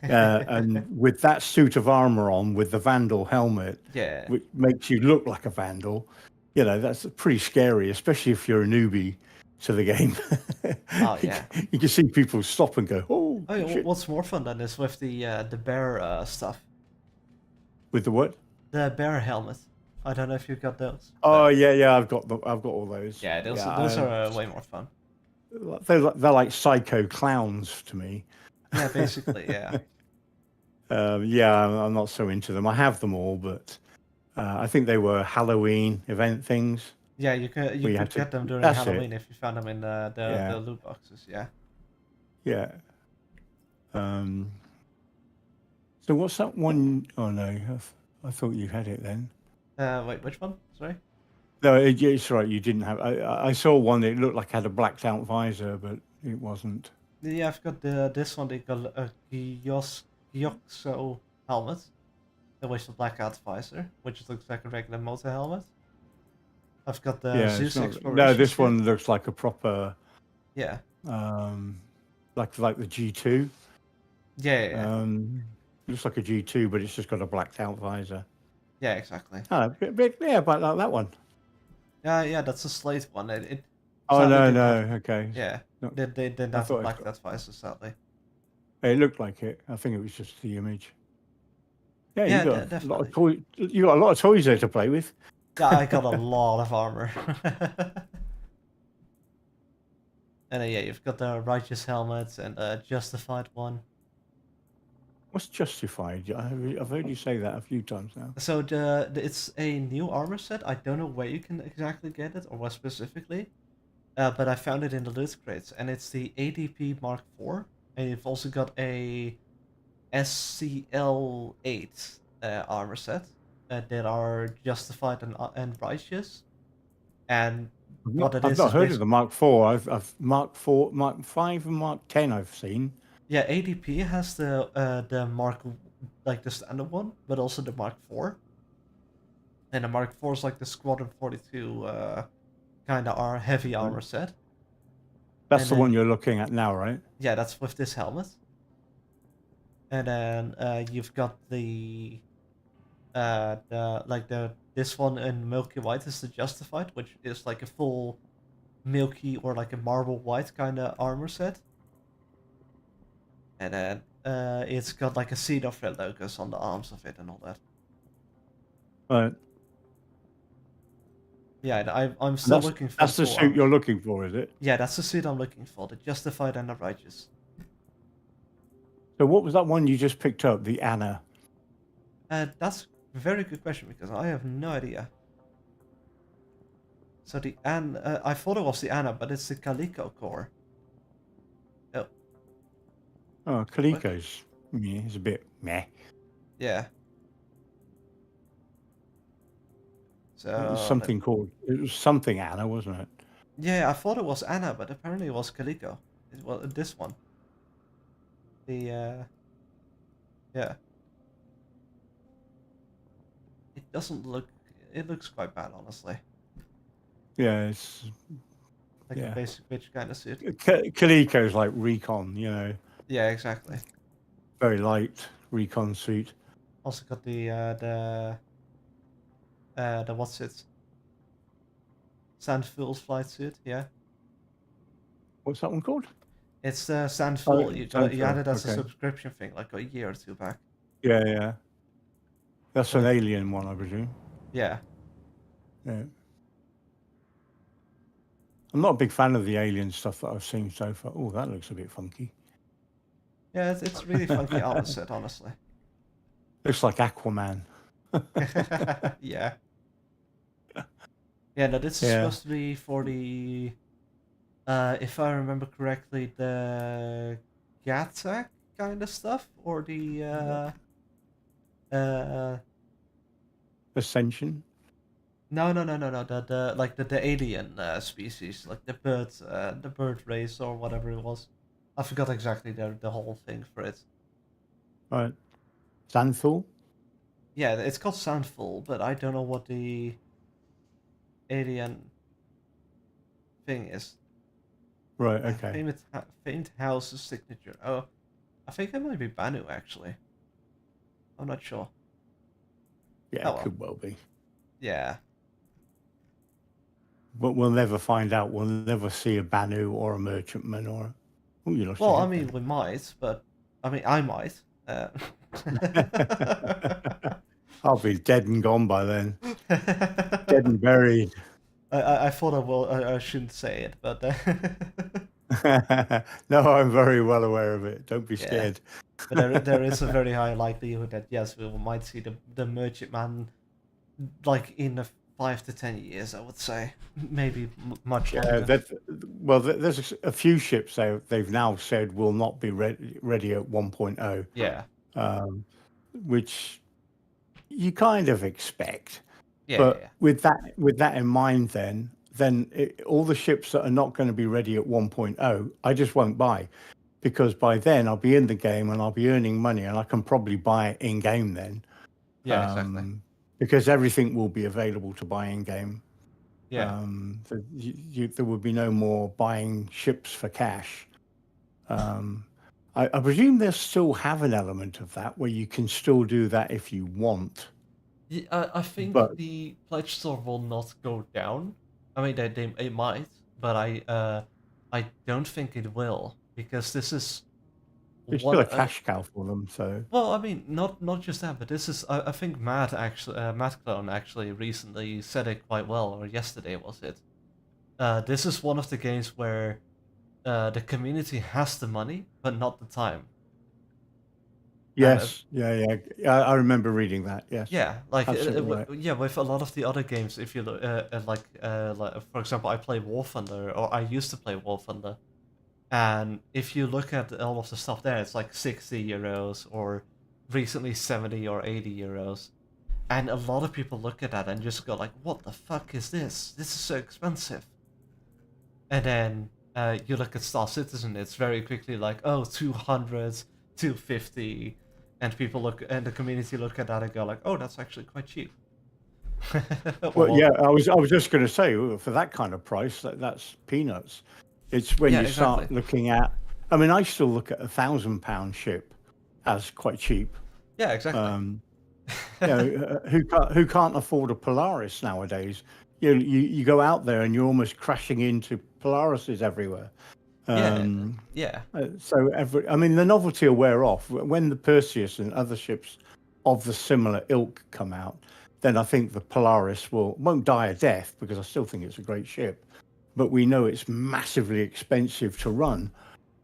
And with that suit of armor on, with the Vandal helmet, which makes you look like a Vandal, that's pretty scary, especially if you're a newbie to the game. Oh, yeah. You can see people stop and go, oh, Oh, yeah, shit. what's more fun than this with the bear stuff? With the what? The bear helmet. I don't know if you got those. Oh yeah, I've got all those. Yeah, those are way more fun. They're like psycho clowns to me. Yeah, basically, yeah. I'm not so into them. I have them all, but I think they were Halloween event things. Yeah, you could get them during Halloween if you found them in the loot boxes. Yeah. Yeah. So what's that one? Oh no, I thought you had it then. Wait, which one? Sorry. No, it's right. You didn't have. I saw one that looked like it had a blacked out visor, but it wasn't. Yeah, I've got this one. They call a Gyokso helmet, with the blackout visor, which looks like a regular motor helmet. I've got the Zeus Exploration. No, this one looks like a proper. Yeah. Like the G2. Yeah. Looks like a G2, but it's just got a blacked out visor. Yeah, exactly. Oh, about like that one. Yeah, that's a slate one. Oh no, okay. Yeah, they didn't have the blacked out visor, sadly. It looked like it. I think it was just the image. Yeah, Yeah, you got definitely. a lot of toy. You got a lot of toys there to play with. Yeah, I got a lot of armor. And yeah, you've got the Righteous helmet and the Justified one. What's Justified? I've heard you say that a few times now. So it's a new armor set. I don't know where you can exactly get it or what specifically, but I found it in the loot crates, and it's the ADP Mark IV, and you've also got a SCL8 armor set that are Justified and Righteous. And I've not heard of the Mark IV. I've Mark 4, Mark 5, and Mark 10 I've seen. Yeah, ADP has the Mark, like the standard one, but also the Mark IV. And the Mark IV is like the Squadron 42 kind of heavy armor set. That's the one you're looking at now, right? Yeah, that's with this helmet. And then you've got this one in Milky White is the Justified, which is like a full milky or like a marble white kind of armor set. And then it's got like a seed of red logos on the arms of it and all that. Right. Yeah, I'm still looking for. That's the suit you're looking for, is it? Yeah, that's the suit I'm looking for. The Justified and the Righteous. So what was that one you just picked up? The Anna. That's very good question because I have no idea. So the I thought it was the Anna, but it's the Calico core. Oh, Oh, Calico's is a bit meh. yeah. It was So something called, it was something Anna, wasn't it? yeah, I thought it was Anna, but apparently it was Calico. Well, this one. The yeah. It doesn't look. It looks quite bad, honestly. Yeah, it's Like a basic bitch kind of suit. Calico's like recon, you know, Yeah, exactly. very light recon suit. Also got the what's it? Sandfill's flight suit. Yeah, What's that one called? it's the Sandfill. Oh, You Sandfill, had it as a okay. subscription thing like a year or two back. Yeah. That's But an alien one, I presume. Yeah. Yeah. I'm not a big fan of the alien stuff that I've seen so far. Oh, that looks a bit funky. Yeah, it's really funky armor set, honestly. Looks like Aquaman. Yeah. Yeah, no, this is supposed to be for the, if I remember correctly, the Gattack kind of stuff, or the, Ascension. no, the alien species, like the bird race or whatever it was. I forgot exactly the whole thing for it. Right. Sandfall? Yeah, it's called Sandfall, but I don't know what the alien thing is. Right, okay. Famed House's signature. Oh, I think it might be Banu, actually. I'm not sure. Yeah, Oh, it well. could well be. Yeah. But we'll never find out. We'll never see a Banu or a Merchantman or... Oh, you lost Well, your I head mean, we might, but... I mean, I might. I'll be dead and gone by then. Dead and buried. I thought I shouldn't say it, but... No, I'm very well aware of it. Don't be Yeah. scared. But there is a very high likelihood that, yes, we might see the Merchantman, like, in 5 to 10 years, I would say. Maybe much longer. There's a few ships they've now said will not be ready at 1.0. Yeah. Which you kind of expect. Yeah, But yeah. with that in mind, then all the ships that are not going to be ready at 1.0, I just won't buy, because by then I'll be in the game and I'll be earning money, and I can probably buy it in game then. Yeah, exactly. Because everything will be available to buy in game. Yeah. There would be no more buying ships for cash. I presume they still have an element of that where you can still do that if you want. Yeah, I think the pledge store will not go down. I mean, it might, but I don't think it will, because this is It's still a cash cow for them. So well, I mean, not just that, but this is I think Matt Clone actually recently said it quite well, or yesterday was it? This is one of the games where the community has the money, but not the time. Yes, yeah. I remember reading that. Yes. Yeah, like right. yeah, with a lot of the other games, if you look, like for example, I play War Thunder, or I used to play War Thunder, and if you look at all of the stuff there, it's like 60 euros, or recently 70 or 80 euros, and a lot of people look at that and just go like, "What the fuck is this? This is so expensive." And then you look at Star Citizen, it's very quickly like, "Oh, 200, 250." And people and the community look at that and go like, "Oh, that's actually quite cheap." Well, yeah, I was just going to say, for that kind of price, that's peanuts. It's when you start looking at. I mean, I still look at £1,000 ship as quite cheap. Yeah, exactly. Who can't afford a Polaris nowadays? You go out there and you're almost crashing into Polarises everywhere. Yeah. So I mean, the novelty will wear off when the Perseus and other ships of the similar ilk come out. Then I think the Polaris won't die a death, because I still think it's a great ship, but we know it's massively expensive to run.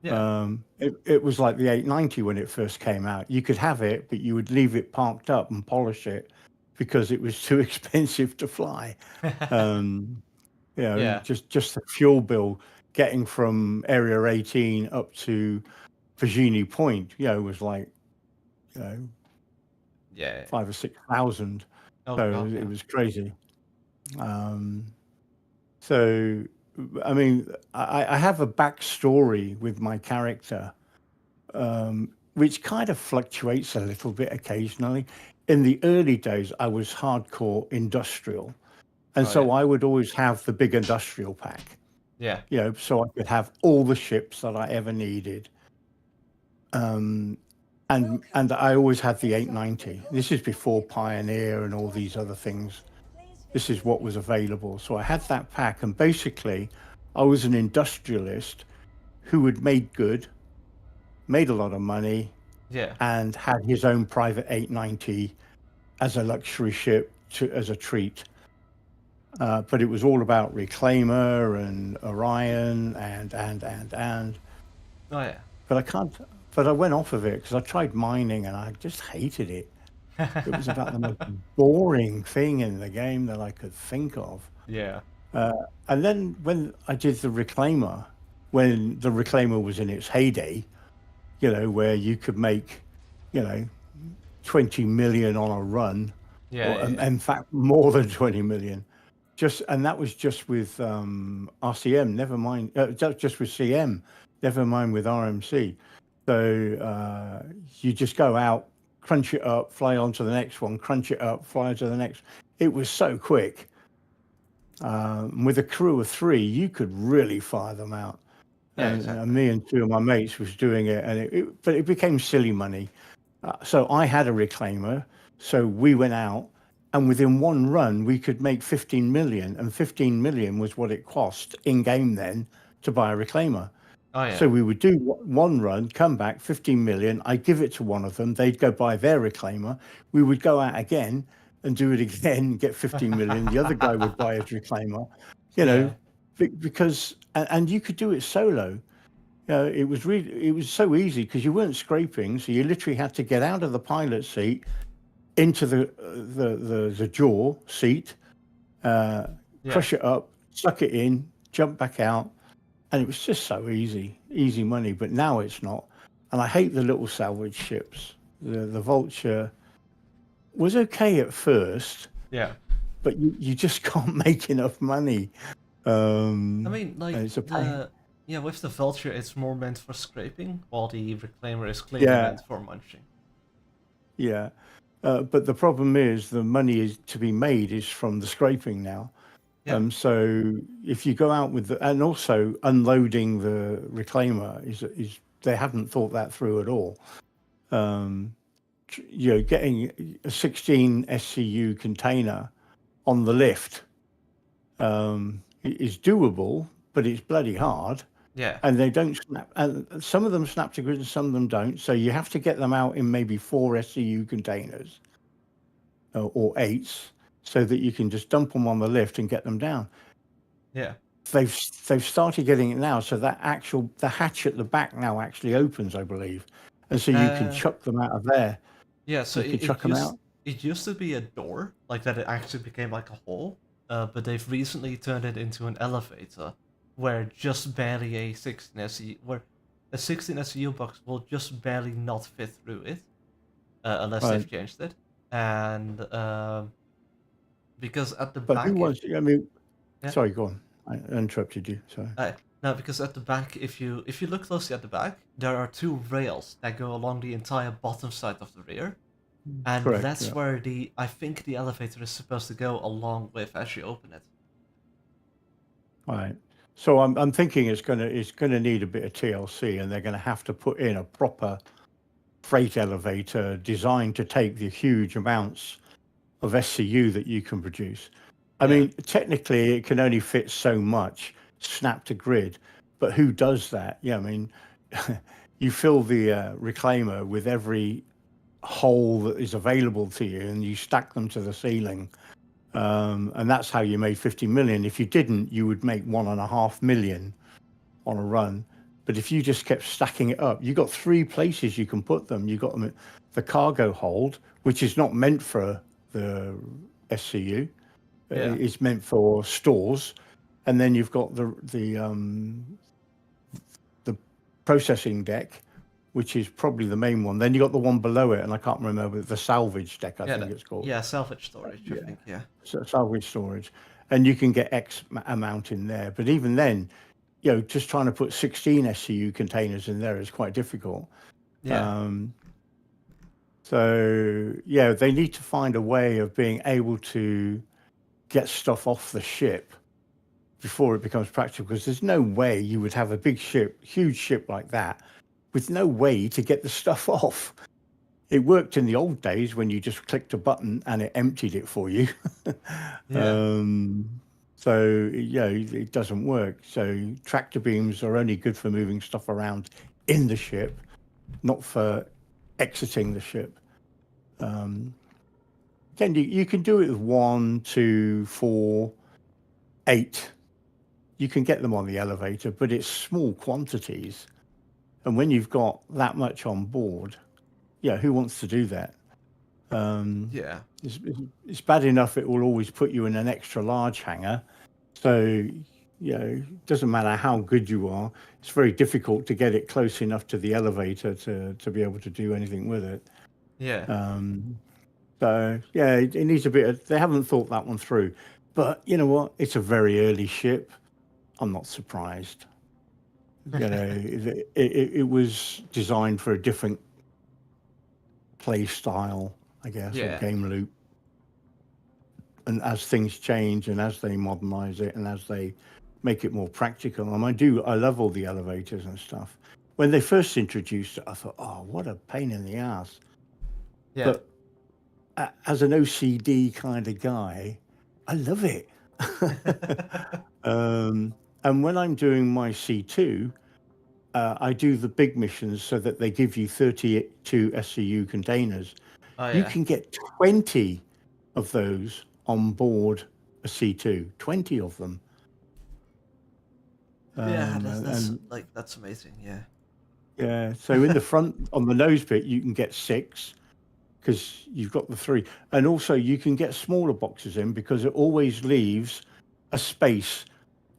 Yeah. It was like the 890 when it first came out. You could have it, but you would leave it parked up and polish it, because it was too expensive to fly. Yeah. Just the fuel bill getting from Area 18 up to Virginia Point, was like, Yeah. 5,000 or 6,000. Oh So god. it Yeah. was crazy. So, I mean, I have a backstory with my character, which kind of fluctuates a little bit occasionally. In the early days, I was hardcore industrial. And Oh, so yeah. I would always have the big industrial pack, Yeah. so I could have all the ships that I ever needed. And I always had the 890. This is before Pioneer and all these other things. This is what was available. So I had that pack, and basically I was an industrialist who had made a lot of money, Yeah. and had his own private 890 as a luxury ship as a treat. But it was all about Reclaimer and Orion and. Oh yeah. But I can't. But I went off of it because I tried mining and I just hated it. It was about the most boring thing in the game that I could think of. Yeah. And then when I did the Reclaimer, when the Reclaimer was in its heyday, where you could make, 20 million on a run, Yeah. or Yeah. in fact more than 20 million. And that was just with RCM, never mind, just with CM, never mind with RMC. So you just go out, crunch it up, fly on to the next one, crunch it up, fly to the next. It was so quick. With a crew of 3, you could really fire them out. Yeah, And exactly. me and 2 of my mates was doing it, and but it became silly money. So I had a Reclaimer, so we went out, and within one run we could make 15 million, and 15 million was what it cost in game then to buy a Reclaimer. Oh yeah. So we would do one run, come back, 15 million. I'd give it to one of them. They'd go buy their Reclaimer. We would go out again and do it again, get 15 million. The other guy would buy his Reclaimer, Yeah. because, and you could do it solo. It was so easy because you weren't scraping. So you literally had to get out of the pilot seat into the jaw seat, Yeah. crush it up, suck it in, jump back out. And it was just so easy money. But now it's not. And I hate the little salvage ships. The Vulture was okay at first, Yeah. but you just can't make enough money. I mean, like and it's a pain. with the Vulture, it's more meant for scraping, while the Reclaimer is clearly Yeah, meant for munching. yeah. But the problem is the money is to be made is from the scraping now. Yeah. So if you go out with and also unloading the Reclaimer is they haven't thought that through at all. Getting a 16 SCU container on the lift is doable, but it's bloody hard. Yeah. And they don't snap. And some of them snap to grid and some of them don't. So you have to get them out in maybe 4 SCU containers or 8s, so that you can just dump them on the lift and get them down. Yeah. They've started getting it now, so that the hatch at the back now actually opens, I believe, and so you can chuck them out of there. Yeah. So you can chuck them out. It used to be a door, like that. It actually became like a hole. But they've recently turned it into an elevator, where just barely a 16 SCU, where a 16 SCU box will just barely not fit through it, unless Right. they've changed it. And because at the But back, who wants? I mean, Yeah. sorry, go on. I interrupted you. Sorry. no, because at the back, if you look closely at the back, there are 2 rails that go along the entire bottom side of the rear, and Correct, that's yeah. where I think the elevator is supposed to go along with as you open it. Right. So I'm thinking it's gonna need a bit of TLC, and they're gonna have to put in a proper freight elevator designed to take the huge amounts of SCU that you can produce. I Yeah. mean, technically, it can only fit so much snap to grid, but who does that? Yeah, I mean, you fill the Reclaimer with every hole that is available to you, and you stack them to the ceiling. And that's how you made 50 million. If you didn't, you would make 1.5 million on a run. But if you just kept stacking it up, you got 3 places you can put them. You got them at the cargo hold, which is not meant for the SCU. Yeah. It's meant for stores, and then you've got the processing deck, which is probably the main one. Then you got the one below it, and I can't remember the salvage deck. I think it's called. Yeah, salvage storage. I Yeah. think. Yeah. So salvage storage, and you can get X amount in there. But even then, just trying to put 16 SCU containers in there is quite difficult. Yeah. So yeah, they need to find a way of being able to get stuff off the ship before it becomes practical, because there's no way you would have a big ship, huge ship like that, with no way to get the stuff off. It worked in the old days when you just clicked a button and it emptied it for you. Yeah. So yeah, it doesn't work. So tractor beams are only good for moving stuff around in the ship, not for exiting the ship. Then you can do it with 1, 2, 4, 8. You can get them on the elevator, but it's small quantities. And when you've got that much on board, who wants to do that? Yeah. It's bad enough it will always put you in an extra large hangar. So, it doesn't matter how good you are. It's very difficult to get it close enough to the elevator to be able to do anything with it. Yeah. So, yeah, it needs a bit of... They haven't thought that one through. But you know what? It's a very early ship. I'm not surprised. It was designed for a different play style, I guess, or game loop. And as things change and as they modernize it and as they make it more practical, and I love all the elevators and stuff. When they first introduced it, I thought, oh, what a pain in the ass. Yeah. But as an OCD kind of guy, I love it. And when I'm doing my C2, I do the big missions so that they give you 32 SCU containers. Oh, You yeah. can get 20 of those on board a C2, 20 of them. Yeah, and that's amazing. Yeah. yeah, so in the front, on the nose bit, you can get 6 because you've got the 3. And also you can get smaller boxes in because it always leaves a space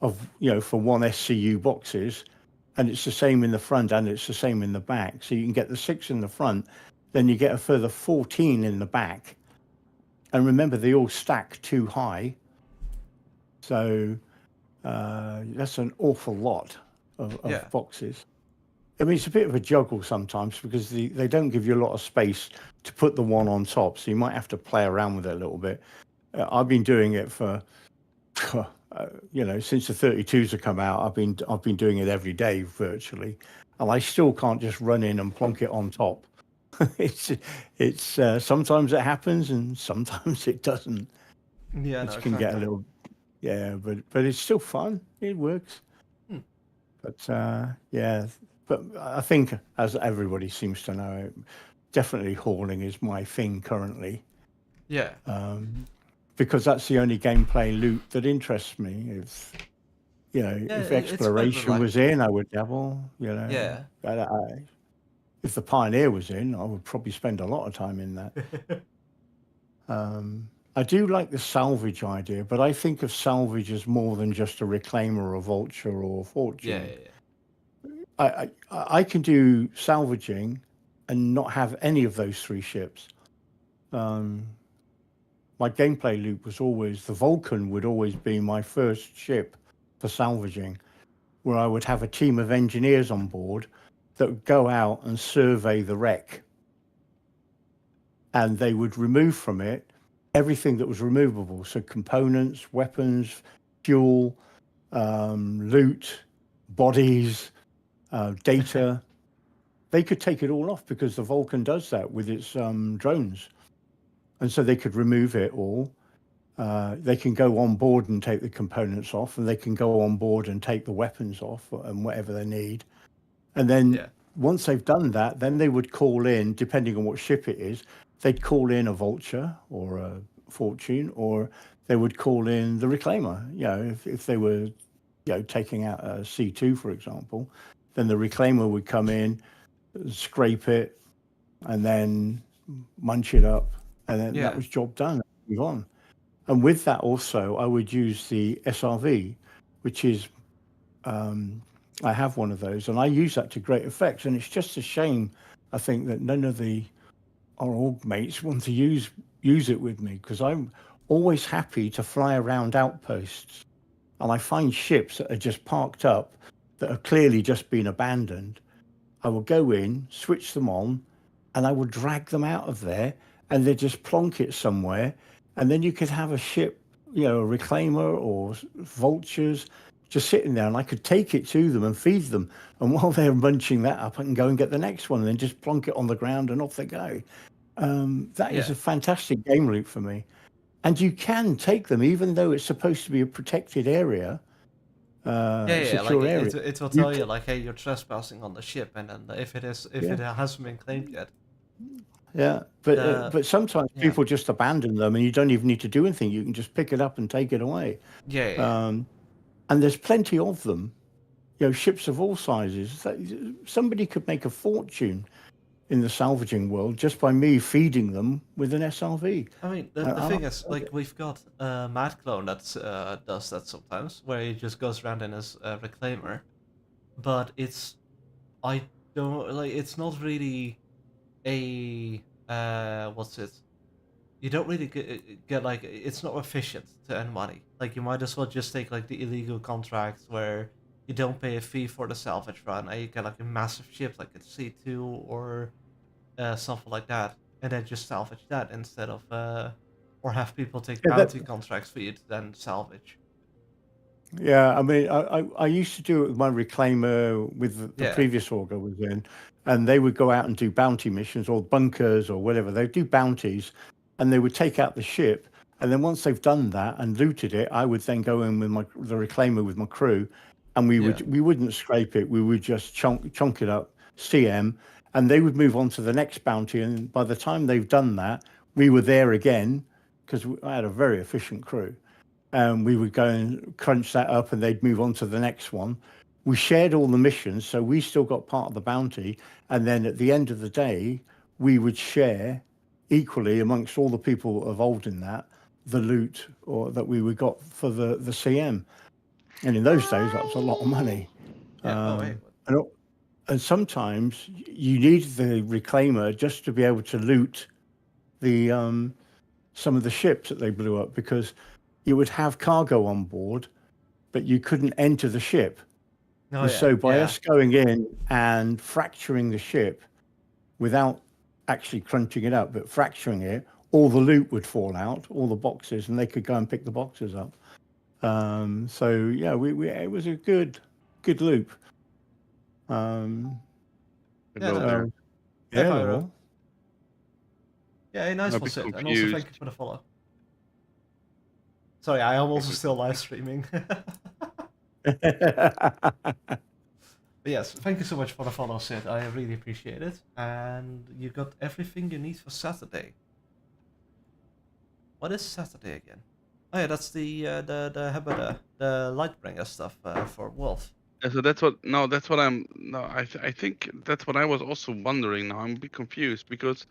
of, for one SCU boxes. And it's the same in the front and it's the same in the back. So you can get the 6 in the front, then you get a further 14 in the back. And remember, they all stack too high. So that's an awful lot of boxes. I mean, it's a bit of a juggle sometimes because they don't give you a lot of space to put the one on top. So you might have to play around with it a little bit. I've been doing it for, since the 32s have come out, I've been doing it every day virtually. And I still can't just run in and plonk it on top. It's sometimes it happens and sometimes it doesn't. Yeah, It can get a little, but it's still fun. It works. But but I think, as everybody seems to know, definitely hauling is my thing currently. Yeah. Because that's the only gameplay loop that interests me. If if exploration was in, I would dabble. Yeah. If the Pioneer was in, I would probably spend a lot of time in that. I do like the salvage idea, but I think of salvage as more than just a Reclaimer or a Vulture or a Fortune. Yeah. I can do salvaging and not have any of those 3 ships. My gameplay loop was always, the Vulcan would always be my first ship for salvaging, where I would have a team of engineers on board that would go out and survey the wreck. And they would remove from it everything that was removable. So components, weapons, fuel, loot, bodies, data. They could take it all off because the Vulcan does that with its drones. And so they could remove it all. They can go on board and take the components off, and they can go on board and take the weapons off and whatever they need. And then once they've done that, then they would call in, depending on what ship it is, they'd call in a Vulture or a Fortune, or they would call in the Reclaimer. If they were, taking out a C2, for example, then the Reclaimer would come in, scrape it, and then munch it up, and then Yeah. that was job done. Move on. And with that also, I would use the SRV, which is I have one of those, and I use that to great effect. And it's just a shame, I think, that none of our org mates want to use it with me, because I'm always happy to fly around outposts, and I find ships that are just parked up that have clearly just been abandoned. I will go in, switch them on, and I will drag them out of there, and they just plonk it somewhere, and then you could have a ship, a reclaimer or vultures, just sitting there, and I could take it to them and feed them. And while they're munching that up, I can go and get the next one, and then just plonk it on the ground, and off they go. That is Yeah. a fantastic game loop for me. And you can take them, even though it's supposed to be a protected area, Like secure area. it will You tell you can, like, hey, you're trespassing on the ship, and then if it yeah, hasn't been claimed yet, yeah. the But sometimes yeah people just abandon them, and you don't even need to do anything. You can just pick it up and take it away. yeah. And there's plenty of them. Ships of all sizes. Somebody could make a fortune in the salvaging world just by me feeding them with an SRV. I mean, the thing is, like, we've got Mad Clone that does that sometimes, where he just goes around in his reclaimer, but I don't like, it's not really a what's it? You don't really get like, it's not efficient to earn money. Like, you might as well just take like the illegal contracts where you don't pay a fee for the salvage run, and you get like a massive ship like a C2 or something like that, and then just salvage that instead of or have people take Yeah, bounty contracts for you to then salvage. yeah. I mean, I used to do it with my reclaimer with the Yeah, previous org I was in, and they would go out and do bounty missions or bunkers or whatever. They'd do bounties, and they would take out the ship. And then once they've done that and looted it, I would then go in with the reclaimer with my crew, and yeah, we wouldn't scrape it. We would just chunk it up, CM, and they would move on to the next bounty. And by the time they've done that, we were there again, because I had a very efficient crew. And we would go and crunch that up, and they'd move on to the next one. We shared all the missions, so we still got part of the bounty. And then at the end of the day, we would share equally amongst all the people involved in that the loot or that we got for the CM. And in those days, that was a lot of money. yeah. Oh wait, And sometimes you need the reclaimer just to be able to loot the some of the ships that they blew up, because you would have cargo on board, but you couldn't enter the ship. oh And yeah, so by yeah, us going in and fracturing the ship without actually crunching it up, but fracturing it, all the loot would fall out, all the boxes, and they could go and pick the boxes up. So yeah, we it was a good loop. Hello that- there. So Hey, yeah, Pyro. well, Yeah, a nice I'm a one, bit Sid, and also confused. thank you for the follow. Sorry, I am also still live streaming. But yes, thank you so much for the follow, Sid. I really appreciate it. And you got everything you need for Saturday. What is Saturday again? Oh yeah, that's the Lightbringer stuff for Wolf. Yeah, so that's what I'm no I think that's what I was also wondering. Now I'm a bit confused because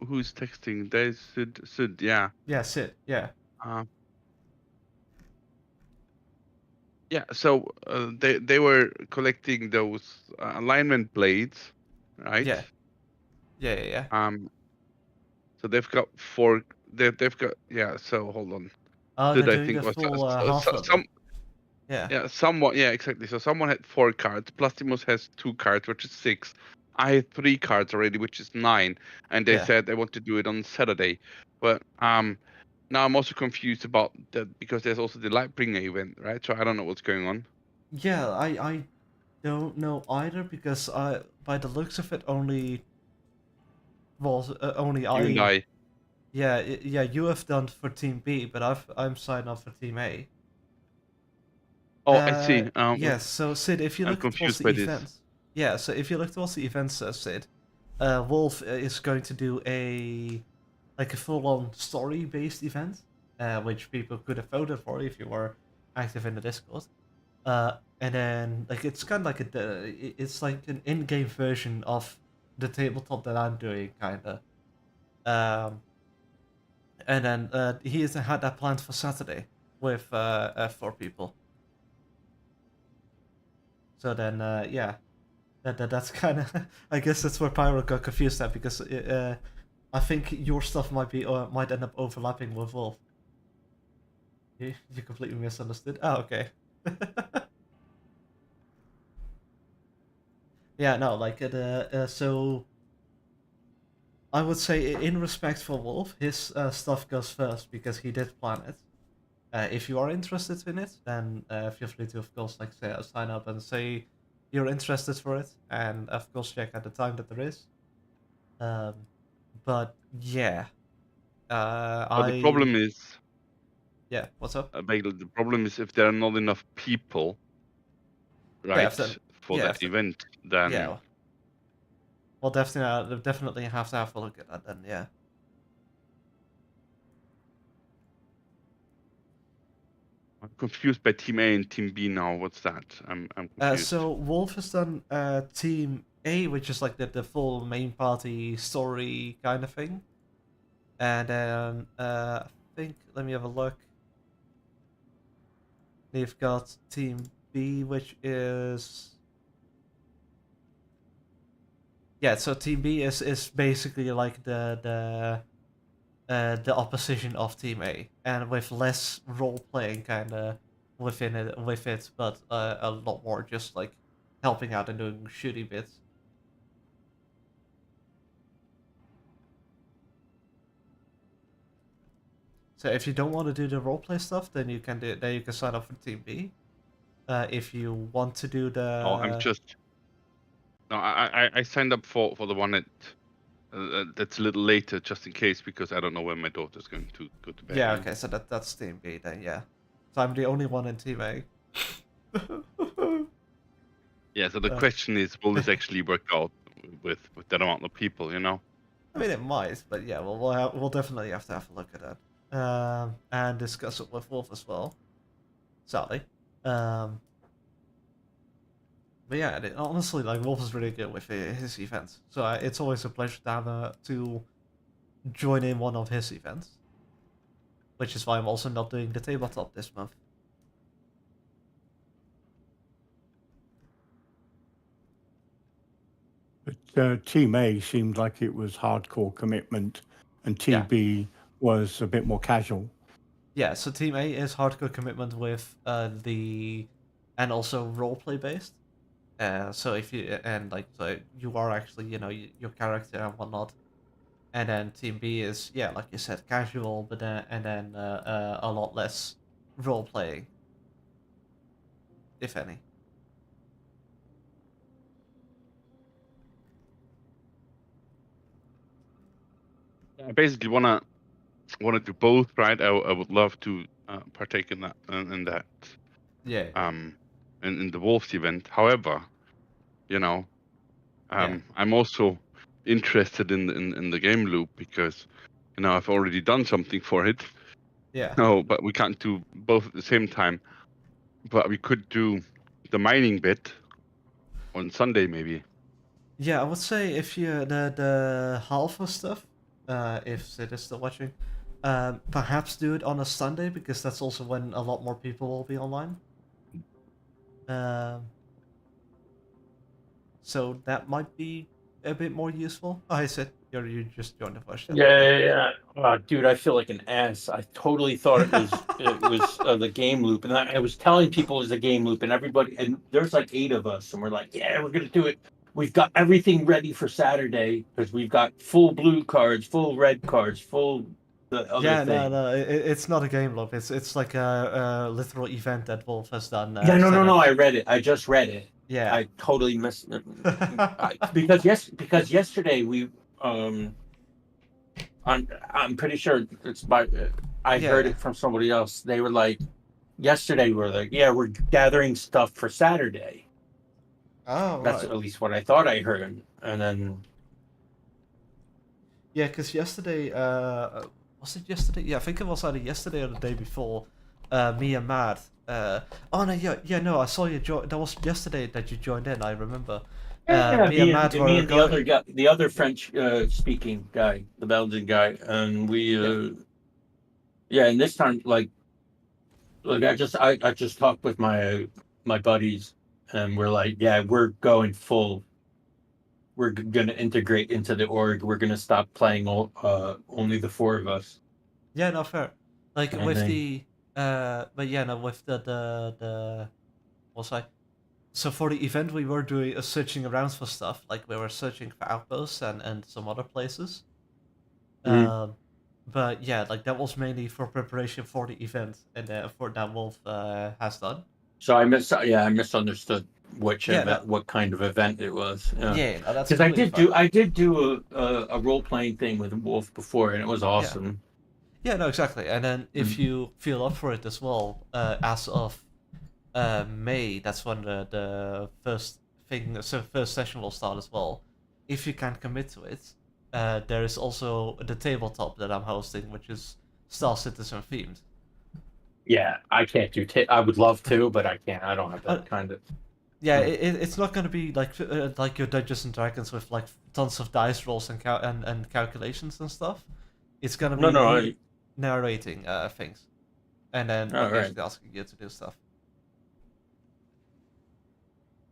who's texting? There's Sid, yeah. Yeah, Sid. Yeah. Yeah, so they were collecting those alignment blades, right? Yeah. Yeah. So they've got four. They've got, yeah. So hold on. Oh, Sid, they're I doing think the was full half level. some. Yeah. Yeah, someone. Yeah, exactly. So someone had 4 cards. Plastimos has 2 cards, which is 6. I had 3 cards already, which is 9. And they Yeah. said they want to do it on Saturday. But now I'm also confused about that because there's also the Lightbringer event, right? So I don't know what's going on. Yeah, I don't know either, because by the looks of it, only only You and I. Yeah, yeah, you have done for Team B, but I'm signed up for Team A. Oh, I see. Yes, so Sid, if you I'm look towards confused the by this. events, yeah, so if you look towards the events, Sid, Wolf is going to do a full-on story-based event, which people could have voted for if you were active in the Discord. And then it's kind of like it's like an in-game version of the tabletop that I'm doing, kinda. And then he had that planned for Saturday with 4 people. So then, yeah, that's kind of. I guess that's where Pyro got confused at, because I think your stuff might end up overlapping with Wolf. You completely misunderstood. Oh, okay. Yeah, no, like so. I would say, in respect for Wolf, his stuff goes first because he did plan it. If you are interested in it, then feel free to, of course, like sign up and say you're interested for it, and of course check out the time that there is. But yeah, But the problem is, yeah. What's up? Bagel, the problem is if there are not enough people, right, for that event, then yeah. Well, definitely have to have a look at that then. Yeah. I'm confused by Team A and Team B now. What's that? I'm confused. So Wolf has done Team A, which is like the full main party story kind of thing, and then I think, let me have a look. They've got Team B, which is, yeah. So Team B is basically like the opposition of Team A, and with less role playing kind of with it, but a lot more just like helping out and doing shooty bits. So if you don't want to do the roleplay stuff, then you can sign up for Team B. If you want to do the... Oh, I signed up for the one that's a little later, just in case, because I don't know when my daughter's going to go to bed. Yeah, okay, so that's Team B then, yeah. So I'm the only one in Team A. Yeah, so the question is, will this actually work out with that amount of people, you know? I mean, it might, but yeah, we'll definitely have to have a look at that. And discuss it with Wolf as well. Sadly. But yeah, honestly, like, Wolf is really good with his events. So it's always a pleasure to have to join in one of his events. Which is why I'm also not doing the tabletop this month. But Team A seemed like it was hardcore commitment, and Team B was a bit more casual. Yeah, so Team A is hardcore commitment with and also roleplay based. So if you so you are actually, your character and whatnot, and then Team B is, yeah, like you said, casual, but and then a lot less role playing, if any. I basically wanna do both, right? I would love to partake in that Yeah. In the Wolves event. However, I'm also interested in the game loop, because I've already done something for it. Yeah. No, but we can't do both at the same time. But we could do the mining bit on Sunday, maybe. Yeah, I would say if you the Halfa stuff, if Sid is still watching, perhaps do it on a Sunday, because that's also when a lot more people will be online. So that might be a bit more useful. Oh, hey Sid, you just joined the voice chat. Yeah. Oh, dude, I feel like an ass. I totally thought it was the game loop, and I was telling people it was a game loop, and everybody, and there's like 8 of us, and we're like, yeah, we're gonna do it. We've got everything ready for Saturday, because we've got full blue cards, full red cards, full the other thing. No, it's not a game loop. It's like a literal event that Wolf has done. No. I read it. I just read it. Yeah. I totally missed it. because yesterday we I'm pretty sure it's I heard it from somebody else. They were like, yesterday we're like, yeah, we're gathering stuff for Saturday. Oh, that's right. at least what I thought I heard. And then yeah, because yesterday, was it yesterday? Yeah, I think it was either yesterday or the day before. Me and Matt. Oh no, yeah, no, I saw you join. That was yesterday that you joined in. I remember, Yeah, me and Matt me were and the going. other guy, the other French speaking guy, the Belgian guy, and we yeah, and this time like I just talked with my buddies, and we're like, yeah, we're going full. We're gonna integrate into the org. We're gonna stop playing only the four of us. Yeah, no, fair. Like I with think. the but yeah, no, with the what's I? So for the event, we were doing searching around for stuff. Like we were searching for outposts and some other places. Mhm. Um, but yeah, like that was mainly for preparation for the event, and for that Wolf has done. So I misunderstood which Yeah, event, no, what kind of event it was. Yeah, yeah, no, that's because completely fine. I did do a role playing thing with Wolf before, and it was Yeah, awesome. yeah, no, exactly. And then if Mm. you feel up for it as well, as of May, that's when the first thing, so first session will start as well. If you can't commit to it, there is also the tabletop that I'm hosting, which is Star Citizen themed. Yeah, I can't do. I would love to, but I can't. I don't have Uh, that kind of. yeah, Mm. it's not going to be like your Dungeons and Dragons with like tons of dice rolls and calculations and stuff. It's gonna No, be no. me narrating things, and then All right. occasionally asking you to do stuff.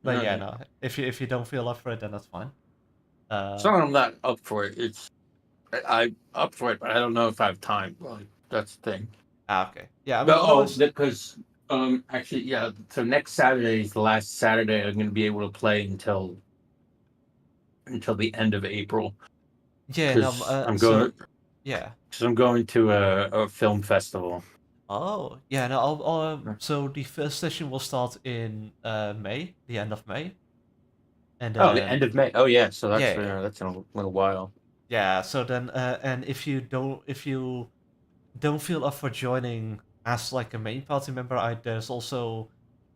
All But yeah, right. no, if you don't feel up for it, then that's fine. It's not that I'm not up for it. It's I'm up for it, but I don't know if I have time. Like that's the thing. Okay. Yeah, I mean, But otherwise, because actually yeah. So next Saturday is the last Saturday I'm going to be able to play until the end of April yeah, no, because so yeah. I'm going to a film festival. Oh, yeah, no, so the first session will start in May, the end of May, and Oh, the end then of May. Oh yeah, so yeah, yeah, that's in a little while. yeah. So then, and if you don't feel up for joining as like a main party member, there's also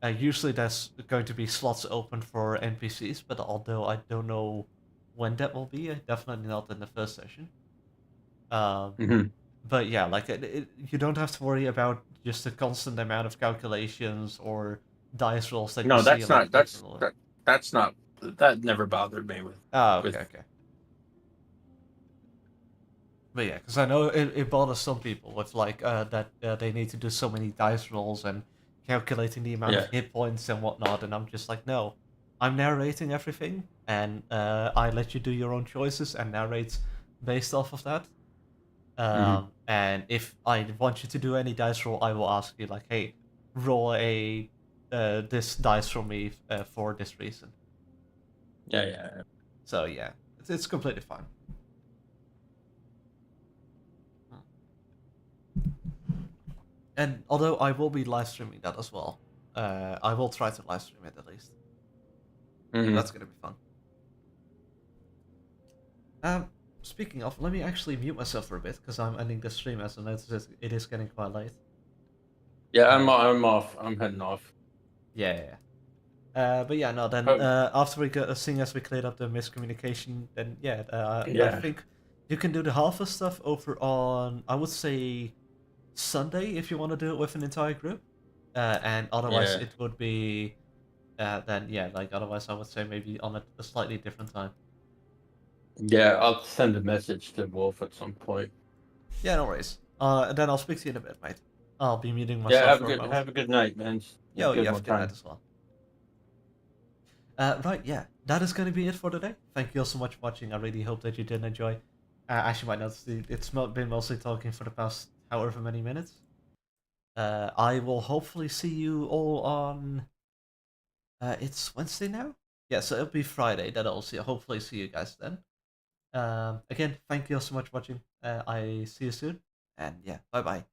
usually there's going to be slots open for NPCs, but although I don't know when that will be, definitely not in the first session. Um, Hmm. but yeah, like you don't have to worry about just the constant amount of calculations or dice rolls that you No, see that's in like not. different. That's not. That never bothered me Oh, with. okay, okay. But yeah, because I know it bothers some people with like that they need to do so many dice rolls and calculating the amount of Yeah. hit points and whatnot, and I'm just like, no, I'm narrating everything, and I let you do your own choices and narrate based off of that. Hmm. And if I want you to do any dice roll, I will ask you like, hey, roll a this dice for me for this reason. Yeah, yeah. So yeah, it's completely fine. And although I will be live streaming that as well, I will try to live stream it at least. Hmm. That's gonna be fun. Speaking of, let me actually mute myself for a bit because I'm ending the stream as I notice it is getting quite late. Yeah, I'm off. I'm heading off. Yeah, yeah, yeah. But yeah, no. Then Oh, after we go, seeing as we cleared up the miscommunication, then yeah, I yeah. think you can do the half of stuff over on, I would say, Sunday if you want to do it with an entire group. And otherwise Yeah. it would be then yeah, like otherwise I would say maybe on a slightly different time. Yeah, I'll send a message to Wolf at some point. Yeah, no worries. And then I'll speak to you in a bit, mate. I'll be muting Yeah, myself for a moment. have a good night, man. Yo, you Good have more a good night time. as well. Right, yeah, that is going to be it for today. Thank you all so much for watching. I really hope that you did enjoy. As you might notice, it's been mostly talking for the past however many minutes. I will hopefully see you all on. It's Wednesday now. Yeah, so it'll be Friday that I'll hopefully see you guys then. Again, thank you all so much for watching. I see you soon, and yeah, bye bye.